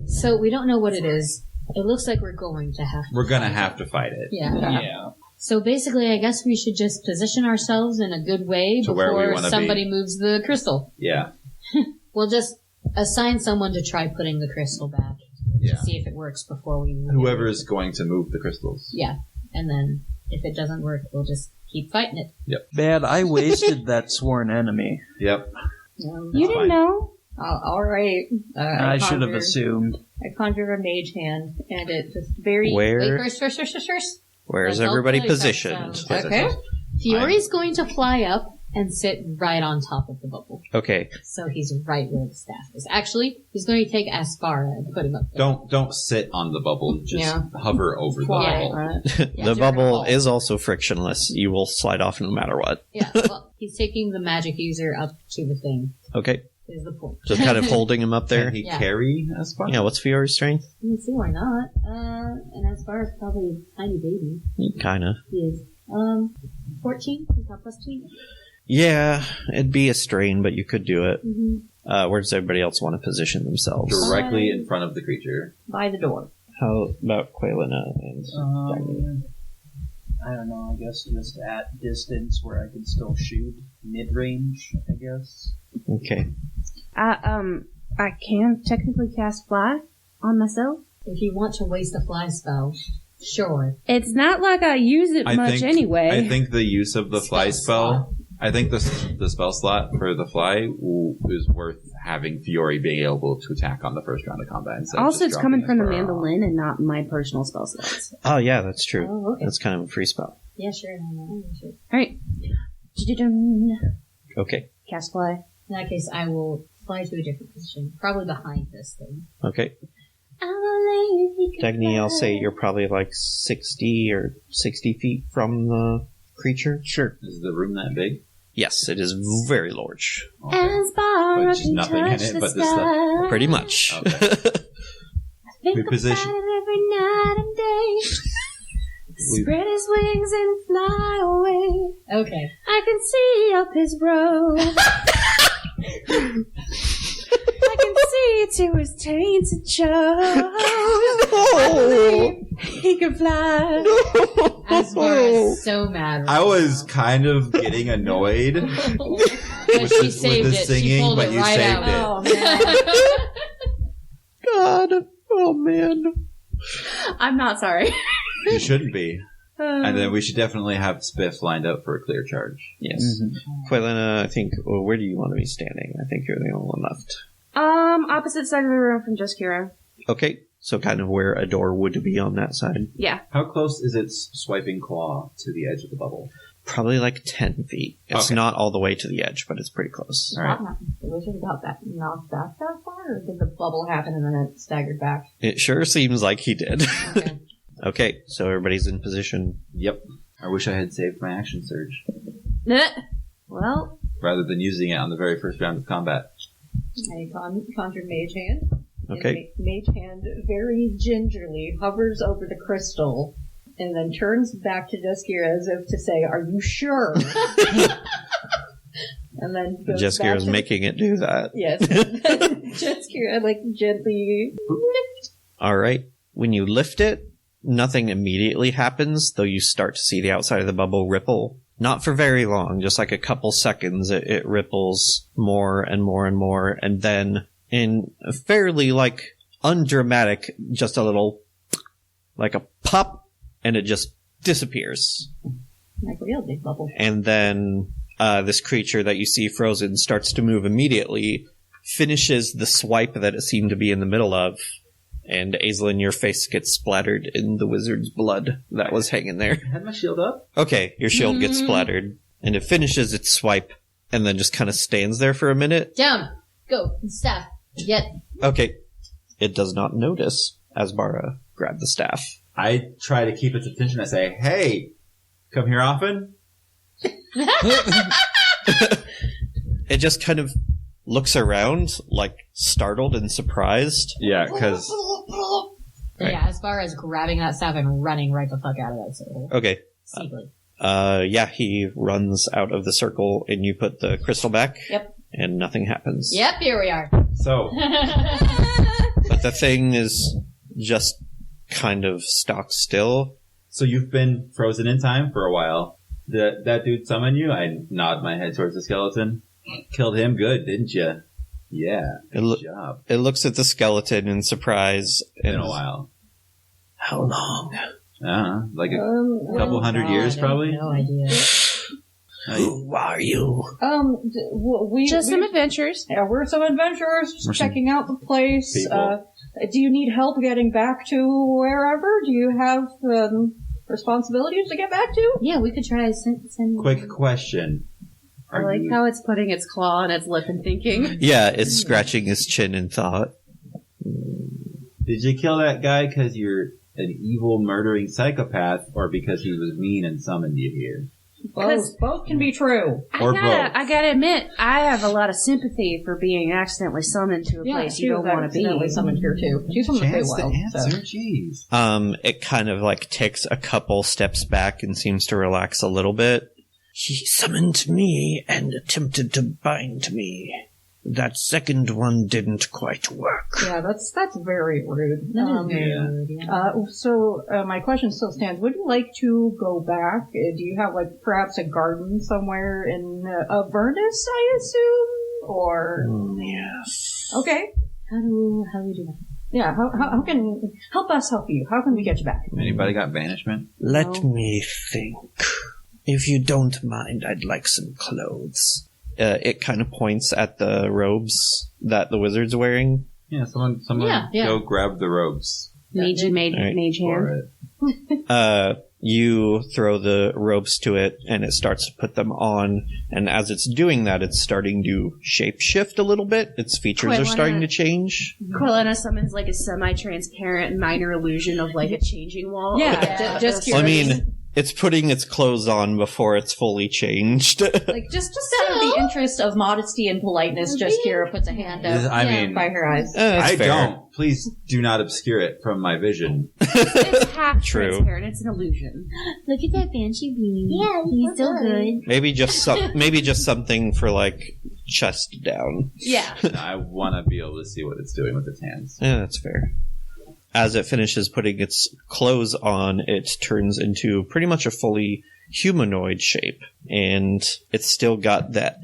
So we don't know what it is. It looks like we're going to have to We're going to fight have to fight it. Yeah. Yeah. So basically, I guess we should just position ourselves in a good way To where we before wanna somebody be. moves the crystal. Yeah. We'll just assign someone to try putting the crystal back Yeah. to see if it works before we move Whoever it. is going to move the crystals. Yeah. And then if it doesn't work, we'll just keep fighting it. Bad, I wasted that sworn enemy. Yep. You didn't know? Alright. I should have assumed. I conjure a mage hand, and it just very... Where Wait, first. Where's Let's all everybody play that positioned? sound. Okay. Fiori's going to fly up and sit right on top of the bubble. Okay. So he's right where the staff is. Actually, he's going to take Aspara and put him up there. Don't sit on the bubble. Just Yeah. hover over the Fly, bubble. right? Yeah, The so bubble you're gonna is also frictionless. You will slide off no matter what. Yeah, well, he's taking the magic user up to the thing, Okay. is the point. Just kind of holding him up there. Can he Yeah. carry a spot? Yeah, what's Fiore's strength? Let's see, why not? And Aspara's probably a tiny baby. Kinda. He is. 14? He's got plus 2? Yeah, it'd be a strain, but you could do it. Mm-hmm. Where does everybody else want to position themselves? Directly in front of the creature. By the door. How about Quailina and Tyranny? I don't know, I guess just at distance where I can still shoot. Mid-range, I guess. Okay. I can technically cast fly on myself. If you want to waste a fly spell, sure. It's not like I use it much anyway. I think the use of the fly Spell spell. I think the spell slot for the fly is worth having Fiore being able to attack on the first round of combat. instead of Also, just it's coming dropping from the a spell. mandolin and not my personal spell slots. Oh, yeah, that's true. Oh, okay. That's kind of a free spell. Yeah, sure. Sure. Alright. Okay. Cast fly. In that case, I will fly to a different position, probably behind this thing. Okay. Dagny, I'll say you're probably like 60 or 60 feet from the creature. Sure. Is the room that big? Yes, it is very large. Okay. As far But as just nothing in it but the stuff. Pretty much. Okay. Think We about position- it every night and day. Spread his wings and fly away. Okay. I can see up his robe. I can see to his tainted jaw. I believe he can fly. Aspara is so mad. I was kind of getting annoyed But with she the, saved with the it. singing, she pulled but it you right saved out. it. God. Oh, man. I'm not sorry. You shouldn't be. And then we should definitely have Spiff lined up for a clear charge. Yes. Mm-hmm. Quailina, I think, well, where do you want to be standing? I think you're the only one left. Opposite side of the room from Just Kira. Okay. So kind of where a door would be on that side. Yeah. How close is its swiping claw to the edge of the bubble? Probably like 10 feet. It's not all the way to the edge, but it's pretty close. All right. Was it about that knocked back that far, or did the bubble happen and then it staggered back? It sure seems like he did. Okay. Okay, so everybody's in position. Yep. I wish I had saved my action surge Well, rather than using it on the very first round of combat. I conjured Mage Hand. Okay. And Mage Hand very gingerly hovers over the crystal and then turns back to Jeskira as if to say, "Are you sure?" And then goes Jeskira's back to making it do that. Yes. Jeskira, like, gently lift. All right. When you lift it, nothing immediately happens, though you start to see the outside of the bubble ripple. Not for very long, just like a couple seconds, it ripples more and more and more, and then in a fairly, like, undramatic, just a little, like a pop, and it just disappears. Like a real big bubble. And then this creature that you see frozen starts to move immediately, finishes the swipe that it seemed to be in the middle of, and Aislinn, your face gets splattered in the wizard's blood that was hanging there. I had my shield up. Okay, your shield gets splattered, and it finishes its swipe, and then just kind of stands there for a minute. Down. Go. Staff. Get. Okay. It does not notice as Bara grabbed the staff. I try to keep its attention. I say, "Hey, come here often?" It just kind of looks around, like, startled and surprised. Yeah, because Right. Yeah, as far as grabbing that staff and running right the fuck out of that circle. Okay. Secretly. Yeah, he runs out of the circle, and you put the crystal back. Yep. And nothing happens. Yep, here we are. so But the thing is just kind of stock still. So you've been frozen in time for a while. That dude summon you? I nod my head towards the skeleton. Killed him good, didn't you? Yeah, good job. It looks at the skeleton in surprise. In a while. How long? Like a couple hundred years, probably? No idea. Who are you? We some adventures. Yeah, we're some adventurers just We're some checking out the place. people. Do you need help getting back to wherever? Do you have responsibilities to get back to? Yeah, we could try send Quick question. I like how it's putting its claw on its lip and thinking. Yeah, it's scratching his chin in thought. Did you kill that guy because you're an evil, murdering psychopath, or because he was mean and summoned you here? Both can be true. Or both. I gotta admit, I have a lot of sympathy for being accidentally summoned to a place you don't want to be. Accidentally summoned here too. She's from the Chance to Feywild. answer, So. jeez. It kind of like takes a couple steps back and seems to relax a little bit. He summoned me and attempted to bind me. That second one didn't quite work. Yeah, that's very rude. Yeah. So my question still stands. Would you like to go back? Do you have like perhaps a garden somewhere in Avernus, I assume, or Yes. okay? How do we do that? Yeah, how can help us help you? How can we get you back? Anybody got banishment? Let me think. If you don't mind, I'd like some clothes. It kind of points at the robes that the wizard's wearing. Yeah, someone Yeah. go grab the robes Mage mage for hand. it. You throw the robes to it, and it starts to put them on. And as it's doing that, it's starting to shapeshift a little bit. Its features are starting to change. Quillena summons like a semi-transparent minor illusion of like a changing wall. Yeah, just I mean, it's putting its clothes on before it's fully changed. like just out of the interest of modesty and politeness, just Kira puts a hand up I mean, by her eyes. I fair. don't. Please do not obscure it from my vision. It's half True. transparent. It's an illusion. Look at that banshee beanie. Yeah, He's so good. Maybe just something for like chest down. Yeah. I want to be able to see what it's doing with its hands. Yeah, that's fair. As it finishes putting its clothes on, it turns into pretty much a fully humanoid shape. And it's still got that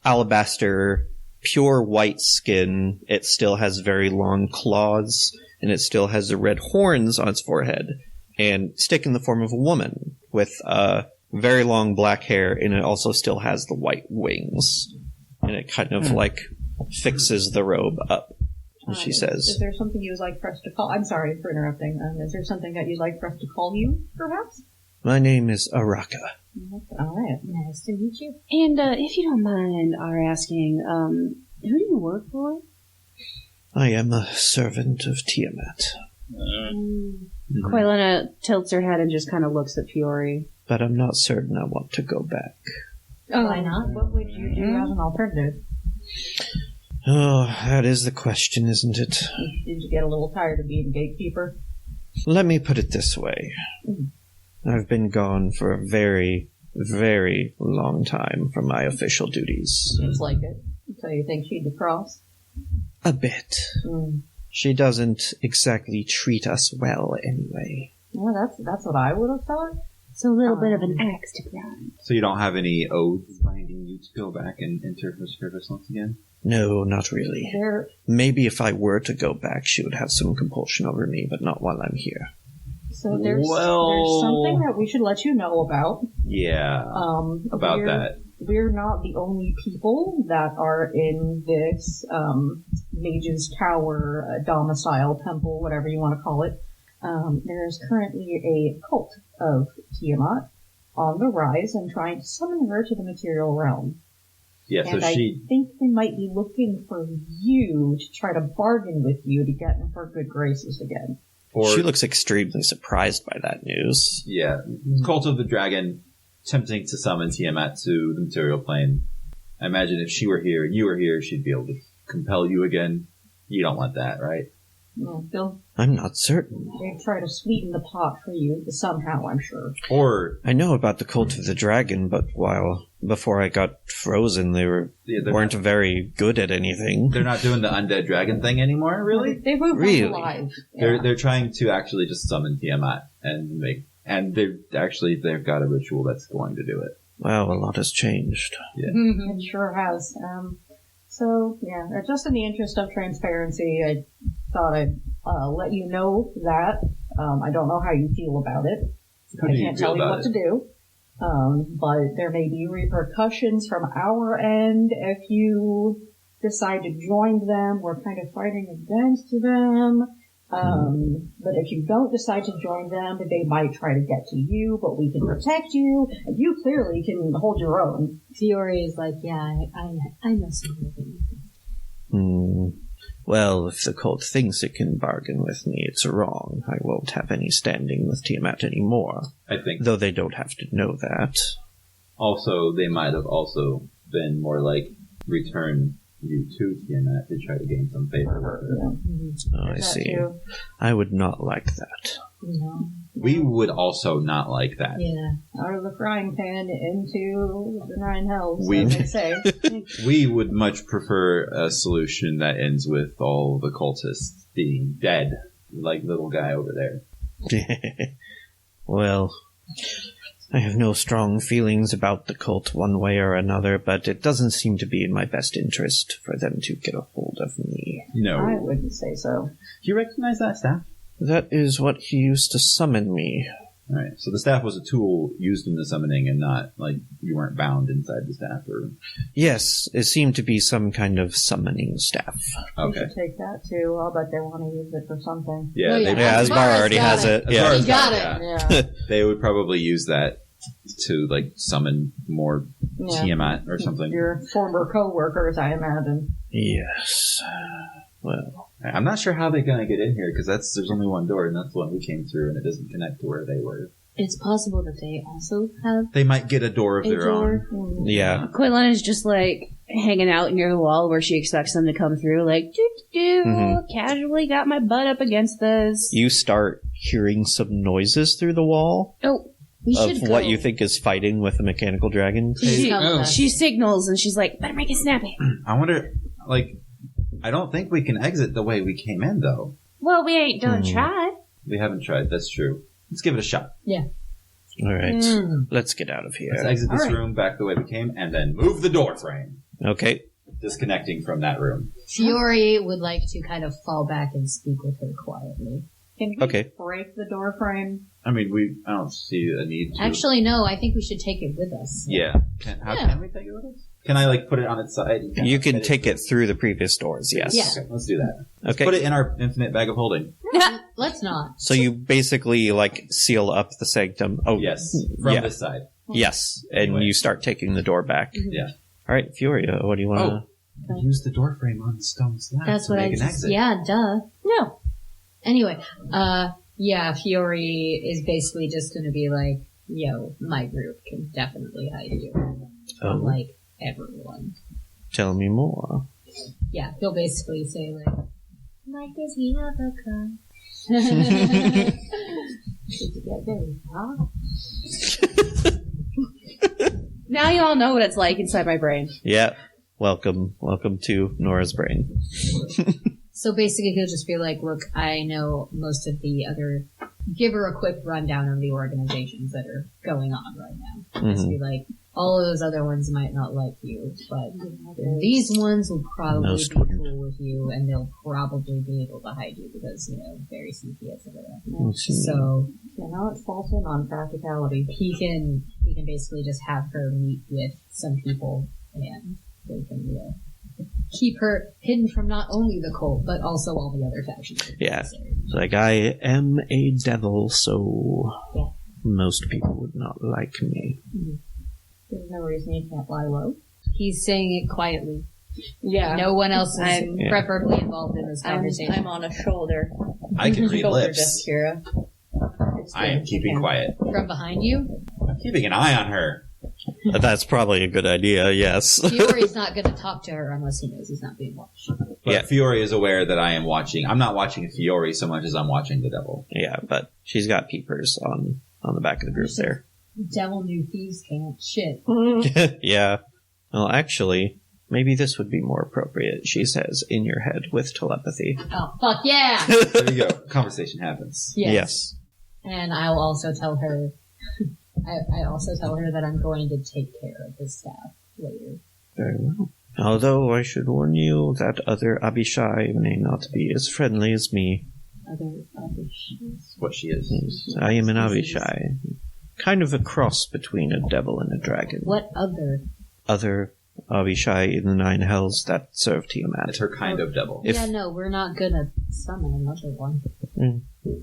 alabaster, pure white skin. It still has very long claws, and it still has the red horns on its forehead, and stick in the form of a woman with very long black hair, and it also still has the white wings. And it kind of like fixes the robe up she says. Is there something you would like for us to call? I'm sorry for interrupting. Is there something that you'd like for us to call you, perhaps? My name is Araka. All right. Nice to meet you. And if you don't mind our asking, who do you work for? I am a servant of Tiamat. Quelena tilts her head and just kind of looks at Fiore. But I'm not certain I want to go back. Why not? What would you do as an alternative? Oh, that is the question, isn't it? Did you get a little tired of being gatekeeper? Let me put it this way. I've been gone for a very, very long time from my official duties. Seems like it. So you think she'd cross? A bit. She doesn't exactly treat us well anyway. Yeah, that's what I would have thought. So a little bit of an axe to grind. So you don't have any oaths binding you to go back and enter her service once again? No, not really. Maybe if I were to go back, she would have some compulsion over me, but not while I'm here. So there's something that we should let you know about. Yeah. About that. We're not the only people that are in this Mage's Tower, domicile, temple, whatever you want to call it. There's currently a cult of Tiamat on the rise and trying to summon her to the material realm. Yeah, and so I think they might be looking for you to try to bargain with you to get in her good graces again. She looks extremely surprised by that news. Yeah. Cult of the Dragon attempting to summon Tiamat to the material plane. I imagine if she were here and you were here, she'd be able to compel you again. You don't want that, right? No, I'm not certain. They try to sweeten the pot for you somehow, I'm sure. Or I know about the Cult of the Dragon, but before I got frozen, they weren't very good at anything. They're not doing the undead dragon thing anymore, really? They moved alive. Yeah. They're trying to actually just summon Tiamat they've got a ritual that's going to do it. Wow, a lot has changed. Yeah. It sure has. So, yeah, just in the interest of transparency, I thought I'd let you know that. I don't know how you feel about it. I can't tell you what to do. But there may be repercussions from our end if you decide to join them. We're kind of fighting against them. But if you don't decide to join them, they might try to get to you, but we can protect you, and you clearly can hold your own. Fiore is like, yeah, I know some of them. Well, if the cult thinks it can bargain with me, it's wrong. I won't have any standing with Tiamat anymore. I think. Though they don't have to know that. Also, they might have also been more like, return you to Tiamat to try to gain some favor with her. Yeah. Oh, I see. I would not like that. No. We would also not like that. Yeah. Out of the frying pan into the nine hells, We- as they say. We would much prefer a solution that ends with all the cultists being dead, like little guy over there. Well, I have no strong feelings about the cult one way or another, but it doesn't seem to be in my best interest for them to get a hold of me. No. I wouldn't say so. Do you recognize that staff? That is what he used to summon me. Alright, so the staff was a tool used in the summoning and not, like, you weren't bound inside the staff, or... Yes, it seemed to be some kind of summoning staff. You Okay. should take that too. I'll bet they want to use it for something. Yeah, Oh, they yeah. Yeah, Asbar already has it. Yeah. Asbar's You got it. Yeah. They would probably use that to, like, summon more Yeah. Tiamat or something. Your former co-workers, I imagine. Yes. Well, I'm not sure how they're gonna get in here, because there's only one door, and that's the one we came through, and it doesn't connect to where they were. It's possible that they also have They might get a door of a their door. own. yeah. Quillen is just like hanging out near the wall where she expects them to come through, like, casually got my butt up against this. You start hearing some noises through the wall Oh, We of should go. what you think is fighting with a mechanical dragon. Please come with us. She signals and she's like, better make it snappy. I wonder, like, I don't think we can exit the way we came in, though. Well, we ain't done tried. We haven't tried, that's true. Let's give it a shot. All right, let's get out of Let's here. exit this All right. room back the way we came, and then move the door frame. Okay. Disconnecting from that room. Fiore would like to kind of fall back and speak with her quietly. Can we Okay. break the door frame? I mean, I don't see a need to. Actually, no, I think we should take it with us. Yeah. How Yeah. can we take it with us? Can I put it on its side? You can take it through the previous doors, yes. Yeah. Okay, let's do that. Okay. Put it in our infinite bag of holding. Let's not. So you basically, seal up the sanctum. Oh, Yes, from this side. Yes, and Anyway. you start taking the door back. Yeah. All right, Furia, what do you want to... Use the door frame on the stone slab. That's to what I make an just. exit. Yeah, duh. No. Anyway, Fiore is basically just going to be like, "Yo, my group can definitely hide you from everyone." Tell me more. Yeah, he'll basically say like this, we have a car. Did you get very far? Now you all know what it's like inside my brain. Yeah. Welcome to Nora's brain. So basically, he'll just be like, "Look, I know most of the other." Give her a quick rundown of the organizations that are going on right now. Just be like, all of those other ones might not like you, but these ones will probably Most be wouldn't. cool with you, and they'll probably be able to hide you because, very sneaky, etc. So, now it falls in on practicality. he can basically just have her meet with some people, and they can, keep her hidden from not only the cult, but also all the other factions. Yeah. It's like, I am a devil, so most people would not like me. There's no reason he can't lie low. He's saying it quietly. Yeah. No one else is I'm- preferably involved in this conversation. I'm on a shoulder. I can read Shoulder lips. just, Kira. I am keeping quiet. From behind you? I'm keeping an eye on her. That's probably a good idea, yes. Fiore's not going to talk to her unless he knows he's not being watched. But Yeah. Fiore is aware that I am watching. I'm not watching Fiore so much as I'm watching the devil. Yeah, but she's got peepers on the back of the group there. Devil knew thieves can't. Shit. Yeah. Well, actually, maybe this would be more appropriate, she says, in your head with telepathy. Oh, fuck yeah! There you go. Conversation happens. Yes. And I'll also tell her... I also tell her that I'm going to take care of the staff later. Very well. Although I should warn you that other Abishai may not be as friendly as me. Other Abishai. That's what she is. I am an Abishai. Kind of a cross between a devil and a dragon. What other? Other Abishai in the Nine Hells that serve Tiamat. It's her kind of devil. If- Yeah, no, we're not gonna summon another one.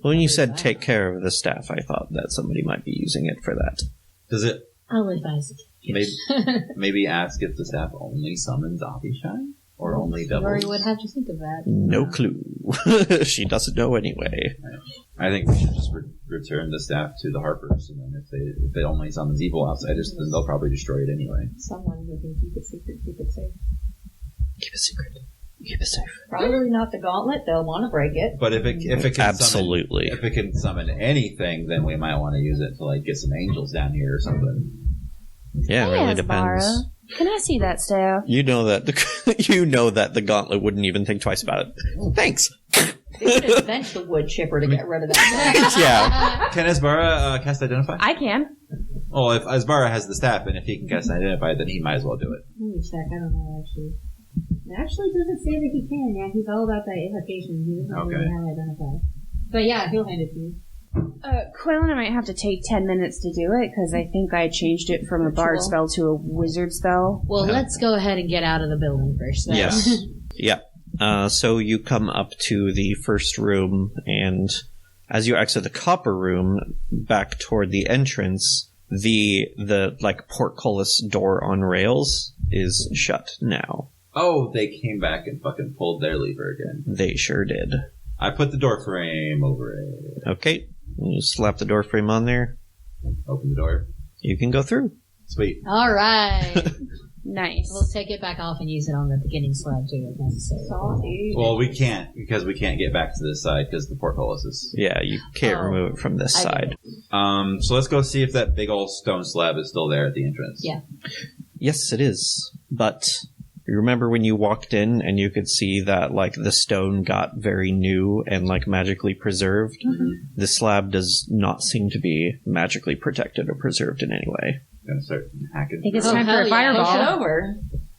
When you said take care of the staff, I thought that somebody might be using it for that. Does it I'll advise it. maybe ask if the staff only summons Abishai? Or only Rory devils? would have to think of that. No clue. She doesn't know anyway. I think we should just return the staff to the Harpers, and then if it only summons evil outsiders, then they'll probably destroy it anyway. Someone who can keep it secret, keep it safe. Keep it secret. Keep it safe. Probably not the gauntlet. They'll want to break it. But if it can Absolutely. if it can summon anything, then we might want to use it to get some angels down here or something. Yeah, it really depends. Asmara, can I see that staff? You know that the gauntlet wouldn't even think twice about it. Thanks. They could invent the wood chipper to get rid of that. Yeah. Can Asbara cast Identify? I can. Well, if Asbara has the staff, and if he can cast Identify, then he might as well do it. Let me check. I don't know, actually. It actually doesn't say that he can. Yeah, he's all about that invocation. He doesn't Okay. really have identify. But yeah, he'll hand it to you. Quill and I might have to take 10 minutes to do it, because I think I changed it from a bard spell to a wizard spell. Well, let's go ahead and get out of the building first. Then. Yes. Yeah. So you come up to the first room, and as you exit the copper room, back toward the entrance, the portcullis door on rails is shut now. Oh, they came back and fucking pulled their lever again. They sure did. I put the door frame over it. Okay. You slap the door frame on there. Open the door. You can go through. Sweet. All right. Nice. We'll take it back off and use it on the beginning slab too, if necessary. Well, we can't, because we can't get back to this side because the portcullis is... Yeah, you can't remove it from this I side. So let's go see if that big old stone slab is still there at the entrance. Yeah. Yes, it is. But you remember when you walked in and you could see that, the stone got very new and, magically preserved? Mm-hmm. The slab does not seem to be magically protected or preserved in any way. Gonna start hacking. I think it's through. time for a hell yeah. Push it fireball. over.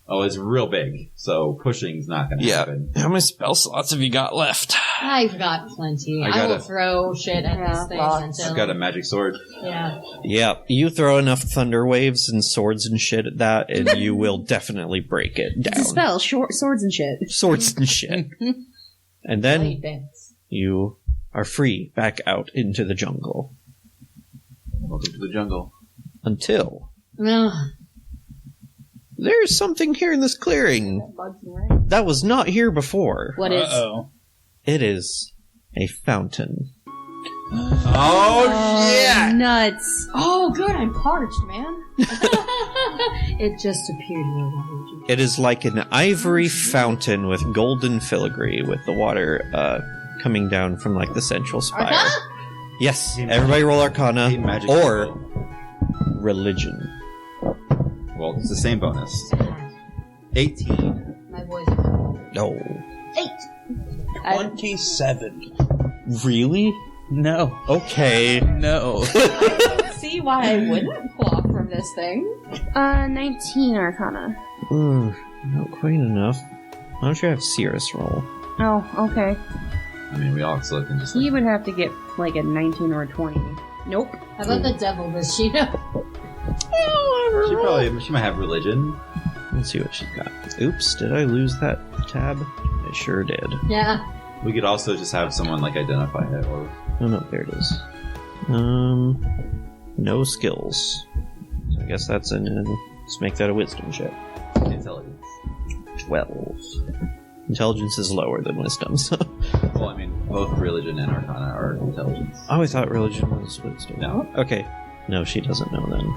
Oh, it's real big, so pushing's not going to happen. How many spell slots have you got left? I've got plenty. I will throw shit at this thing until... I've got a magic sword. Yeah. Yeah, you throw enough thunder waves and swords and shit at that, and you will definitely break it down. It's a spell, swords and shit. Swords and shit. And then you are free back out into the jungle. Welcome to the jungle. Until... There's something here in this clearing that was not here before. What is? It is a fountain. Oh, yeah! Nuts. Oh, good, I'm parched, man. It just appeared here. It is like an ivory fountain with golden filigree, with the water coming down from like the central spire. Arcana? Yes, everybody roll Arcana or religion. Well, it's the same bonus. 18. My voice. No. 8. 27. Really? No. Okay. No. See why I wouldn't quaff from this thing. 19 Arcana. Not quite enough. Why don't you have Cirrus roll? Oh, okay. I mean, we all still can just... He would have to get like a 19 or a 20. Nope. How about the devil? Does she know? She might have religion. Let's see what she's got. Oops, did I lose that tab? I sure did. Yeah. We could also just have someone, like, identify it, or... Oh no, there it is. No skills. So I guess that's let's make that a wisdom check. Intelligence. 12. Intelligence is lower than wisdom, so... Well, I mean, both religion and arcana are intelligence. I always thought religion was wisdom. No. Okay. No, she doesn't know then.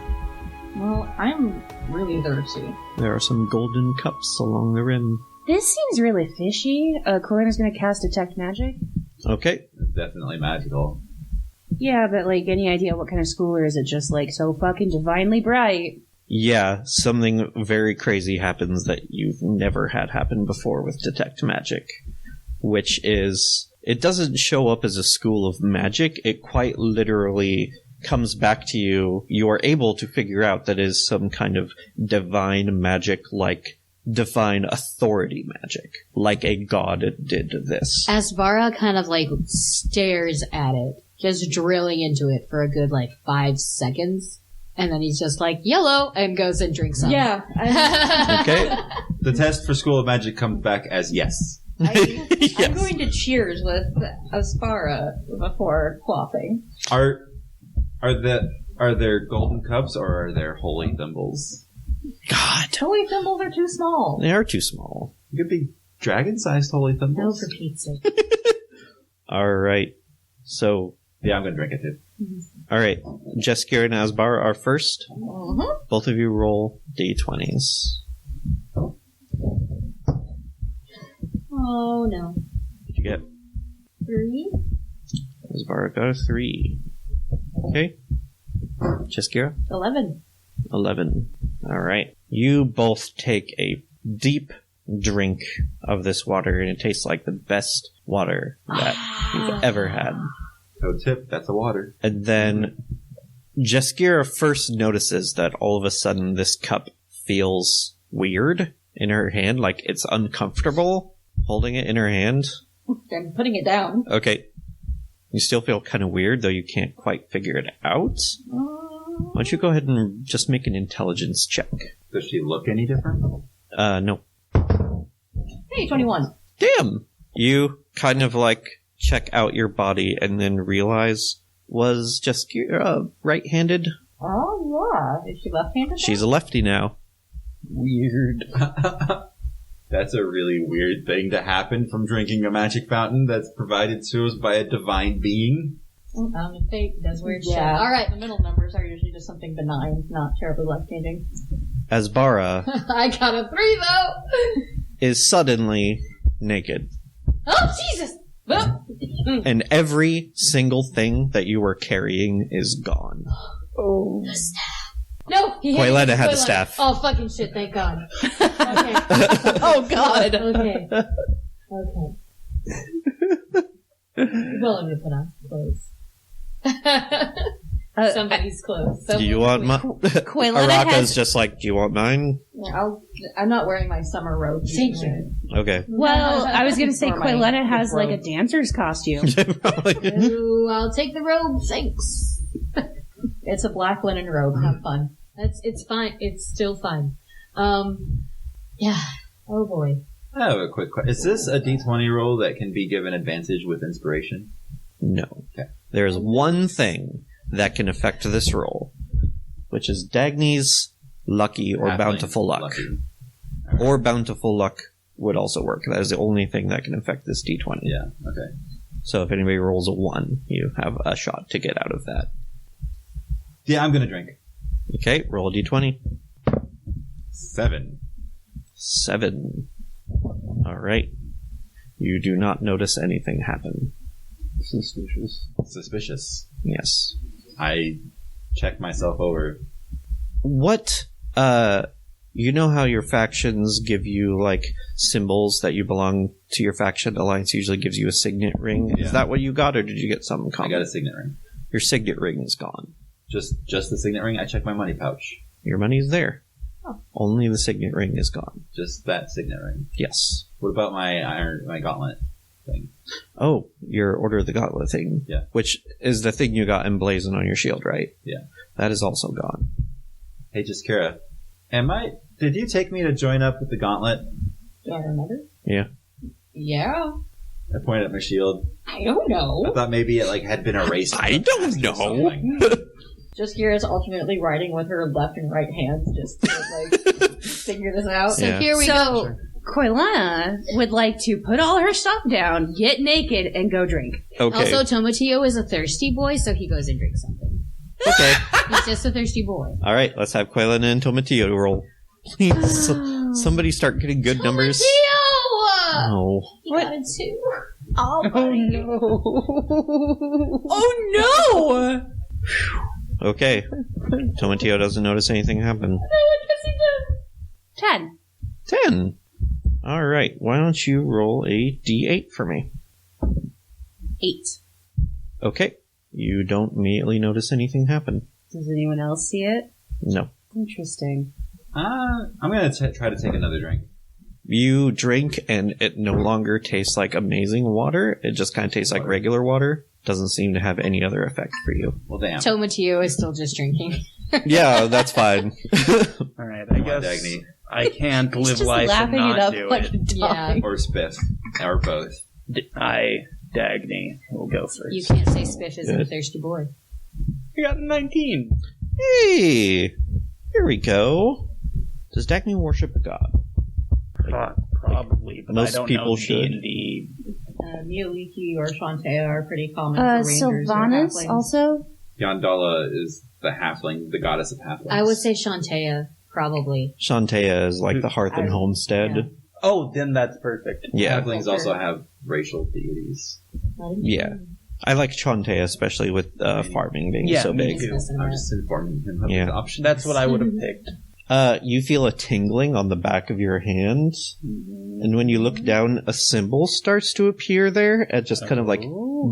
Well, I'm really thirsty. There are some golden cups along the rim. This seems really fishy. Corinna's gonna cast Detect Magic. Okay. It's definitely magical. Yeah, but like, any idea what kind of school, or is it just like so fucking divinely bright? Yeah, something very crazy happens that you've never had happen before with Detect Magic. Which is, it doesn't show up as a school of magic, it quite literally comes back to you. You are able to figure out that it is some kind of divine magic, like divine authority magic, like a god did this. Asvara kind of like stares at it, just drilling into it for a good like 5 seconds, and then he's just like, yellow, and goes and drinks some. Yeah. Okay. The test for School of Magic comes back as yes. Yes. I'm going to cheers with Aspara before quaffing. Are there golden cups or are there holy thimbles? God. Holy thimbles are too small. They are too small. It could be dragon-sized holy No, thimbles. for pizza. Alright. So, Yeah, I'm gonna drink it too. alright. Jeskir and Asbar are first. Mm-hmm. Both of you roll d20s. Oh no. Did you get? 3? Asbar got a 3. Okay. Jeskira? 11. 11. Alright. You both take a deep drink of this water, and it tastes like the best water that you've ever had. Code tip, that's a water. And then Jeskira first notices that all of a sudden this cup feels weird in her hand, like it's uncomfortable holding it in her hand. I'm putting it down. Okay. You still feel kind of weird, though you can't quite figure it out. Why don't you go ahead and just make an intelligence check? Does she look any different? No. Hey, 21. Damn! You kind of like check out your body and then realize, was Jeskira right-handed? Oh, yeah. Is she left-handed? She's a lefty now. Weird. That's a really weird thing to happen from drinking a magic fountain that's provided to us by a divine being. Fate does weird shit. Yeah. Alright, the middle numbers are usually just something benign, not terribly left-handing. Asbara I got a 3 though! is suddenly naked. Oh, Jesus! And every single thing that you were carrying is gone. Oh. The staff. No! He Quayletta had the Quayletta. staff. Oh, fucking shit, thank God. Okay. Oh, God! Okay. Okay. Well, I'm gonna put on clothes. Somebody's clothes. Do you want mine? Quilena Araka's just like, do you want mine? I'm not wearing my summer robe. Thank you. Okay. Well, I was going to say Or my Quilena has robe. like a dancer's costume. Ooh, I'll take the robe. Thanks. It's a black linen robe. Have fun. It's fine. It's still fine. Yeah. Oh boy. I have a quick question. Is this a D20 roll that can be given advantage with inspiration? No. Okay. There is one thing that can affect this roll, which is Dagny's lucky or Halfling bountiful luck. lucky. Or bountiful luck would also work. That is the only thing that can affect this D20. Yeah, okay. So if anybody rolls a 1, you have a shot to get out of that. Yeah, I'm gonna drink. Okay, roll a D20. 7. 7. Alright. You do not notice anything happen. Suspicious. Yes. I check myself over. What, you know how your factions give you, like, symbols that you belong to your faction? Alliance usually gives you a signet ring. Yeah. Is that what you got, or did you get something I common? got a signet ring. Your signet ring is gone. Just the signet ring? I check my money pouch. Your money's there. Oh. Only the signet ring is gone. Just that signet ring. Yes. What about my gauntlet thing? Oh, your Order of the Gauntlet thing. Yeah. Which is the thing you got emblazoned on your shield, right? Yeah. That is also gone. Hey, just Kara. Did you take me to join up with the gauntlet? Do I remember? Yeah. Yeah. I pointed at my shield. I don't I know. thought maybe it had been erased. I don't know. Something. Just Kira's ultimately writing with her left and right hands just to, figure this out. So Yeah. here we go. So, Quilena would like to put all her stuff down, get naked, and go drink. Okay. Also, Tomotillo is a thirsty boy, so he goes and drinks something. Okay. He's just a thirsty boy. All right, let's have Quaylen and Tomatillo roll. Please, somebody start getting good numbers. Tomotillo! Oh. He got a 2. Oh no! Oh no! Okay. Tomatillo doesn't notice anything happen. 10. 10. All right, why don't you roll a d8 for me? 8. Okay. You don't immediately notice anything happen. Does anyone else see it? No. Interesting. I'm going to try to take another drink. You drink and it no longer tastes like amazing water. It just kind of tastes like regular water. Doesn't seem to have any other effect for you. Well, damn. Tomotillo is still just drinking. Yeah, that's fine. Alright, I Come on, guess Dagny. I can't He's live just life and laughing it not up do like it. a Yeah. dog. Or Spiff. Or both. Dagny, will go first. You can't say Spiff isn't a Good. thirsty boy. I got a 19. Hey, here we go. Does Dagny worship a god? Probably, but most I don't people know should. D&D. Neoliki or Shantea are pretty common for rangers or Sylvanas halflings. also? Yandala is the halfling, the goddess of halflings. I would say Shantea, probably. Shantea is like the hearth and homestead. yeah. Oh, then that's perfect. Yeah. Halflings also have racial deities. Yeah. I like Shantea, especially with farming being Yeah, so me big. too. I'm just informing him of Yeah. his options. That's what I would have picked. You feel a tingling on the back of your hand, and when you look down, a symbol starts to appear there, at just kind of like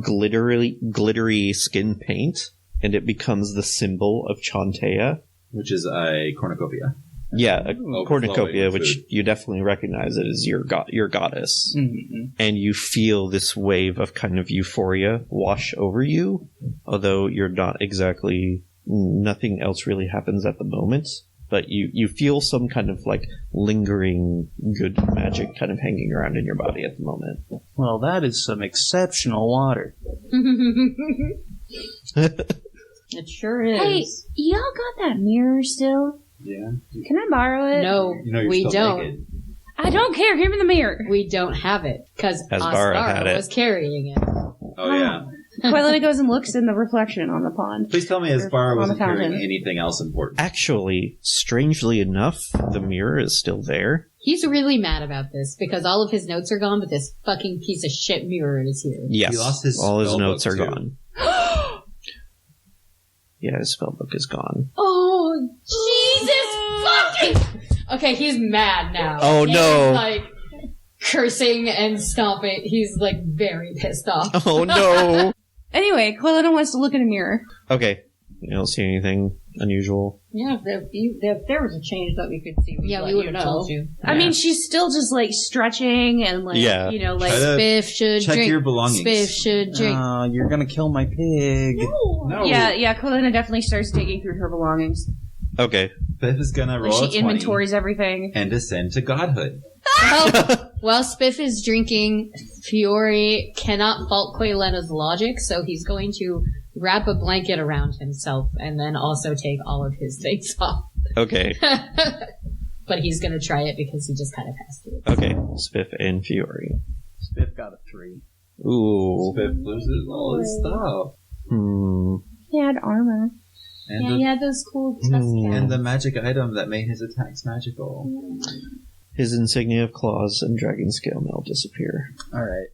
glittery skin paint, and it becomes the symbol of Chantea. Which is a cornucopia. Yeah, a Overflowing cornucopia, with which food. you definitely recognize it as your goddess. Mm-hmm. And you feel this wave of kind of euphoria wash over you, although you're not exactly, nothing else really happens at the moment. But you feel some kind of like lingering good magic kind of hanging around in your body at the moment. Well, that is some exceptional water. It sure is. Hey, y'all got that mirror still? Yeah. Can I borrow it? No, You know you're we still don't. naked. I don't care. Give me the mirror. We don't have it, because Asbara had it. was carrying it. Oh, yeah. Quilena goes and looks in the reflection on the pond. Please tell me On Asbara the wasn't carrying fountain. anything else important. Actually, strangely enough, the mirror is still there. He's really mad about this, because all of his notes are gone, but this fucking piece of shit mirror is here. Yes, He lost his all his spell notes book, are too. gone. Yeah, his spellbook is gone. Oh, Jesus fucking... Okay, he's mad now. Oh, He's, no. like, cursing and stomping. He's, like, very pissed off. Oh no! Anyway, Quilena wants to look in a mirror. Okay, You don't see anything unusual? Yeah, if there was a change that we could see, we'd let we would have know. told you. I mean, she's still just like stretching and like, Yeah. you know, like. Try to Spiff should check drink. your belongings. Spiff should drink. You're gonna kill my pig. No. Yeah, Quillen definitely starts digging through her belongings. Okay. Spiff is gonna Like, roll a she 20 inventories everything. and ascend to godhood. While Spiff is drinking, Fiore cannot fault Quaylena's logic, so he's going to wrap a blanket around himself and then also take all of his things off. Okay. But he's going to try it because he just kind of has to. Okay. Spiff and Fury. Spiff got a 3. Ooh. Spiff loses all his stuff. He had armor. And, Yeah, the, he had those cool tusk Mm. and the magic item that made his attacks magical. His insignia of claws and dragon scale mail disappear. Alright.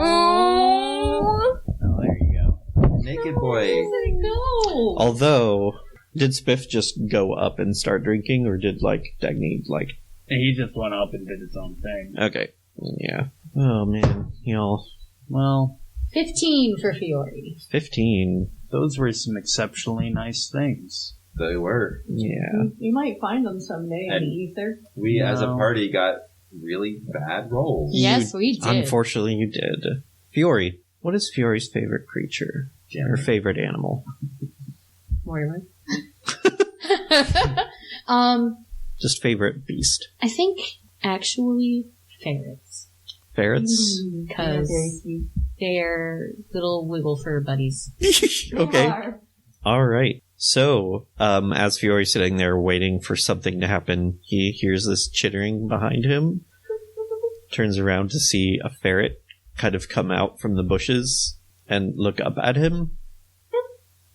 Oh. Oh, there you go. Naked boy. Although, did Spiff just go up and start drinking, or did, Dagny, And he just went up and did his own thing. Okay. Yeah. Oh, man. Y'all. Well, 15 for Fiore. 15. those were some exceptionally nice things. They were. Yeah. You might find them someday in And- the ether. We, as a No. party, got really bad rolls. Yes, we did. Unfortunately, you did. Fiore. What is Fiore's favorite creature? Or favorite animal? Mortimer. Just favorite beast. I think actually ferrets. Ferrets? Because they're little wiggle fur buddies. Okay. All right. So, as Fiore's sitting there waiting for something to happen, he hears this chittering behind him, turns around to see a ferret kind of come out from the bushes and look up at him,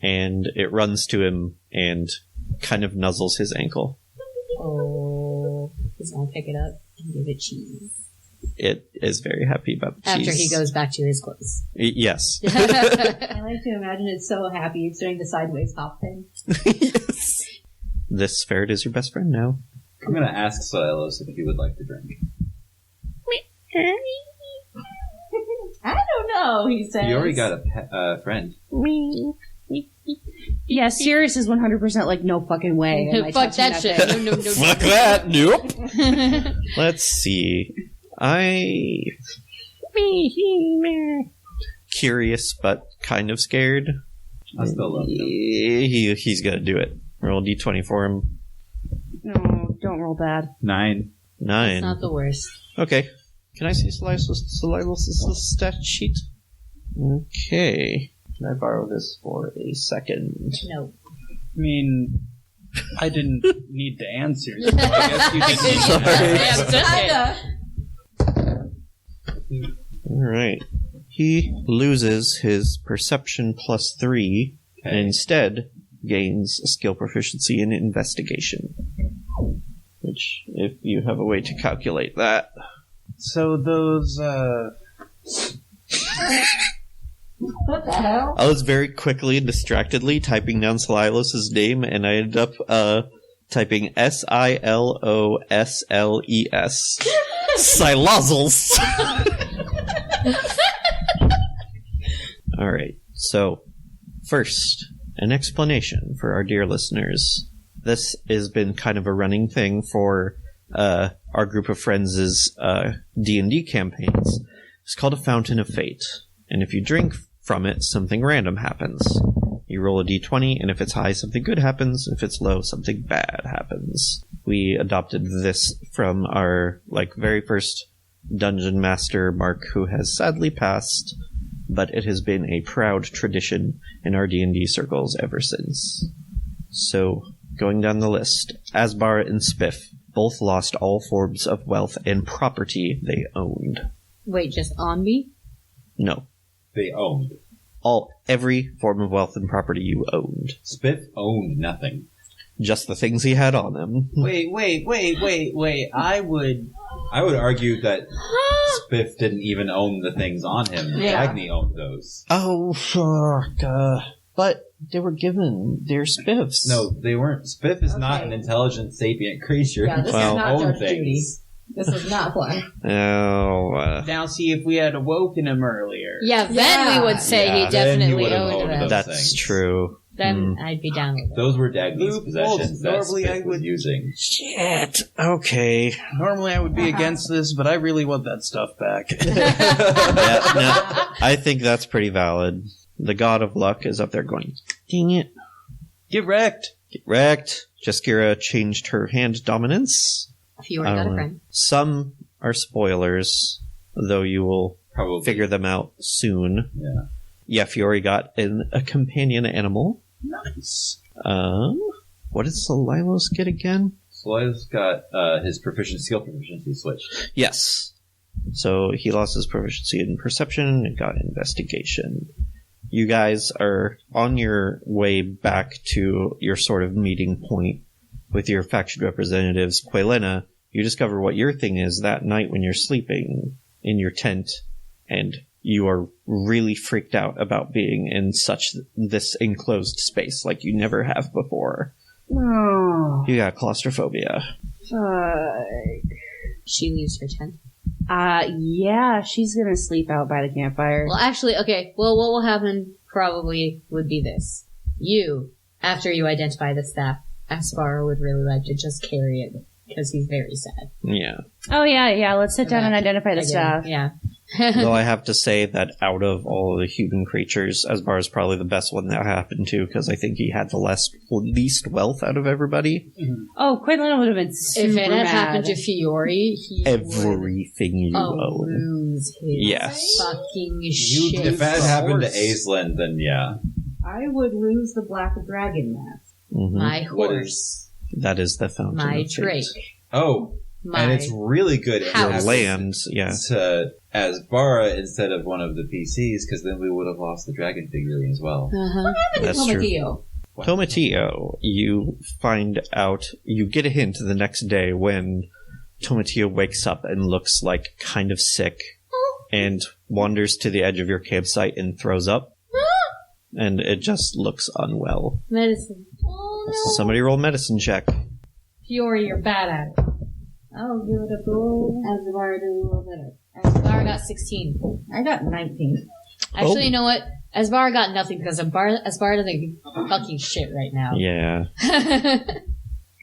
and it runs to him and kind of nuzzles his ankle. Oh, he's gonna pick it up and give it cheese. It is very happy about the After cheese. he goes back to his clothes. Yes. I like to imagine it's so happy it's doing the sideways hop thing. Yes. This ferret is your best friend now. I'm gonna ask Silos if he would like to drink. I don't know, he says. You already got a friend. Yeah, Sirius is 100% like, no fucking way. Am I Fuck touching that shit. thing? No, no, no. Fuck that. Nope. Let's see. Curious, but kind of scared. I still love him. He's gonna do it. Roll d20 for him. No, don't roll bad. 9. 9. It's not the worst. Okay. Can I see Silas' stat sheet? Okay. Can I borrow this for a second? No. I mean, I didn't need to answer, so I guess you didn't need to. Alright. He loses his perception +3 and instead gains a skill proficiency in investigation. Which, if you have a way to calculate that. So those, What the hell? I was very quickly and distractedly typing down Silas' name, and I ended up typing Silosles. Silozels. Alright, so first, an explanation for our dear listeners. This has been kind of a running thing for our group of friends' D&D campaigns. It's called a Fountain of Fate. And if you drink from it, something random happens. You roll a d20, and if it's high, something good happens. If it's low, something bad happens. We adopted this from our very first dungeon master, Mark, who has sadly passed, but it has been a proud tradition in our D&D circles ever since. So, going down the list, Asbar and Spiff both lost all forms of wealth and property they owned. Wait, just on me? No. They owned. Every form of wealth and property you owned. Spiff owned nothing. Just the things he had on him. Wait. I would argue that Spiff didn't even own the things on him. Yeah. Agni owned those. Oh, fuck. But they were given. They're Spiffs. No, they weren't. Spiff is not an intelligent, sapient creature. Yeah, this Well, is not own Judge things. Judy. This is not fun. Oh, now see if we had awoken him earlier. Yeah, then we would say Yeah, he then he definitely would've owned owned them. those. that's things. true. Then I'd be down with it. Those were Dagny's possessions that Normally Spiff I was would- using. Shit. Okay. Normally I would be against this, but I really want that stuff back. Yeah, no, I think that's pretty valid. The god of luck is up there going, dang it. Get wrecked. Get wrecked. Jaskira changed her hand dominance. Fiore got a friend. Some are spoilers, though you will Probably. figure them out soon. Yeah. Yeah, Fiore got a companion animal. Nice. What did Solilos get again? Sloy's got his skill proficiency switched. Yes. So he lost his proficiency in perception and got investigation. You guys are on your way back to your sort of meeting point with your faction representatives. Quelena, you discover what your thing is that night when you're sleeping in your tent, and you are really freaked out about being in this enclosed space like you never have before. Oh, You got claustrophobia. She leaves her tent. yeah, she's gonna sleep out by the campfire. Well, actually, okay. Well, what will happen probably would be this. You, after you identify the staff, Aspara would really like to just carry it because he's very sad. Yeah. Oh yeah, let's sit down and identify the Again, staff. Yeah. Though I have to say that out of all of the human creatures, Asbar is probably the best one that happened to, because I think he had the least wealth out of everybody. Oh, Quinlan would have been super If it had mad. happened to Fiore, he Everything you would own. lose his Yes. fucking shit. If that happened to horse. Aislinn, then yeah. I would lose the black dragon mask. Mhm. My What horse, That is the fountain my of fate. drake, Oh, my and it's really good house. Your having land, yeah. to Asbara instead of one of the PCs, because then we would have lost the dragon figurine as well. Uh-huh. That's true. Tomatillo. Tomatillo, you find out, you get a hint the next day when Tomatillo wakes up and looks like kind of sick and wanders to the edge of your campsite and throws up. And it just looks unwell. Medicine. Oh no. Somebody roll medicine check. Fiore, you're bad at it. I'll give it a go. Asbar did a little better. Asbar got 16. I got 19. Actually, you know what? Asbar got nothing because Asbar doesn't give fucking shit right now. Yeah.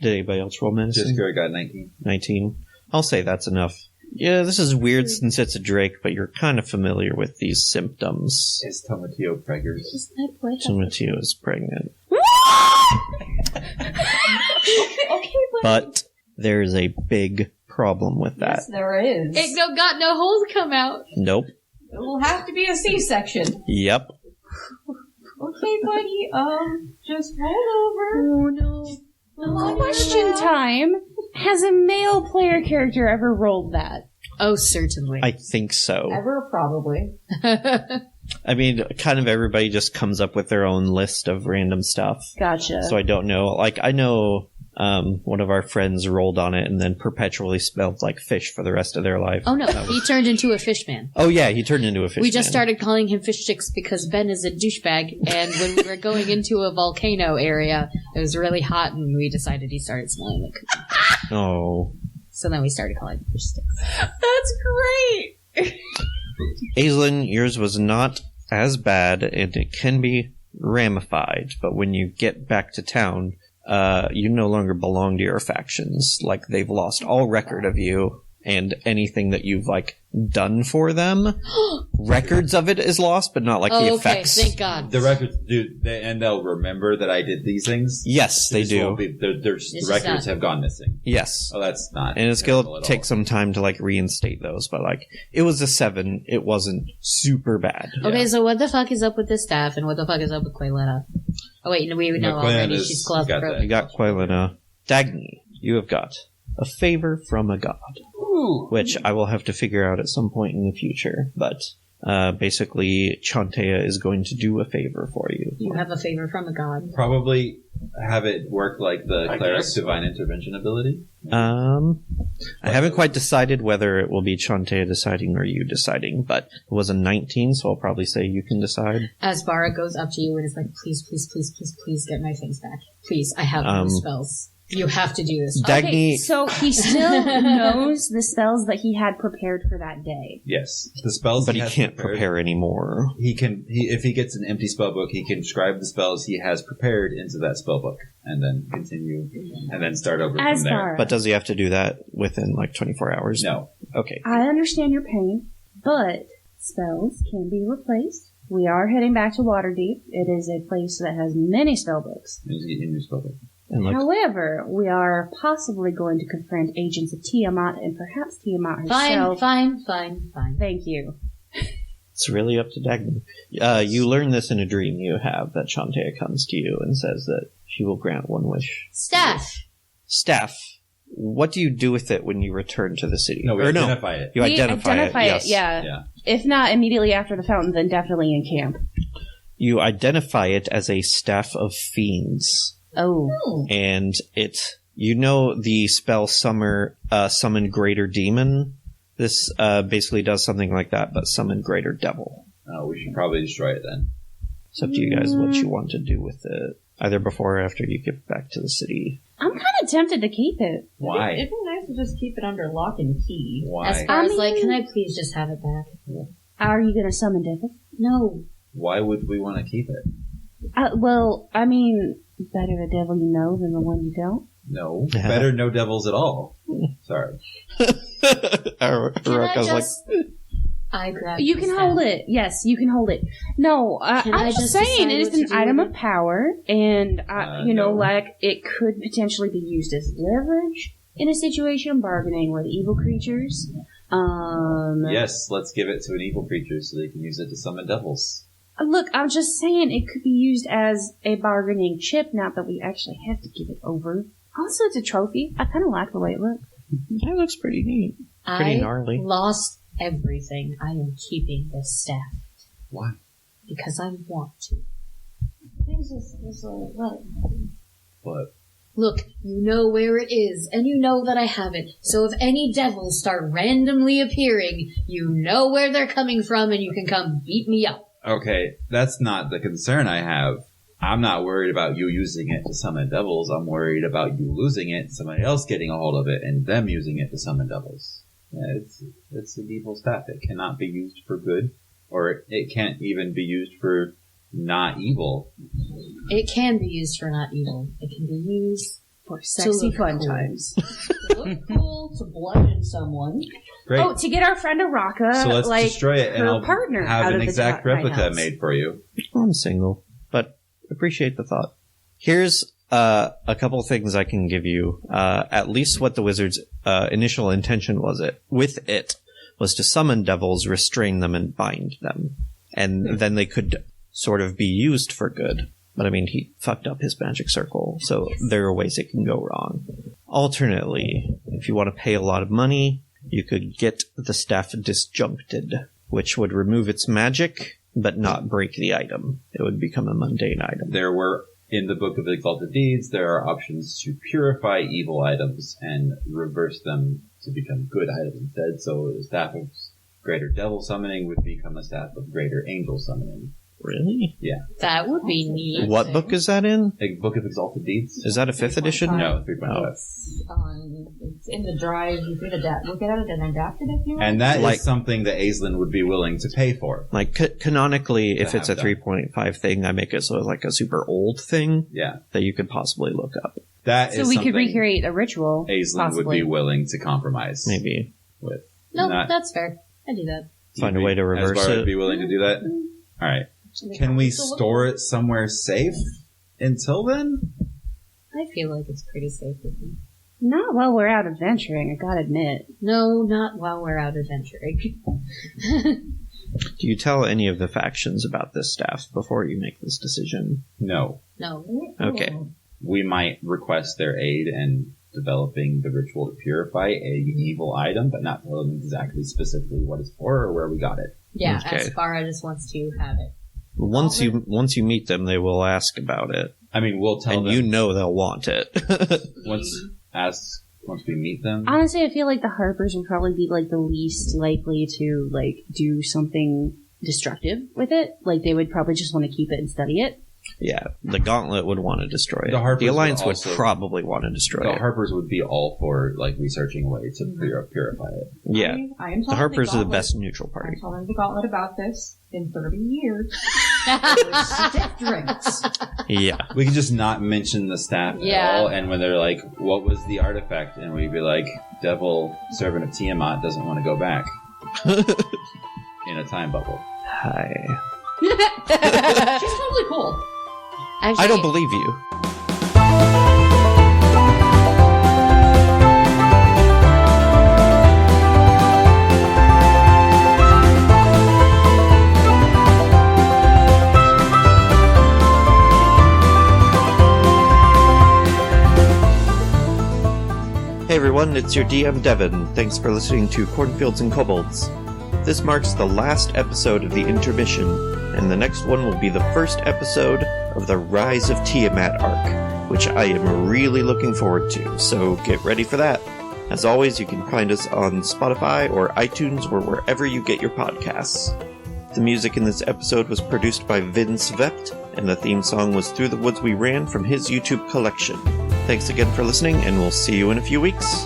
Did anybody else roll medicine? Jaskira got 19. 19. I'll say that's enough. Yeah, this is weird since it's a Drake, but you're kind of familiar with these symptoms. Is Tomatillo preggers? Just my boy. Tomatillo is pregnant. Okay, But there is a big problem with that. yes, there is. It got no holes come out. Nope. It will have to be a C-section. Yep. Okay, buddy. Just roll over. Oh no. Question time. Has a male player character ever rolled that? Oh, certainly. I think so. Ever, probably. I mean, kind of everybody just comes up with their own list of random stuff. Gotcha. So I don't know. Like, I know one of our friends rolled on it and then perpetually smelled like fish for the rest of their life. Oh no, he turned into a fish man. Oh yeah, he turned into a fish We just man. started calling him Fish Sticks because Ben is a douchebag, and when we were going into a volcano area, it was really hot, and we decided he started smelling like cookie. Oh. So then we started calling him Fish Sticks. That's great. Aislinn, yours was not as bad, and it can be ramified, but when you get back to town, you no longer belong to your factions. Like, they've lost all record of you, and anything that you've, like, done for them. Records of it is lost, but not, like, the Oh, okay, effects. thank God. The records do, and they'll remember that I did these things. Yes, they Just won't do. be- the just records not- have gone missing. Yes. Oh, that's not. And it's terrible going at to take all. some time to, like, reinstate those, but, like, it was a 7. It wasn't super bad. Okay, Yeah. so what the fuck is up with this staff, and what the fuck is up with Quelena? Oh wait, no, we know No, Quelena already. is- She's got that. claustrophobic. You got Quelena. Dagny, you have got a favor from a god. Which I will have to figure out at some point in the future, but basically Chantea is going to do a favor for you. You have a favor from a god. Probably have it work like the I cleric's guess. divine intervention ability. I haven't quite decided whether it will be Chantea deciding or you deciding, but it was a 19, so I'll probably say you can decide. Asbara goes up to you and is like, please, please, please, please, please get my things back. Please, I have no spells. You have to do this. Dagny. Okay, so he still knows the spells that he had prepared for that day. Yes, the spells, but he has can't prepared, prepare anymore. He can, if he gets an empty spell book, he can scribe the spells he has prepared into that spell book, and then continue, and then start over from there. But does he have to do that within like 24 hours? No. Okay. I understand your pain, but spells can be replaced. We are heading back to Waterdeep. It is a place that has many spell books. In your spell book. However, we are possibly going to confront agents of Tiamat and perhaps Tiamat herself. Fine. Thank you. It's really up to Dagny. You learn this in a dream you have, that Shantae comes to you and says that she will grant one wish. Staff. What do you do with it when you return to the city? No, we identify it. You identify it, yes. Yeah. If not immediately after the fountain, then definitely in camp. You identify it as a staff of fiends. Oh. And you know the spell summon greater demon? This basically does something like that, but summon greater devil. Oh, we should probably destroy it then. It's up to you guys what you want to do with it, either before or after you get back to the city. I'm kind of tempted to keep it. Why? It'd be nice to just keep it under lock and key. Why? As far as can I please just have it back? Are you going to summon devil? No. Why would we want to keep it? Well, I mean, better the devil you know than the one you don't. No. Better no devils at all. Sorry. I grab You can hold it. Yes, you can hold it. No, I'm just saying it is an item of power, and, like, it could potentially be used as leverage in a situation bargaining with evil creatures. Yes, let's give it to an evil creature so they can use it to summon devils. Look, I'm just saying it could be used as a bargaining chip, not that we actually have to give it over. Also, it's a trophy. I kind of like the way it looks. That looks pretty neat. Pretty gnarly. Lost everything. I am keeping this staff. Why? Because I want to. What? Look, you know where it is, and you know that I have it. So if any devils start randomly appearing, you know where they're coming from, and you can come beat me up. Okay, that's not the concern I have. I'm not worried about you using it to summon devils. I'm worried about you losing it, somebody else getting a hold of it, and them using it to summon devils. Yeah, it's an evil staff. It cannot be used for good, or it can't even be used for not evil. It can be used for not evil. It can be used for sexy fun times. To look cool, to bludgeon someone. Great. Oh, to get our friend Araka, so let's destroy it, and her I'll partner have out an of exact my replica house. made for you. I'm single, but appreciate the thought. Here's a couple things I can give you. At least what the wizard's initial intention was was to summon devils, restrain them, and bind them. And then they could sort of be used for good. But I mean, he fucked up his magic circle, so there are ways it can go wrong. Alternately, if you want to pay a lot of money, you could get the staff disjuncted, which would remove its magic, but not break the item. It would become a mundane item. In the Book of Exalted Deeds, there are options to purify evil items and reverse them to become good items instead. So the staff of greater devil summoning would become a staff of greater angel summoning. Really? Yeah. That would be neat. What book is that in? A Book of Exalted Deeds. Is that a 5th edition? No, 3.5. It's in the drive. You can look at it and adapt it if you want. And that is something that Aislinn would be willing to pay for. Like, canonically, if it's a 3.5 thing, I make it so it's like a super old thing that you could possibly look up. So we could recreate a ritual. Aislinn would be willing to compromise. Maybe. With. No, that's fair. I do that. Find a way to reverse Asbar it. would be willing to do that? All right. Can we store it somewhere safe until then? I feel like it's pretty safe with me. Not while we're out adventuring, I gotta admit. No, not while we're out adventuring. Do you tell any of the factions about this staff before you make this decision? No. No. Okay. We might request their aid in developing the ritual to purify an evil item, but not tell them exactly specifically what it's for or where we got it. Yeah, Okay. Aspara just wants to have it. Once you meet them, they will ask about it. I mean, we'll tell them. And you know they'll want it. Once we meet them. Honestly, I feel like the Harpers would probably be like the least likely to do something destructive with it. Like they would probably just want to keep it and study it. Yeah, the Gauntlet would want to destroy it. The Alliance would probably want to destroy it. The Harpers would be all for researching a way to purify it. Yeah, the Harpers are the best neutral party. I'm telling the Gauntlet about this in 30 years. Stiff drinks. Yeah, we could just not mention the staff at all, and when they're like, "What was the artifact?" and we'd be like, "Devil, servant of Tiamat, doesn't want to go back." In a time bubble. Hi. She's totally cool. Actually, I don't believe you. Hey everyone, it's your DM Devin. Thanks for listening to Cornfields and Kobolds. This marks the last episode of the intermission, and the next one will be the first episode of the Rise of Tiamat arc, which I am really looking forward to, so get ready for that. As always, you can find us on Spotify or iTunes or wherever you get your podcasts. The music in this episode was produced by Vin Svept, and the theme song was Through the Woods We Ran from his YouTube collection. Thanks again for listening, and we'll see you in a few weeks.